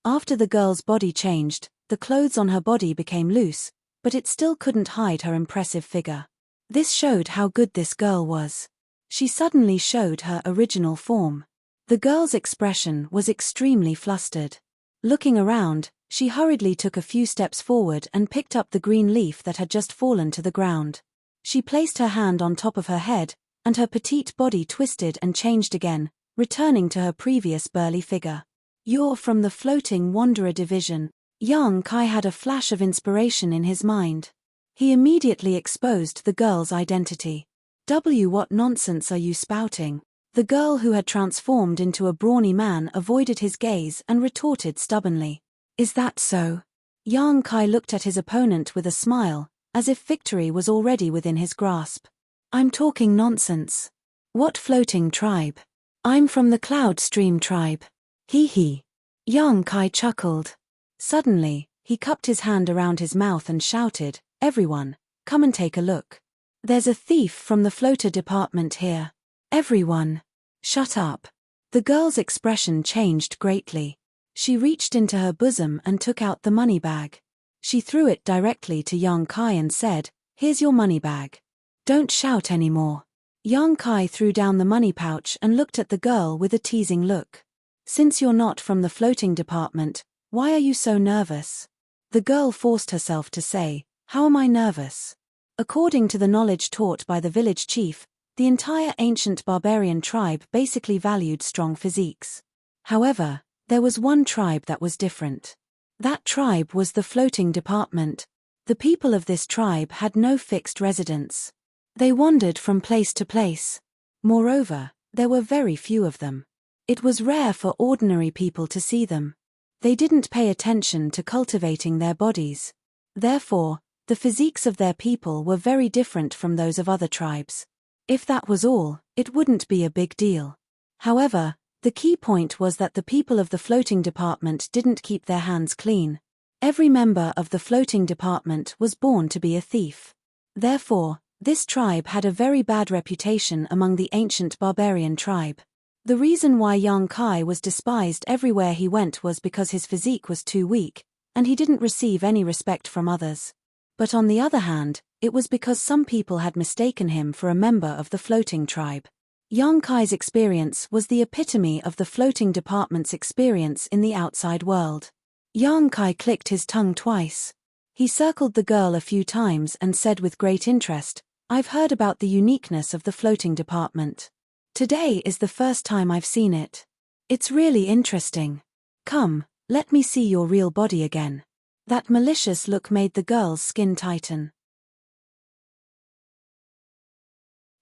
After the girl's body changed, the clothes on her body became loose, but it still couldn't hide her impressive figure. This showed how good this girl was. She suddenly showed her original form. The girl's expression was extremely flustered. Looking around, she hurriedly took a few steps forward and picked up the green leaf that had just fallen to the ground. She placed her hand on top of her head, and her petite body twisted and changed again, returning to her previous burly figure. "You're from the Floating Wanderer Division." Young Kai had a flash of inspiration in his mind. He immediately exposed the girl's identity. What nonsense are you spouting? The girl who had transformed into a brawny man avoided his gaze and retorted stubbornly. Is that so? Yang Kai looked at his opponent with a smile, as if victory was already within his grasp. I'm talking nonsense. What floating tribe? I'm from the Cloud Stream tribe. Hee hee. Yang Kai chuckled. Suddenly, he cupped his hand around his mouth and shouted, Everyone, come and take a look. There's a thief from the floater department here. Everyone. Shut up. The girl's expression changed greatly. She reached into her bosom and took out the money bag. She threw it directly to Yang Kai and said, Here's your money bag. Don't shout anymore. Yang Kai threw down the money pouch and looked at the girl with a teasing look. Since you're not from the floating department, why are you so nervous? The girl forced herself to say, How am I nervous? According to the knowledge taught by the village chief, the entire ancient barbarian tribe basically valued strong physiques. However, there was one tribe that was different. That tribe was the floating department. The people of this tribe had no fixed residence. They wandered from place to place. Moreover, there were very few of them. It was rare for ordinary people to see them. They didn't pay attention to cultivating their bodies. Therefore, the physiques of their people were very different from those of other tribes. If that was all, it wouldn't be a big deal. However, the key point was that the people of the floating department didn't keep their hands clean. Every member of the floating department was born to be a thief. Therefore, this tribe had a very bad reputation among the ancient barbarian tribe. The reason why Yang Kai was despised everywhere he went was because his physique was too weak, and he didn't receive any respect from others. But on the other hand, it was because some people had mistaken him for a member of the floating tribe. Yang Kai's experience was the epitome of the floating department's experience in the outside world. Yang Kai clicked his tongue twice. He circled the girl a few times and said with great interest, I've heard about the uniqueness of the floating department. Today is the first time I've seen it. It's really interesting. Come, let me see your real body again. That malicious look made the girl's skin tighten.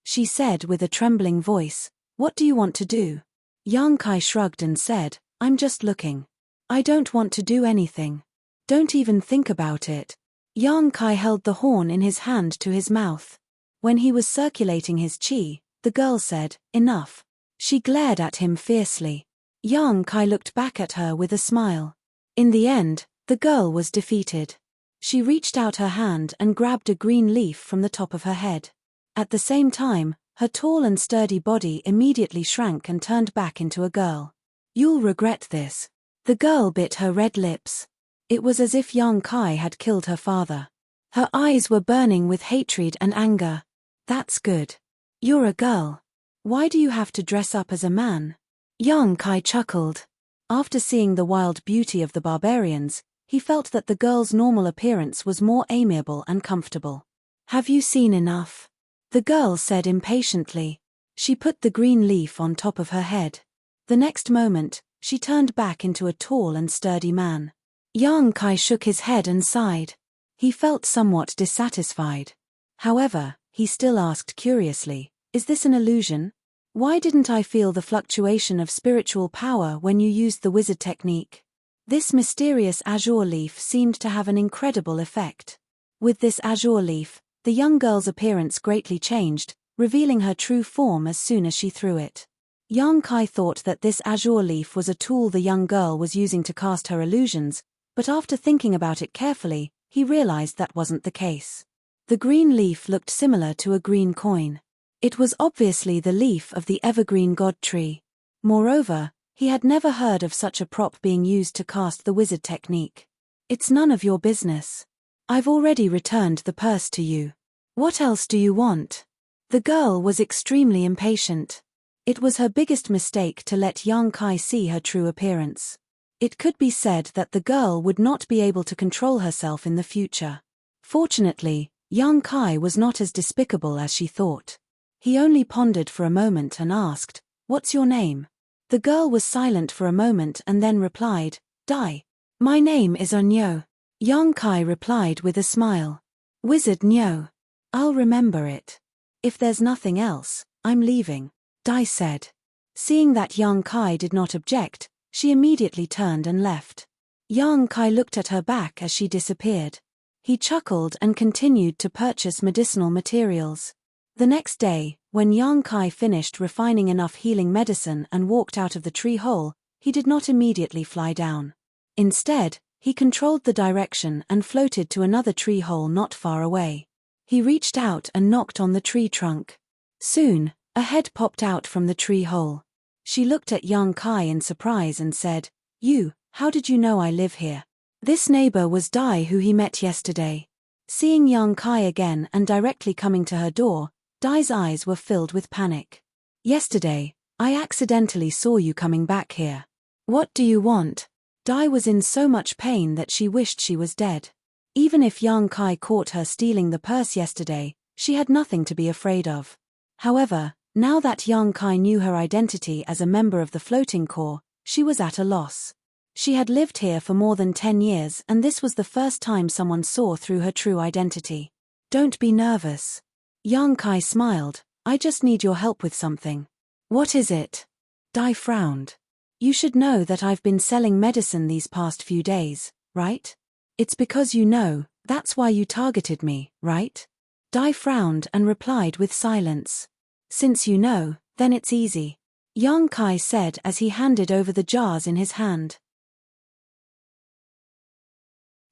She said with a trembling voice, What do you want to do? Yang Kai shrugged and said, I'm just looking. I don't want to do anything. Don't even think about it. Yang Kai held the horn in his hand to his mouth. When he was circulating his qi, the girl said, Enough. She glared at him fiercely. Yang Kai looked back at her with a smile. In the end, the girl was defeated. She reached out her hand and grabbed a green leaf from the top of her head. At the same time, her tall and sturdy body immediately shrank and turned back into a girl. You'll regret this. The girl bit her red lips. It was as if Yang Kai had killed her father. Her eyes were burning with hatred and anger. That's good. You're a girl. Why do you have to dress up as a man? Yang Kai chuckled. After seeing the wild beauty of the barbarians, he felt that the girl's normal appearance was more amiable and comfortable. Have you seen enough? The girl said impatiently. She put the green leaf on top of her head. The next moment, she turned back into a tall and sturdy man. Yang Kai shook his head and sighed. He felt somewhat dissatisfied. However, he still asked curiously, Is this an illusion? Why didn't I feel the fluctuation of spiritual power when you used the wizard technique? This mysterious azure leaf seemed to have an incredible effect. With this azure leaf, the young girl's appearance greatly changed, revealing her true form as soon as she threw it. Yang Kai thought that this azure leaf was a tool the young girl was using to cast her illusions, but after thinking about it carefully, he realized that wasn't the case. The green leaf looked similar to a green coin. It was obviously the leaf of the evergreen god tree. Moreover, he had never heard of such a prop being used to cast the wizard technique. It's none of your business. I've already returned the purse to you. What else do you want? The girl was extremely impatient. It was her biggest mistake to let Yang Kai see her true appearance. It could be said that the girl would not be able to control herself in the future. Fortunately, Yang Kai was not as despicable as she thought. He only pondered for a moment and asked, What's your name? The girl was silent for a moment and then replied, Dai. My name is Onyo. Yang Kai replied with a smile. Wizard no. I'll remember it. If there's nothing else, I'm leaving, Dai said. Seeing that Yang Kai did not object, she immediately turned and left. Yang Kai looked at her back as she disappeared. He chuckled and continued to purchase medicinal materials. The next day, when Yang Kai finished refining enough healing medicine and walked out of the tree hole, he did not immediately fly down. Instead, he controlled the direction and floated to another tree hole not far away. He reached out and knocked on the tree trunk. Soon, a head popped out from the tree hole. She looked at Yang Kai in surprise and said, "You, how did you know I live here?" This neighbor was Dai, who he met yesterday. Seeing Yang Kai again and directly coming to her door, Dai's eyes were filled with panic. "Yesterday, I accidentally saw you coming back here. What do you want?" Dai was in so much pain that she wished she was dead. Even if Yang Kai caught her stealing the purse yesterday, she had nothing to be afraid of. However, now that Yang Kai knew her identity as a member of the floating corps, she was at a loss. She had lived here for more than 10 years and this was the first time someone saw through her true identity. "Don't be nervous." Yang Kai smiled, "I just need your help with something." "What is it?" Dai frowned. "You should know that I've been selling medicine these past few days, right? It's because you know, that's why you targeted me, right?" Dai frowned and replied with silence. "Since you know, then it's easy," Yang Kai said as he handed over the jars in his hand.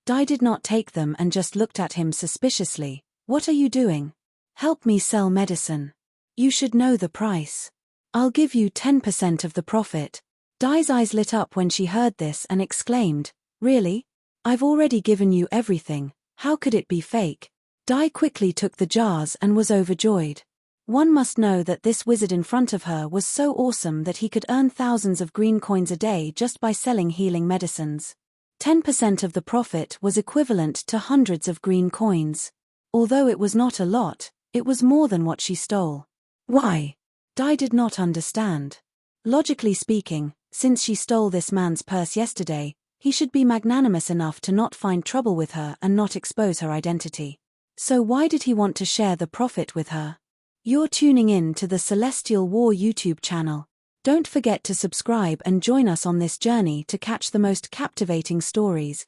Dai did not take them and just looked at him suspiciously. "What are you doing?" "Help me sell medicine. You should know the price. I'll give you 10% of the profit." Dai's eyes lit up when she heard this and exclaimed, "Really? I've already given you everything, how could it be fake?" Dai quickly took the jars and was overjoyed. One must know that this wizard in front of her was so awesome that he could earn thousands of green coins a day just by selling healing medicines. 10% of the profit was equivalent to hundreds of green coins. Although it was not a lot, it was more than what she stole. Why? Dai did not understand. Logically speaking, since she stole this man's purse yesterday, he should be magnanimous enough to not find trouble with her and not expose her identity. So why did he want to share the profit with her? You're tuning in to the Celestial War YouTube channel. Don't forget to subscribe and join us on this journey to catch the most captivating stories.